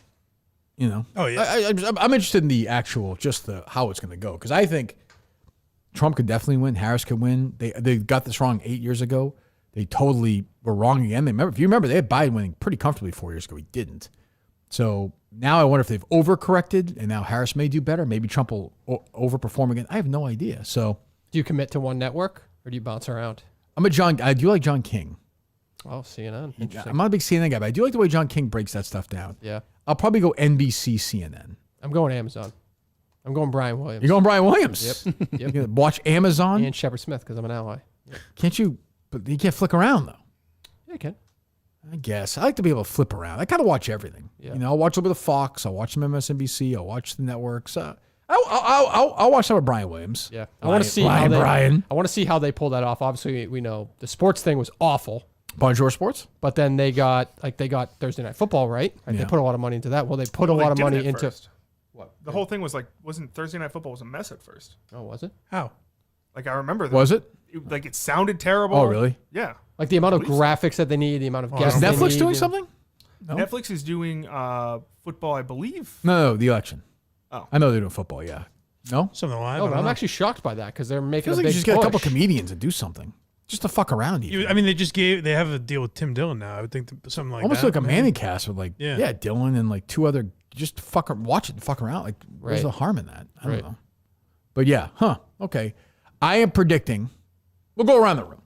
Oh yeah. I'm interested in the actual, just the how it's going to go, because I think Trump could definitely win. Harris could win. They got this wrong 8 years ago. They totally were wrong again. If you remember, they had Biden winning pretty comfortably 4 years ago. He didn't. So now I wonder if they've overcorrected, and now Harris may do better. Maybe Trump will overperform again. I have no idea. So do you commit to one network or do you bounce around? I do like John King. Oh, CNN. Interesting. I'm not a big CNN guy, but I do like the way John King breaks that stuff down. Yeah. I'll probably go NBC, CNN. I'm going Amazon. I'm going Brian Williams. You're going Brian Williams? Yep. You're going to watch Amazon? And Shepard Smith because I'm an ally. Yep. Can't you? But you can't flick around, though. Yeah, you can. I guess. I like to be able to flip around. I kind of watch everything. Yeah. I'll watch a little bit of Fox. I'll watch some MSNBC. I'll watch the networks. I'll watch some of Brian Williams. Yeah. I want to see Brian. I want to see how they pull that off. Obviously, we know the sports thing was awful. Bonjour Sports. But then they got Thursday Night Football, right? Yeah. They put a lot of money into that. Well, they put a lot of money into first. What? The whole thing was wasn't Thursday Night Football was a mess at first. Oh, was it? How? I remember that. Was it? It sounded terrible. Oh, really? Yeah. Like the amount of graphics that they need, the amount of guests. Is they Netflix need, doing something? No? Netflix is doing football, I believe. No, the election. Oh. I know they're doing football, yeah. No? Something live. Oh, but I'm actually shocked by that because they're making Feels a like big you just get a couple push. comedians and do something. Just to fuck around even. They have a deal with Tim Dillon now. I would think something like Almost that. like a Manning cast with Dylan and 2 other, just watch it and fuck around. Where's the harm in that? I don't know. But yeah, okay. I am predicting, we'll go around the room.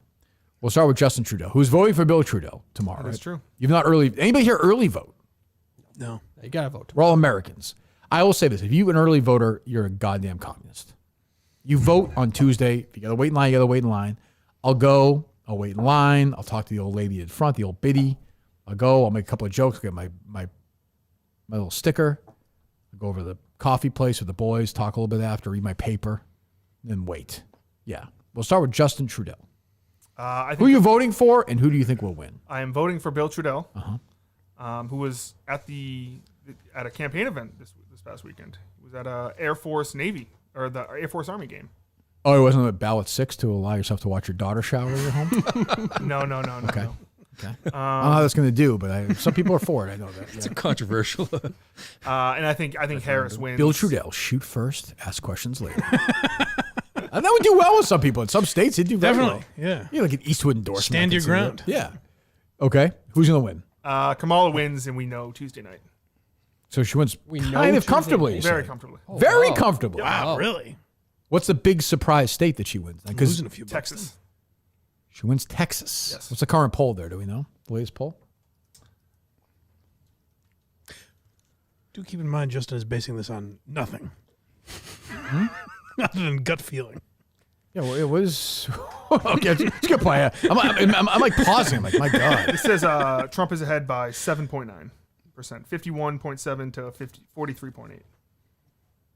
We'll start with Justin Trudeau, who's voting for Bill Trudeau tomorrow. That's true. You've not anybody here early vote? No. You gotta vote. We're all Americans. I will say this, if you're an early voter, you're a goddamn communist. You vote on Tuesday. If you gotta wait in line, you gotta wait in line. I'll wait in line. I'll talk to the old lady in front, the old biddy. I'll make a couple of jokes, get my little sticker. I'll go over to the coffee place with the boys, talk a little bit after, read my paper, then wait. Yeah. We'll start with Justin Trudeau. Who are you voting for, and who do you think will win? I am voting for Bill Trudeau, who was at a campaign event this past weekend. He was at a Air Force Navy or the Air Force Army game. Oh, it wasn't at ballot 6 to allow yourself to watch your daughter shower at your home? No. Okay. No. Okay. I don't know how that's going to do, but some people are for it. I know that. It's controversial. And I think Harris wins. Bill Trudeau, shoot first, ask questions later. And that would do well with some people. In some states, it'd do very well. Yeah. Yeah, like an Eastwood endorsement. Stand your ground. Yeah. Okay. Who's going to win? Kamala wins, and we know Tuesday night. So she wins know kind of Tuesday comfortably. Very comfortably. Oh, Very wow. comfortably. Wow, really? What's the big surprise state that she wins? Because Losing a few bucks. Texas. she wins Texas. Yes. What's the current poll there? Do we know? The latest poll? Do keep in mind Justin is basing this on nothing. Other than gut feeling. Yeah, well, it was. Okay, it's a good play. I'm like pausing. I'm like, my God. It says Trump is ahead by 7.9%, 51.7 to 43.8.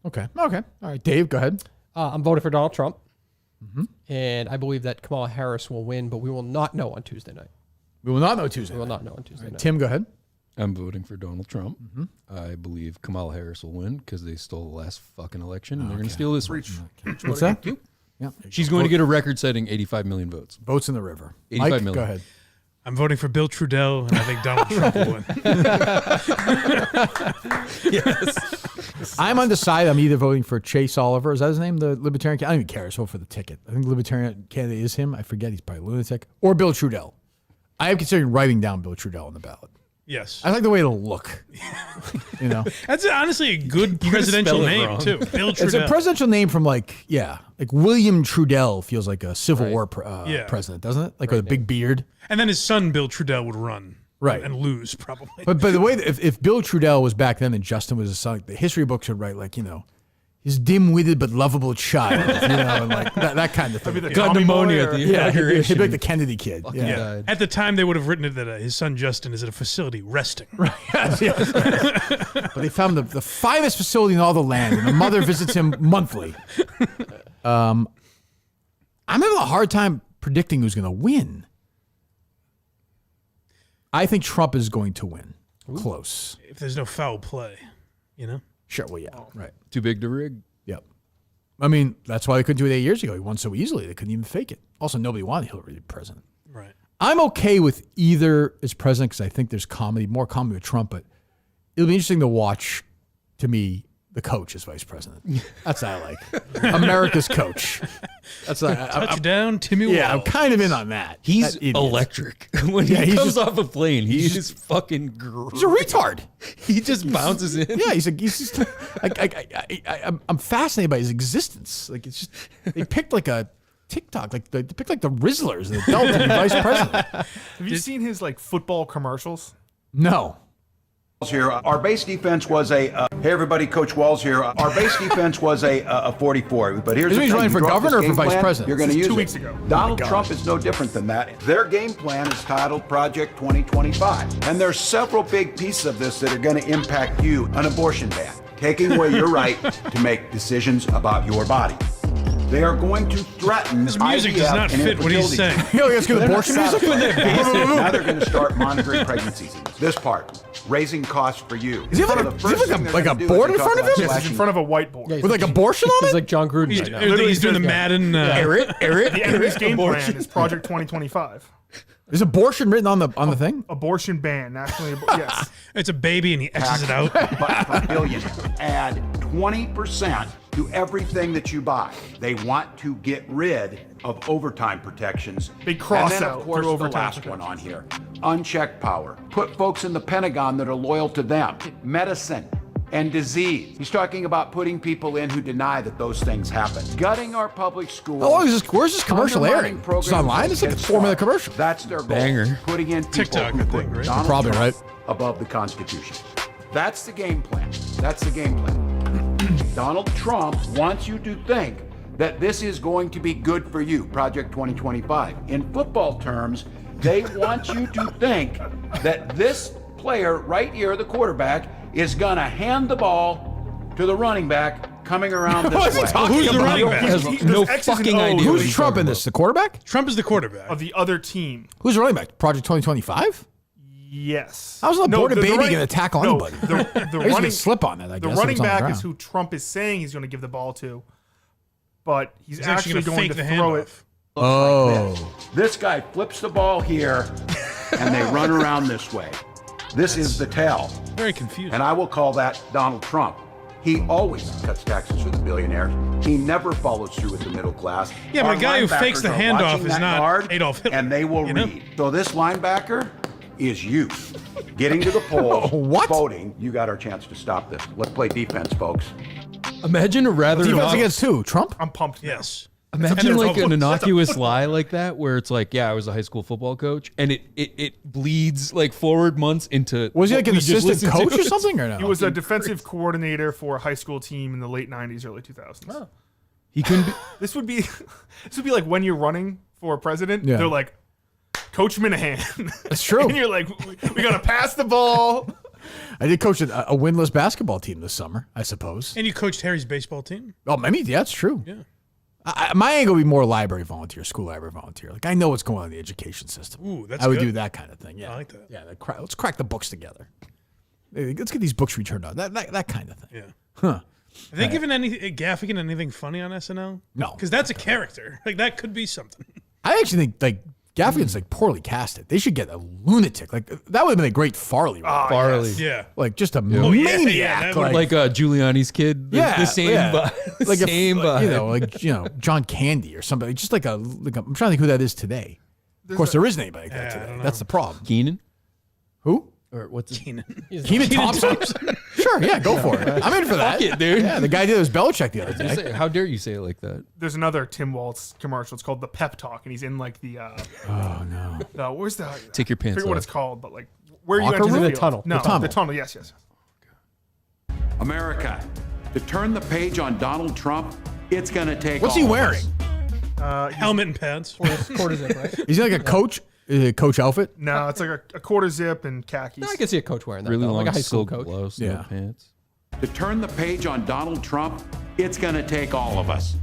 Okay. All right. Dave, go ahead. I'm voting for Donald Trump. And I believe that Kamala Harris will win, but we will not know on Tuesday night. We will not know Tuesday. We will not know on Tuesday night. Tim, go ahead. I'm voting for Donald Trump. I believe Kamala Harris will win because they stole the last fucking election, and they're going to steal this one. What's that? Yeah. She's going to get a record-setting 85 million votes. Votes in the river. 85 Mike, million. go ahead. I'm voting for Bill Trudeau, and I think Donald Trump will win. Yes. I'm undecided. I'm either voting for Chase Oliver. Is that his name? The Libertarian? I don't even care. I just vote for the ticket. I think the Libertarian candidate is him. I forget. He's probably a lunatic. Or Bill Trudeau. I am considering writing down Bill Trudell on the ballot. Yes. I like the way it'll look. You know, That's honestly a good presidential name too. Bill Trudell. it's a presidential name from like William Trudell feels like a Civil War president, doesn't it? Like with a big beard. And then his son Bill Trudell would run. Right. And lose probably. But the way that if Bill Trudell was back then and Justin was his son, the history books would write like, his dim-witted but lovable child, and like that kind of thing. Got pneumonia at the inauguration. He'd be like the Kennedy kid. Yeah. At the time, they would have written it that his son Justin is at a facility resting. Right. Yes. But they found the finest facility in all the land, and the mother visits him monthly. I'm having a hard time predicting who's going to win. I think Trump is going to win. Close. If there's no foul play, Sure. Well, yeah. Right. Too big to rig. Yep. I mean, that's why they couldn't do it 8 years ago. He won so easily. They couldn't even fake it. Also, nobody wanted Hillary to be president. Right. I'm okay with either as president because I think there's more comedy with Trump, but it'll be interesting to watch, to me, the coach as vice president. That's what I like. America's coach. That's Touchdown, Timmy Wall. Yeah, I'm kind of in on that. He's That idiot. When he comes off a plane, he's just fucking He's a retard. He just bounces in. Yeah, he's just I'm fascinated by his existence. Like it's just they picked like a TikTok, like they picked like the Rizzlers, the adult to be vice president. Have you seen his like football commercials? No. Here, our base defense was hey everybody, Coach Walls here. Our base defense was a 44. But here's Is he running for governor or for vice president? You're going to use 2 it. weeks ago. Donald Trump is no different than that. Their game plan is titled Project 2025, and there's several big pieces of this that are going to impact you. An abortion ban, taking away your right to make decisions about your body. They are going to threaten His music does not fit what he's saying. Let's get abortion music. Now they're going to start monitoring pregnancies. This part, raising costs for you. Is he like a board in front of him? Yes, he's in front of a whiteboard. With like abortion on it? He's like John Gruden right now. He's doing the Madden. The enemy's game plan is Project 2025. Is abortion written on the thing? Abortion ban, nationally. Yes. It's a baby and he X's it out. $5 billion. Add 20% to everything that you buy. They want to get rid of overtime protections. Big cross and then, out of course, through the overtime last protections. one on here. Unchecked power. Put folks in the Pentagon that are loyal to them. Medicine and disease. He's talking about putting people in who deny that those things happen. Gutting our public schools. How long is this? Where's this commercial undermining airing? programs It's online? It's like a Head 4-minute Start. commercial. That's their goal. Banger. Putting in people TikTok, who I put think, right? Donald Probably Trump right. above the Constitution. That's the game plan. That's the game plan. Donald Trump wants you to think that this is going to be good for you, Project 2025. In football terms, they want you to think that this player right here, the quarterback, is going to hand the ball to the running back coming around this What's he way. talking Who's the about? running back? Has There's no X's and fucking O's. idea. Who's Trump in this? The quarterback? Trump is the quarterback. Of the other team. Who's the running back? Project 2025? Yes. How's an aborted the baby running- going to tackle no, anybody? The He's gonna running slip on it, I The guess. if running it's on the back ground. is who Trump is saying he's going to give the ball to, but he's actually actually gonna going fake to the throw handoff. it. Oh. This guy flips the ball here, and they run around this way. This is the tell. Very confusing. And I will call that Donald Trump. He always cuts taxes for the billionaires. He never follows through with the middle class. Yeah, but Our a guy who linebackers fakes the are handoff watching is that not guard, Adolf Hitler, and they will you know? read. So this linebacker is you. Getting to the polls, voting. You got our chance to stop this. Let's play defense, folks. Imagine a rather Defense against who? Trump? I'm pumped. Yes. Imagine And like there's an a- innocuous lie like that, where it's like, yeah, I was a high school football coach, and it bleeds like forward months into. Was he like what an we just assistant listened coach to. or something, or no? He was a defensive coordinator for a high school team in the late 90s, early 2000s. Oh. He couldn't. Be, This would be like when you're running for president, Yeah. they're like, Coach Minahan. That's true. And you're like, we got to pass the ball. I did coach a winless basketball team this summer, I suppose. And you coached Harry's baseball team? Oh, maybe that's true. Yeah. My angle would be more library volunteer, school library volunteer. Like I know what's going on in the education system. Ooh, that's I would good. do that kind of thing. Yeah, I like that. Yeah, let's crack the books together. Hey, let's get these books returned on. That kind of thing. Yeah. Huh. Are they giving Gaffigan anything funny on SNL? No. Because that's a character. Like, that could be something. I actually think like Gaffigan's like poorly casted. They should get a lunatic. Like that would have been a great Farley role. Farley. Yeah. Like just a Oh, yeah, maniac. yeah, that would- like Giuliani's kid. The same vibe. Like same vibe. John Candy or somebody. Just like I'm trying to think who that is today. Of course, there isn't anybody like that today. That's the problem. Keenan? Who? Or what's it? Keenan Thompson? Sure, yeah, go for it. I'm in for that. Fuck it, dude. Yeah, the guy did his Belichick the other day. How dare you say it like that? There's another Tim Waltz commercial. It's called the Pep Talk, and he's in like the. Oh no. Where's the? Take your I pants forget what off. it's called, but like where Locker you enter room? the The field. tunnel. No, The tunnel. the tunnel. Yes. America, to turn the page on Donald Trump, it's going to take. What's all he of wearing? us. Helmet and pants. Quarter zip, right? Is he like a coach? Coach outfit? No, it's like a quarter zip and khakis. No, I can see a coach wearing that. Really though, long like a high school silk coach. blouse, no pants. To turn the page on Donald Trump, it's going to take all of us.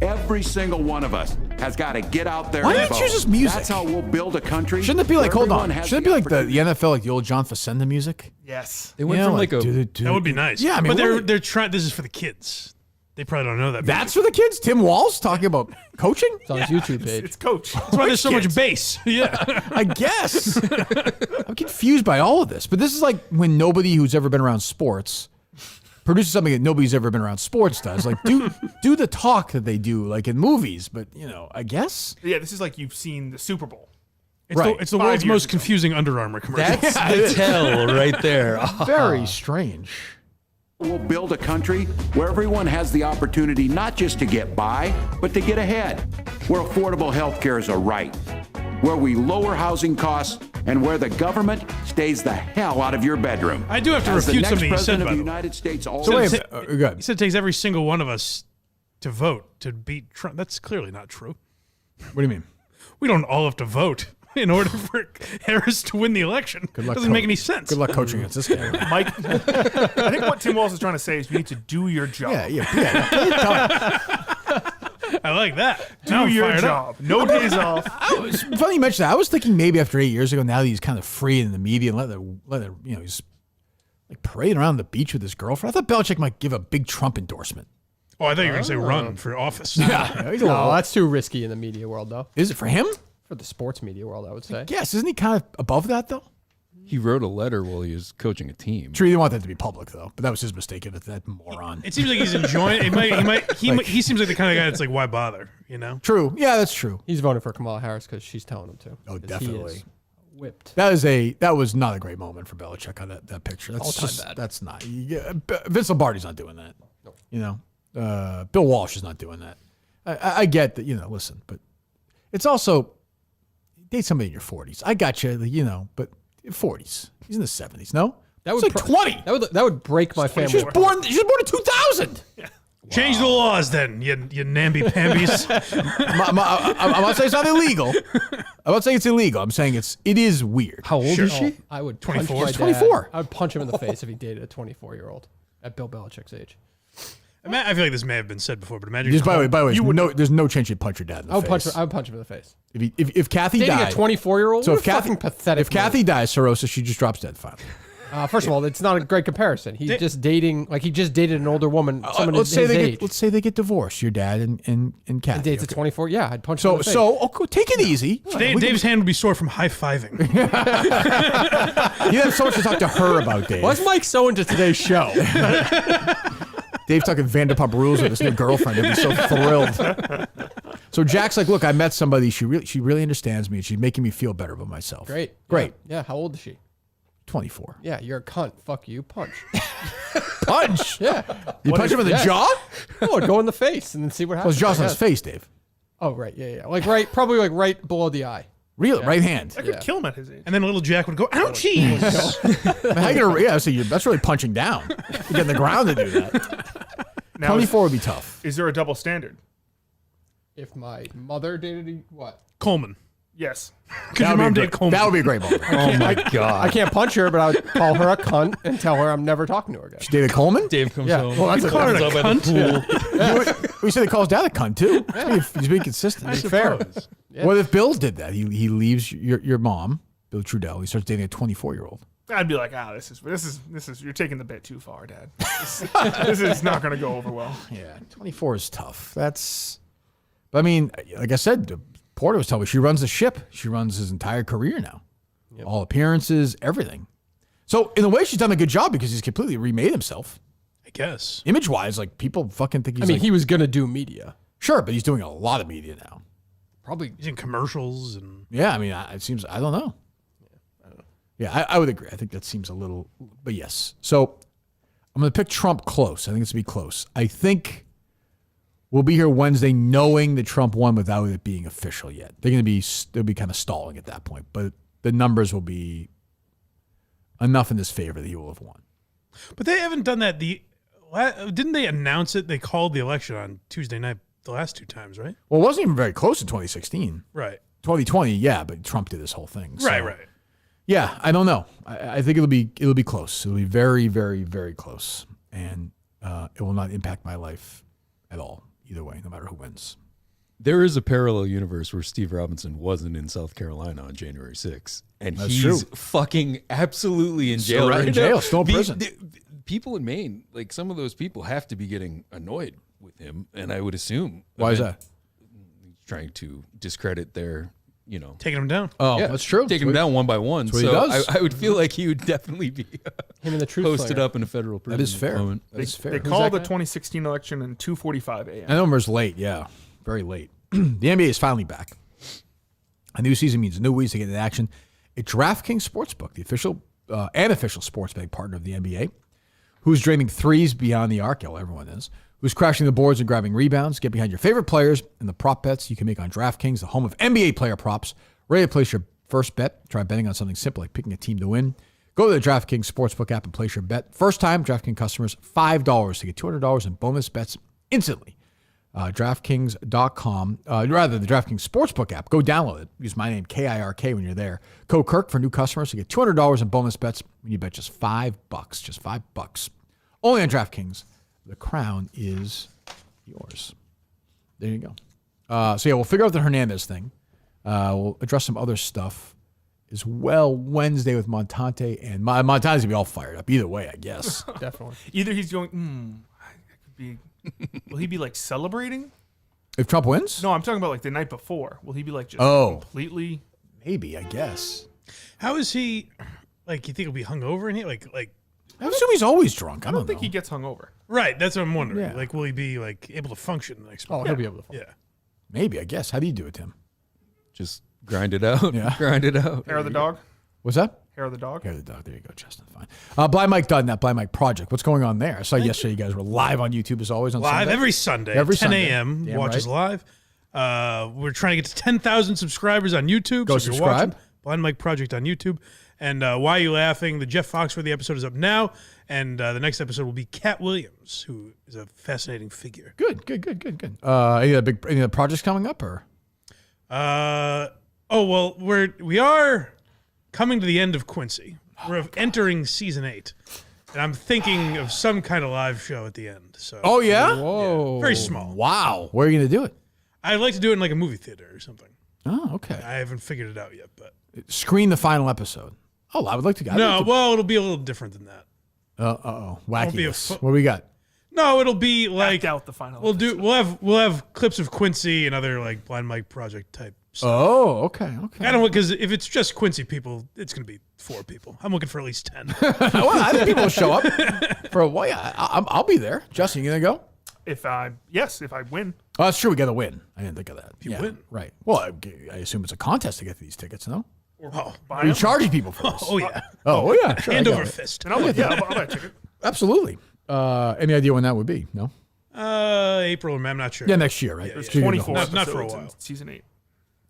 Every single one of us has got to get out there Why and didn't vote. you choose music? That's how we'll build a country. Shouldn't it be like, where hold on, everyone has shouldn't it be like the opportunity. NFL, like the old John Facenda music? Yes. They went Yeah, from like a. That would be nice. Yeah, I mean, but they're trying. This is for the kids. They probably don't know that. That's for the kids? Tim Walz talking about coaching? It's on his YouTube page. It's coach. That's why there's so much bass. Yeah. I guess. I'm confused by all of this. But this is like when nobody who's ever been around sports produces something that nobody's ever been around sports does. Like, do the talk that they do, like in movies. But, I guess. Yeah, this is like you've seen the Super Bowl. It's the 5 world's years most ago. confusing Under Armour commercial. That's the tell right there. Very strange. We'll build a country where everyone has the opportunity not just to get by, but to get ahead. Where affordable health care is a right. Where we lower housing costs and where the government stays the hell out of your bedroom. I do have to As the refute next something you said, president of by the the way. United States So also wait, He good. said it takes every single one of us to vote to beat Trump. That's clearly not true. What do you mean? We don't all have to vote in order for Harris to win the election. Good luck Doesn't make any sense. Good luck coaching against this guy. Mike, I think what Tim Walz is trying to say is you need to do your job. Yeah. I like that. Do Now I'm your fired job. up. No days off. It's funny you mention that. I was thinking maybe after 8 years ago, now that he's kind of free in the media and let it, he's like parading around the beach with his girlfriend. I thought Belichick might give a big Trump endorsement. Oh, I thought you were going to say run for office. Yeah. He's a No, little- that's too risky in the media world, though. Is it for him? For the sports media world, I would say. Yes. Isn't he kind of above that, though? He wrote a letter while he was coaching a team. True, he didn't want that to be public, though. But that was his mistake, that moron. It seems like he's enjoying it. He seems like the kind of guy that's like, why bother? True. Yeah, that's true. He's voting for Kamala Harris because she's telling him to. Oh, 'Cause definitely. He is whipped. That was not a great moment for Belichick on that picture. That's All-time just bad. that's not. Vince Lombardi's not doing that. Bill Walsh is not doing that. I get that. Listen, but it's also date somebody in your 40s. I got you. But 40s. He's in the 70s. No, That was would like pro- 20. That would break my family. She was born in 2000. Change the laws then, you namby-pambies. I'm not saying it's not illegal. I'm not saying it's illegal. I'm saying it is weird. How old is she? I would 24. punch my dad. 24. I would punch him in the face if he dated a 24-year-old at Bill Belichick's age. I feel like this may have been said before, but imagine. Just by the way, there's no chance you'd punch your dad in the I would face. punch him in the face. If Kathy Dating died, a 24-year-old? So What if a Kathy, fucking pathetic if Kathy move. dies, cirrhosis, she just drops dead. Fine. First of all, it's not a great comparison. He's just dating, he just dated an older woman, someone let's say his they age. Let's say they get divorced. Your dad and Kathy. And dates a 24. Yeah, I'd punch him So in the face. take it easy. Dave's hand would be sore from high-fiving. You have so much to talk to her about, Dave. Why's Mike so into today's show? Dave's talking Vanderpump Rules with his new girlfriend. He'd be so thrilled. So Jack's like, look, I met somebody. She really understands me, and she's making me feel better about myself. Great. Yeah, how old is she? 24. Yeah, you're a cunt. Fuck you. Punch. Punch? Yeah. You punch him in the Yeah. jaw? Oh, go in the face and then see what Well, happens. his jaw's I on his guess. face, Dave. Oh, right. Yeah. Probably right below the eye. Really? Right hand. That could kill him at his age. And then little Jack would go, ouchies! How you gonna, so that's really punching down. You get in the ground to do that. Now, 24 would be tough. Is there a double standard? If my mother dated what? Coleman. Yes. Because your mom dated Coleman. That would be a great moment. Oh my god! I can't punch her, but I would call her a cunt and tell her I'm never talking to her again. She dated Coleman? Dave comes Yeah. home. Well, that's You call her a cunt? We said he calls dad a cunt too. He's being consistent. I fair. suppose. Yeah. What if Bill did that? He leaves your mom, Bill Trudell. He starts dating a 24-year-old. I'd be like, this is you're taking the bit too far, Dad. This is not going to go over well. Yeah, 24 is tough. But I mean, like I said, Porter was telling me she runs the ship. She runs his entire career now. Yep. All appearances, everything. So in a way, she's done a good job because he's completely remade himself. I guess. Image-wise, like people fucking think he's he was going to do media. Sure, but he's doing a lot of media now. Probably he's in commercials and. Yeah, I mean, it seems. I don't know. Yeah, I would agree. I think that seems a little, but yes. So I'm going to pick Trump close. I think it's going to be close. I think we'll be here Wednesday knowing that Trump won without it being official yet. They'll be kind of stalling at that point, but the numbers will be enough in his favor that he will have won. But they haven't done that. Didn't they announce it? They called the election on Tuesday night the last 2 times, right? Well, it wasn't even very close in 2016. Right. 2020, yeah, but Trump did this whole thing. So. Right. Yeah, I don't know. I think it'll be close. It'll be very, very, very close, and it will not impact my life at all. Either way, no matter who wins. There is a parallel universe where Steve Robinson wasn't in South Carolina on January 6th, and That's he's true. fucking absolutely in jail. Right in now. jail, still in prison. People in Maine, like some of those people, have to be getting annoyed with him, and I would assume Why is that? He's trying to discredit their. Taking him down. Oh, yeah, that's true. Taking him down one by one. That's what so he does. I would feel like he would definitely be him and the truth posted slayer. up in a federal prison. That is fair. Moment. That is fair. They called the 2016 election in 2:45 a.m. I know it's late. Yeah, very late. The NBA is finally back. A new season means new ways to get into action. At DraftKings Sportsbook, the official sports betting partner of the NBA, who's draining threes beyond the arc. Everyone is. Who's crashing the boards and grabbing rebounds. Get behind your favorite players and the prop bets you can make on DraftKings, the home of NBA player props. Ready to place your first bet? Try betting on something simple like picking a team to win. Go to the DraftKings Sportsbook app and place your bet. First time DraftKings customers, $5 to get $200 in bonus bets instantly. DraftKings.com, rather the DraftKings Sportsbook app. Go download it. Use my name, KIRK, when you're there. Code Kirk for new customers to get $200 in bonus bets when you bet just $5. Just $5. Only on DraftKings. The crown is yours. There you go. So yeah, we'll figure out the Hernandez thing. We'll address some other stuff as well Wednesday with Montante, and Montante's gonna be all fired up either way, I guess. Definitely. Either he's going, that could be. Will he be like celebrating? If Trump wins? No, I'm talking about like the night before. Will he be like just completely? Maybe, I guess. How is he? Like, you think he'll be hungover in here? Like I assume he's always drunk. I don't think he gets hungover. Right. That's what I'm wondering. Yeah. Like, will he be like able to function the next Oh, he'll be able to. Yeah. Maybe, I guess. How do you do it, Tim? Just grind it out. Yeah. Grind it out. Hair of the dog. What's that? Hair of the dog. Hair of the dog. There you go, Justin. Fine. BlindMike.net, Blind Mike Project. What's going on there? I saw yesterday you guys were live on YouTube as always on Live Sunday. every Sunday. Every 10 Sunday. a.m. Damn Watch us right. live. We're trying to get to 10,000 subscribers on YouTube. Go if you're subscribe. watching, Blind Mike Project on YouTube. And Why Are You Laughing? The Jeff Foxworthy episode is up now. And the next episode will be Cat Williams, who is a fascinating figure. Good. Any other projects coming up or? Well, we are coming to the end of Quincy. We're entering season 8. And I'm thinking of some kind of live show at the end. So. Oh, yeah? Whoa. Very small. Wow. Where are you going to do it? I'd like to do it in like a movie theater or something. Oh, okay. I haven't figured it out yet, but. Screen the final episode. Oh, I would like to. Well, it'll be a little different than that. Wackiness. What we got? No, it'll be like Act out the final. We'll have clips of Quincy and other like Blind Mike Project type stuff. Oh, okay. I don't, because if it's just Quincy people, it's going to be 4 people. I'm looking for at least 10. Well, I think people will show up for a while. Yeah, I'll be there. Justin, you gonna go? If I win. Oh, that's true. We got to win. I didn't think of that. If you win. Right. Well, I assume it's a contest to get these tickets, no? Oh, Are you charging people for this? oh yeah. Oh, yeah. Sure, Hand I got over it. fist. And I'll buy a ticket. Absolutely. Any idea when that would be? No? April, I'm not sure. Yeah, next year, right? Yeah, There's So you're 24 gonna- Not for a episodes while. in season 8.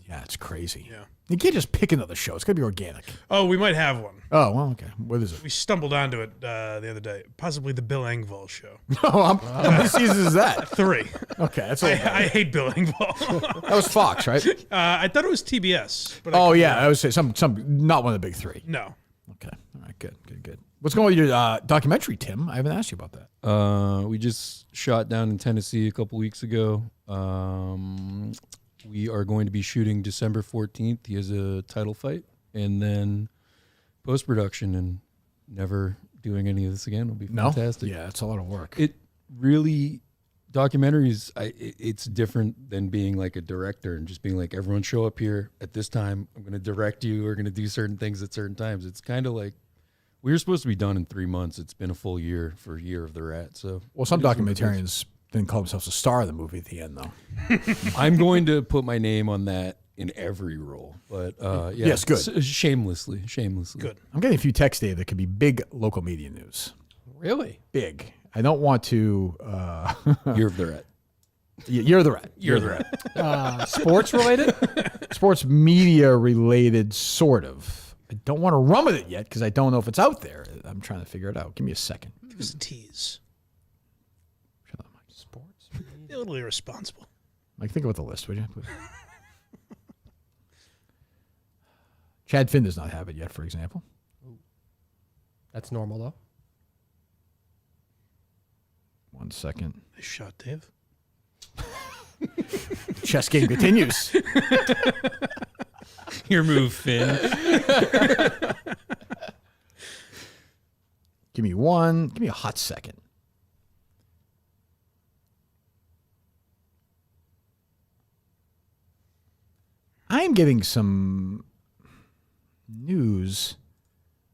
Yeah, it's crazy. Yeah. You can't just pick another show. It's got to be organic. Oh, we might have one. Oh, well, okay. What is it? We stumbled onto it the other day. Possibly the Bill Engvall show. Oh, how many seasons is that? 3. Okay, that's I all. hate Bill Engvall. That was Fox, right? I thought it was TBS. But Oh, yeah. I would say some, not one of the big 3. No. Okay. All right, good. What's going on with your documentary, Tim? I haven't asked you about that. We just shot down in Tennessee a couple weeks ago. We are going to be shooting December 14th. He has a title fight, and then post-production, and never doing any of this again will be fantastic. Yeah, it's a lot of work. It really, documentaries, it's different than being like a director and just being like, everyone show up here at this time. I'm going to direct you. We're going to do certain things at certain times. It's kind of like, we were supposed to be done in 3 months. It's been a full year for Year of the Rat. So, Well, some it is what it is. documentarians didn't call themselves a star of the movie at the end, though. I'm going to put my name on that in every role. But yeah, yes, good. Shamelessly. Good. I'm getting a few texts, Dave, that could be big local media news. Really? Big. I don't want to. You're the rat. You're the rat. You're the rat. Sports related? Sports media related, sort of. I don't want to run with it yet because I don't know if it's out there. I'm trying to figure it out. Give me a second. Give us a tease. Sports? You're a little irresponsible. Mike, think about the list, would you? Please? Chad Finn does not have it yet, for example. That's normal, though. 1 second. Nice shot, Dave. Chess game continues. Your move, Finn. Give me a hot second. I am getting some news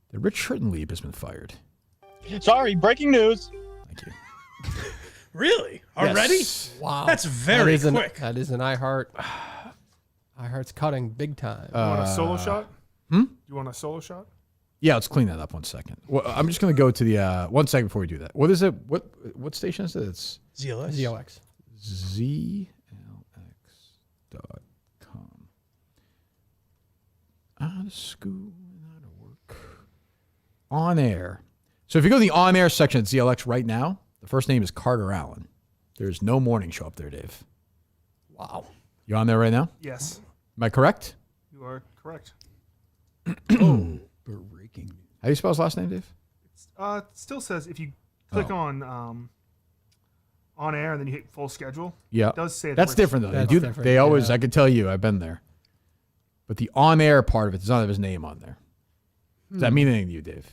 that Rich Schurtenlieb has been fired. Sorry, breaking news. Thank you. Really? Already? Yes. Wow. That's very quick. That is an iHeart. iHeart's cutting big time. You want a solo shot? You want a solo shot? Yeah, let's clean that up 1 second. Well, I'm just going to go to the 1 second before we do that. What is it? What station is it? It's ZLX. ZLX. ZLX.com. Out of school and out of work. On air. So if you go to the on air section at ZLX right now, the first name is Carter Allen. There's no morning show up there, Dave. Wow. You on there right now? Yes. Am I correct? You are correct. Breaking. How do you spell his last name, Dave? It still says if you click on air and then you hit full schedule. Yeah. It does say that's different though. That's They different, They always. yeah. I can tell you. I've been there. But the on air part of it does not have his name on there. Does that mean anything to you, Dave?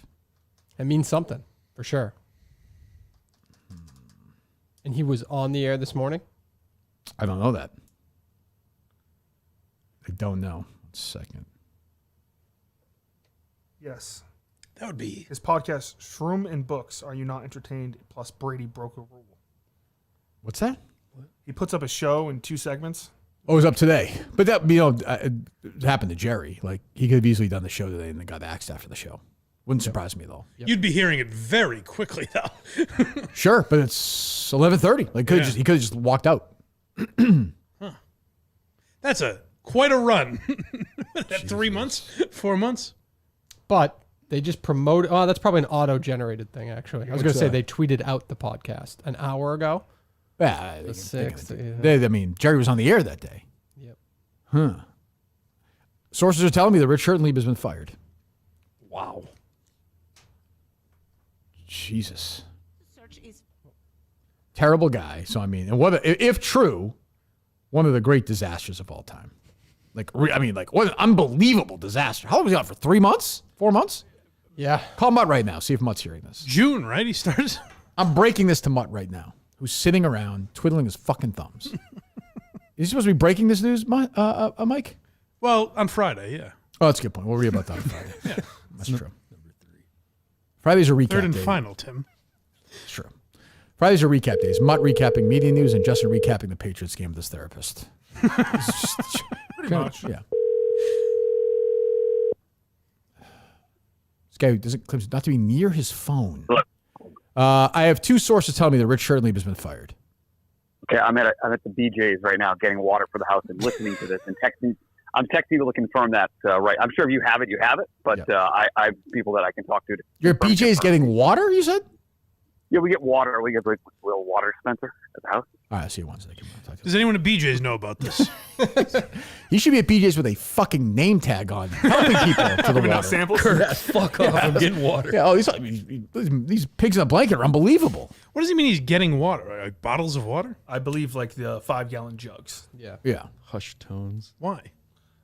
It means something, for sure. And he was on the air this morning? I don't know that. I don't know. 1 second. Yes. That would be. His podcast, Shroom and Books, Are You Not Entertained? Plus Brady Broke a Rule. What's that? He puts up a show in 2 segments. Oh, it was up today. But that, it happened to Jerry. Like, he could have easily done the show today and then got axed after the show. Wouldn't surprise me, though. You'd be hearing it very quickly, though. Sure, but it's 11:30. Like, he could have just walked out. That's quite a run. That 3 months? 4 months? But they just promoted. Oh, that's probably an auto-generated thing, actually. I was going to say they tweeted out the podcast an hour ago. Yeah, The 6th. I mean, Jerry was on the air that day. Yep. Huh. Sources are telling me that Rich Schurtenlieb has been fired. Wow. Jesus. Terrible guy. So, I mean, and what if true, one of the great disasters of all time. Like, what an unbelievable disaster. How long was he out for? 3 months? 4 months? Yeah. Call Mutt right now. See if Mutt's hearing this. June, right? He starts. I'm breaking this to Mutt right now, who's sitting around twiddling his fucking thumbs. Is he supposed to be breaking this news, Mike? Well, on Friday, yeah. Oh, that's a good point. We'll read about that on Friday. Yeah, that's true. Friday's a recap Third and day. final, Tim. It's true. Fridays are recap days. Mutt recapping media news and Justin recapping the Patriots game with his therapist. Pretty much. Yeah. This guy claims not to be near his phone. I have 2 sources telling me that Rich Schurtenlieb has been fired. Okay, I'm at the BJ's right now getting water for the house and listening to this and texting. I'm texting to confirm that, right. I'm sure if you have it, but I have people that I can talk to. You're at BJ's getting water, you said? Yeah, we get water. We get a little water dispenser at the house. All right, I'll see you Wednesday. Does anyone at BJ's know about this? You should be at BJ's with a fucking name tag on, helping people for the water. Samples? Fuck off. I'm getting water. Yeah, these pigs in a blanket are unbelievable. What does he mean he's getting water? Like bottles of water? I believe like the 5-gallon jugs. Yeah. Yeah. Hushed tones. Why?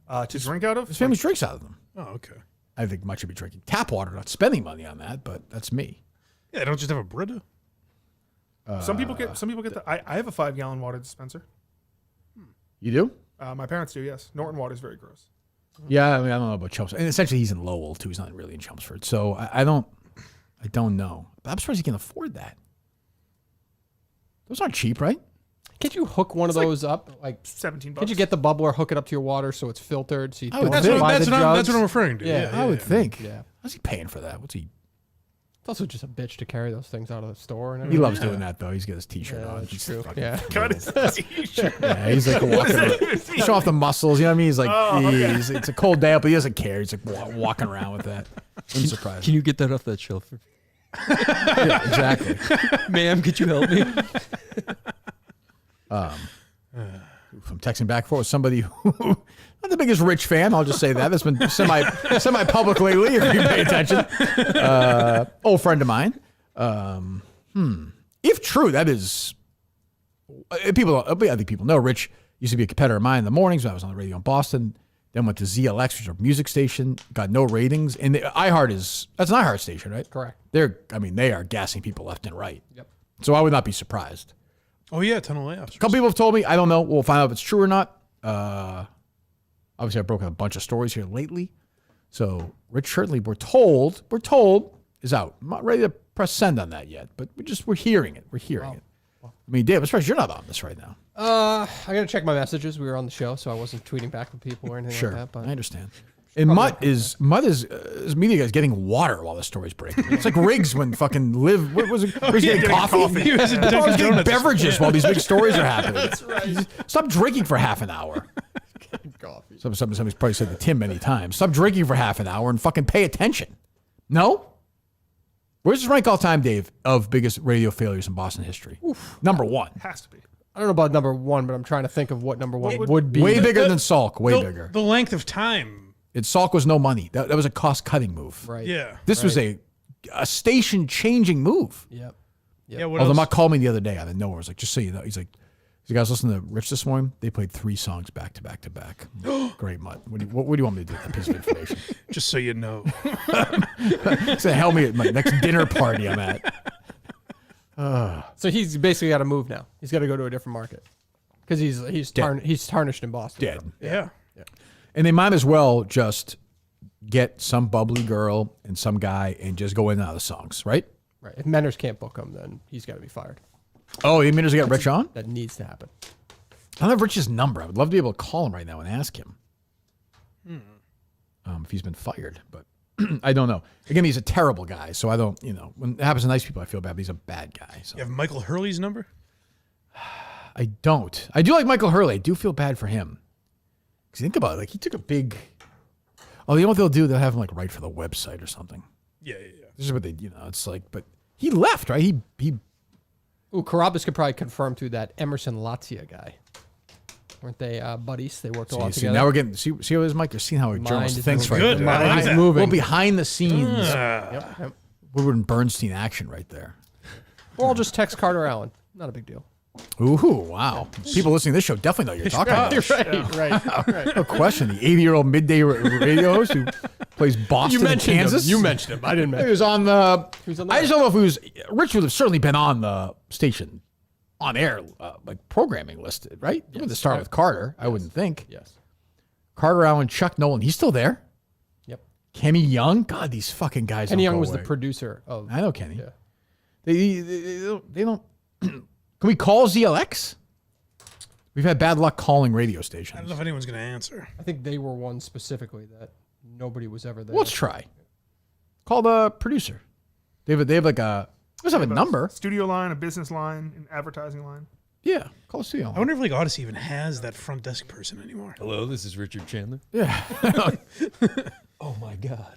To drink out of? His family drinks out of them. Oh, okay. I think Mutt should be drinking tap water, not spending money on that, but that's me. Yeah, they don't just have a Brita. Some people get that. I have a 5-gallon water dispenser. You do? My parents do, yes. Norton water is very gross. Yeah, I mean, I don't know about Chelmsford. And essentially, he's in Lowell, too. He's not really in Chelmsford. So I don't know. But I'm surprised he can afford that. Those aren't cheap, right? Can't you hook one of those up? Like $17. Can't you get the bubbler, hook it up to your water so it's filtered? So you I would don't think. buy the That's jugs? what I'm referring to. Yeah, I would think. Yeah. How's he paying for that? What's he? It's also just a bitch to carry those things out of the store. And He everything. loves doing that though. He's got his T-shirt on. That's He's true. fucking Yeah. Got his t-shirt. Yeah, he's like walking. He's showing off the muscles. You know what I mean? He's like, it's a cold day, but he doesn't care. He's like walking around with that. I'm surprised. Can you get that off that shelf? Yeah, exactly. Ma'am, could you help me? I'm texting back and forth with somebody who not the biggest Rich fan. I'll just say that. That's been semi public lately. If you pay attention, old friend of mine. If true, that is people. I think people know Rich used to be a competitor of mine in the mornings when I was on the radio in Boston. Then went to ZLX, which is a music station. Got no ratings, and that's an iHeart station, right? Correct. They are gassing people left and right. Yep. So I would not be surprised. Oh yeah, a ton of layoffs. A couple people have told me. I don't know. We'll find out if it's true or not. Obviously, I've broken a bunch of stories here lately. So Rich Shirtley, we're told is out. I'm not ready to press send on that yet, but we're hearing it. We're hearing it. I mean, Dave, I'm surprised you're not on this right now. I gotta check my messages. We were on the show, so I wasn't tweeting back with people or anything Sure, like that. But I understand. And Mutt is his media guy's getting water while the story's breaking. It's like Riggs when fucking Liv. What was it? Riggs getting coffee. He was in He's Dunkin' getting Donuts. beverages while these big stories are happening. That's right. Stop drinking for half an hour. coffee. Somebody's probably said to Tim many times. Stop drinking for half an hour and fucking pay attention. No. Where's this rank all time, Dave, of biggest radio failures in Boston history? Number one. Has to be. I don't know about number one, but I'm trying to think of what number one would be. Way bigger than Salk. Way bigger. The length of time. Salk was no money. That was a cost-cutting move. Right. Yeah. This was a station-changing move. Yep. Yeah. What Although else? Mutt called me the other day out of nowhere. I was like, just so you know, he's like, you guys listen to Rich this morning? They played 3 songs back to back to back. Great, Mutt. What do you want me to do with that piece of information? Just so you know. Say, help me at my next dinner party I'm at. So he's basically got to move now. He's got to go to a different market because he's tarnished in Boston. Dead. Yeah. And they might as well just get some bubbly girl and some guy and just go in and out of the songs, right? Right. If Menners can't book him, then he's got to be fired. Oh, you mean to get Rich on? That needs to happen. I don't have Rich's number. I would love to be able to call him right now and ask him if he's been fired, but I don't know. Again, he's a terrible guy, so I don't, when it happens to nice people, I feel bad, but he's a bad guy. So. You have Michael Hurley's number? I don't. I do like Michael Hurley. I do feel bad for him. Because think about it, like he took a big. Oh, you know what they'll do? They'll have him like write for the website or something. Yeah. This is what they, it's like, but he left, right? He. Ooh, Carabas could probably confirm to that Emerson Latzia guy. Weren't they buddies? They worked a lot together. Now we're getting see how his Mike. You're seeing how a journalist is thinks right moving. there. Good. Mind is Well, behind the scenes, Yep. Woodward and Bernstein action right there. Or I'll just text Carter Allen. Not a big deal. Ooh, wow! People listening to this show definitely know you're talking about. Right. No question. The 80-year-old midday radio host who plays Boston and Kansas. You mentioned him. I didn't mention He was on the. He was on the I just don't know if he was. Rich would have certainly been on the station, on air, like programming listed, right? Yes. To start with Carter, I wouldn't think. Yes. Carter Allen, Chuck Nolan, he's still there. Yep. Kenny Young, God, these fucking guys. Kenny don't Young go was away. the producer of. I know Kenny. Yeah. They don't. Can we call ZLX? We've had bad luck calling radio stations. I don't know if anyone's going to answer. I think they were one specifically that nobody was ever there. Let's try. Call the producer. They have like a. Let's have a number. Studio line, a business line, an advertising line. Yeah, call the studio. I wonder if like Odyssey even has that front desk person anymore. Hello, this is Richard Chandler. Yeah. Oh my God.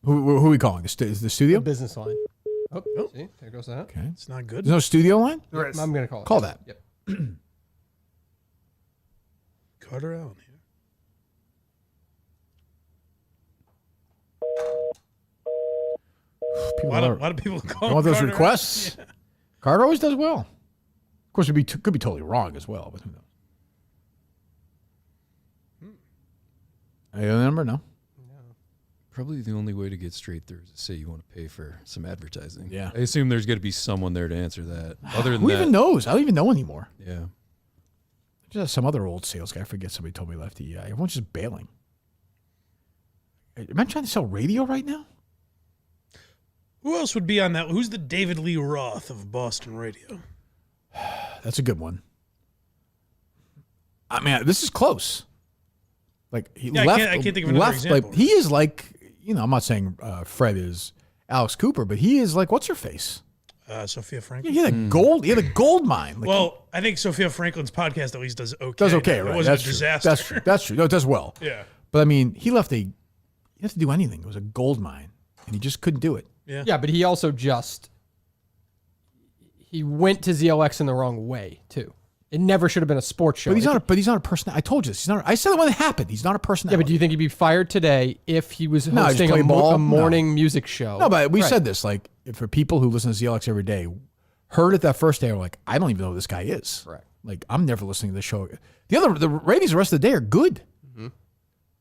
Who are we calling? The studio? The business line. Oh, see, there goes that. Okay. It's not good. There's no studio line? There is. I'm going to call it. Call that. Yep. Carter Allen here. A lot of people call want those Carter. requests. Yeah. Carter always does well. Of course, could be totally wrong as well, but who knows? Any other number? No. Probably the only way to get straight through is to say you want to pay for some advertising. Yeah. I assume there's going to be someone there to answer that. Other than Who that, even knows? I don't even know anymore. yeah. Just some other old sales guy. I forget somebody told me left EI. Everyone's just bailing. Am I trying to sell radio right now? Who else would be on that? Who's the David Lee Roth of Boston radio? That's a good one. I mean, this is close. Like he Yeah, left. I can't think of another example. Like, he is like, I'm not saying Fred is Alex Cooper, but he is like, what's her face? Sophia Franklin. He had a gold. He had a gold mine. Like, Well, I think Sophia Franklin's podcast at least does okay. does okay, It right? wasn't That's a true. disaster. That's true. That's true. No, it does well. Yeah. But I mean, he left he didn't have to do anything. It was a gold mine, and he just couldn't do it. Yeah. Yeah, but he also he went to ZLX in the wrong way too. It never should have been a sports show. But he's not a person. I told you this. He's not. I said it when it happened. He's not a personality. Yeah, but do you think he'd be fired today if he was No, just hosting play ball? a morning music show? No, but we Right. said this, like, for people who listen to ZLX every day, heard it that first day, are like, I don't even know who this guy is. Correct. Like, I'm never listening to this show. The ratings the rest of the day are good. Mm-hmm.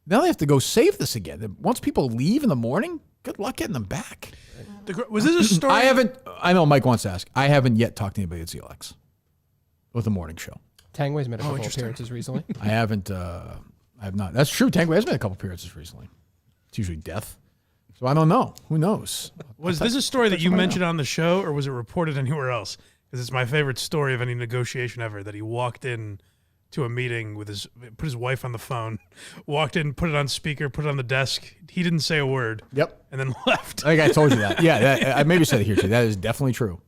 Now they have to go save this again. Once people leave in the morning, good luck getting them back. Was this a story? I know Mike wants to ask. I haven't yet talked to anybody at ZLX with the morning show. Tangway's made a couple appearances recently. I haven't. I have not. That's true. Tanguay has made a couple appearances recently. It's usually death. So I don't know. Who knows? Was this a story that you mentioned on the show, or was it reported anywhere else? Because it's my favorite story of any negotiation ever. That he walked in to a meeting with put his wife on the phone, walked in, put it on speaker, put it on the desk. He didn't say a word. Yep. And then left. I think I told you that. Yeah, I maybe said it here too. That is definitely true.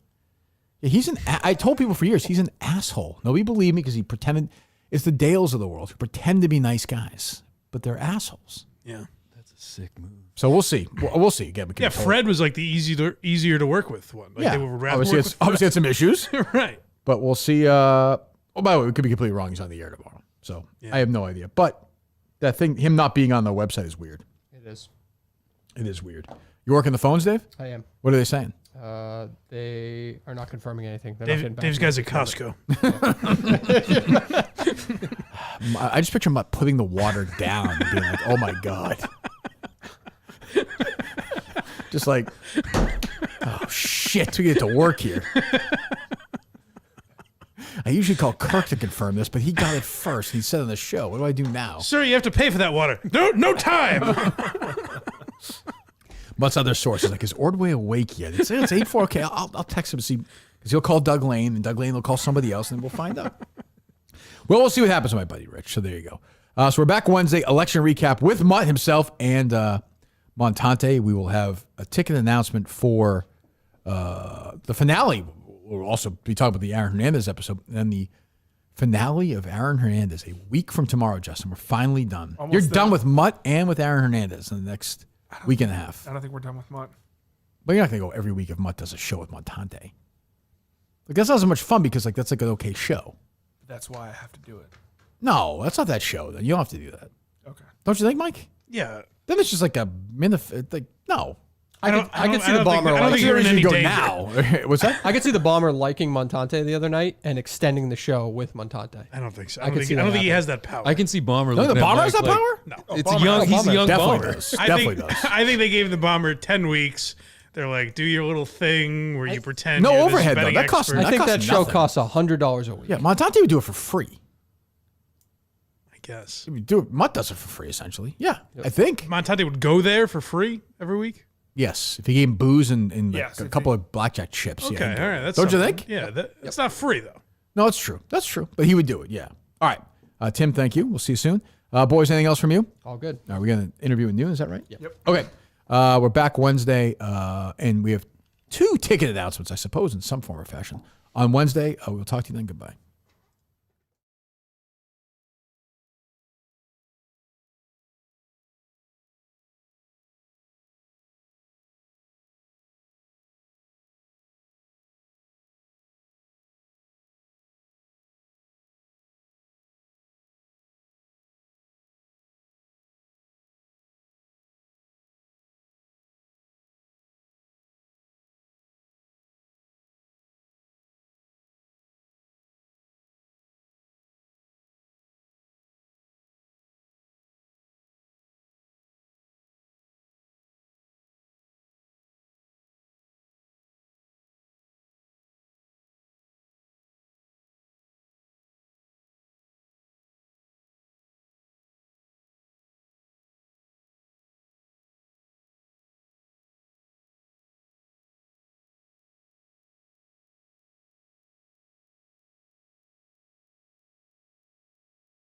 Yeah, I told people for years he's an asshole. Nobody believed me because he pretended. It's the Dales of the world who pretend to be nice guys, but they're assholes. Yeah. That's a sick move. So we'll see. We'll see. Again, we can Yeah, Fred was like the easier to work with one. Like yeah, they would rather work with obviously had some issues. Right. But we'll see. Oh, by the way, we could be completely wrong. He's on the air tomorrow. So I have no idea. But that thing, him not being on the website is weird. It is. It is weird. You working the phones, Dave? I am. What are they saying? They are not confirming anything. They're not getting back Dave's to me. guys at Costco. I just picture him like putting the water down and being like, oh my God. Just like, oh shit, we get to work here. I usually call Kirk to confirm this, but he got it first. He said on the show, what do I do now? Sir, you have to pay for that water. No time. What's other sources? Like, is Ordway awake yet? It's 8-4. Okay, I'll text him to see, because he'll call Doug Lane, and Doug Lane will call somebody else, and then we'll find out. Well, we'll see what happens with my buddy Rich. So there you go. So we're back Wednesday, election recap with Mutt himself and Montante. We will have a ticket announcement for the finale. We'll also be talking about the Aaron Hernandez episode, and then the finale of Aaron Hernandez a week from tomorrow, Justin. We're finally done. Almost You're there. done with Mutt and with Aaron Hernandez in the next week and a half. I don't think we're done with Mutt. But you're not going to go every week if Mutt does a show with Montante. Like, that's not as much fun because, like, that's like an okay show. That's why I have to do it. No, that's not that show. Then you don't have to do that. Okay. Don't you think, Mike? Yeah. Then it's just like a minute. Like, no. I could see the bomber. I don't think you're in any danger. now. What's that? I could see the bomber liking Montante the other night and extending the show with Montante. I don't think so. I I could don't see think that he happen. has that power. I can see Bomber. No, the looking at bomber has Mike that like, power? No. It's Bomber- young. He's a young Definitely bomber. does. I Definitely think, does. I think they gave the bomber 10 weeks. They're like, do your little thing where you pretend. No you're this overhead, though. betting That costs- expert. I think costs that show nothing. costs $100 a week. Yeah, Montante would do it for free. I guess. He would do it. Mutt does it for free, essentially. Yeah, I think. Montante would go there for free every week. Yes, if he gave him booze and like Yes, a if couple of blackjack chips. Okay, yeah, he'd do all it. right. That's Don't you something. think? Yeah, it's not free though. No, it's true. That's true. But he would do it. Yeah. All right. Tim, thank you. We'll see you soon. Boys, anything else from you? All good. Are we going to interview with Noon? Is that right? Yep. Okay. We're back Wednesday, and we have 2 ticket announcements, I suppose, in some form or fashion. On Wednesday, we'll talk to you then. Goodbye.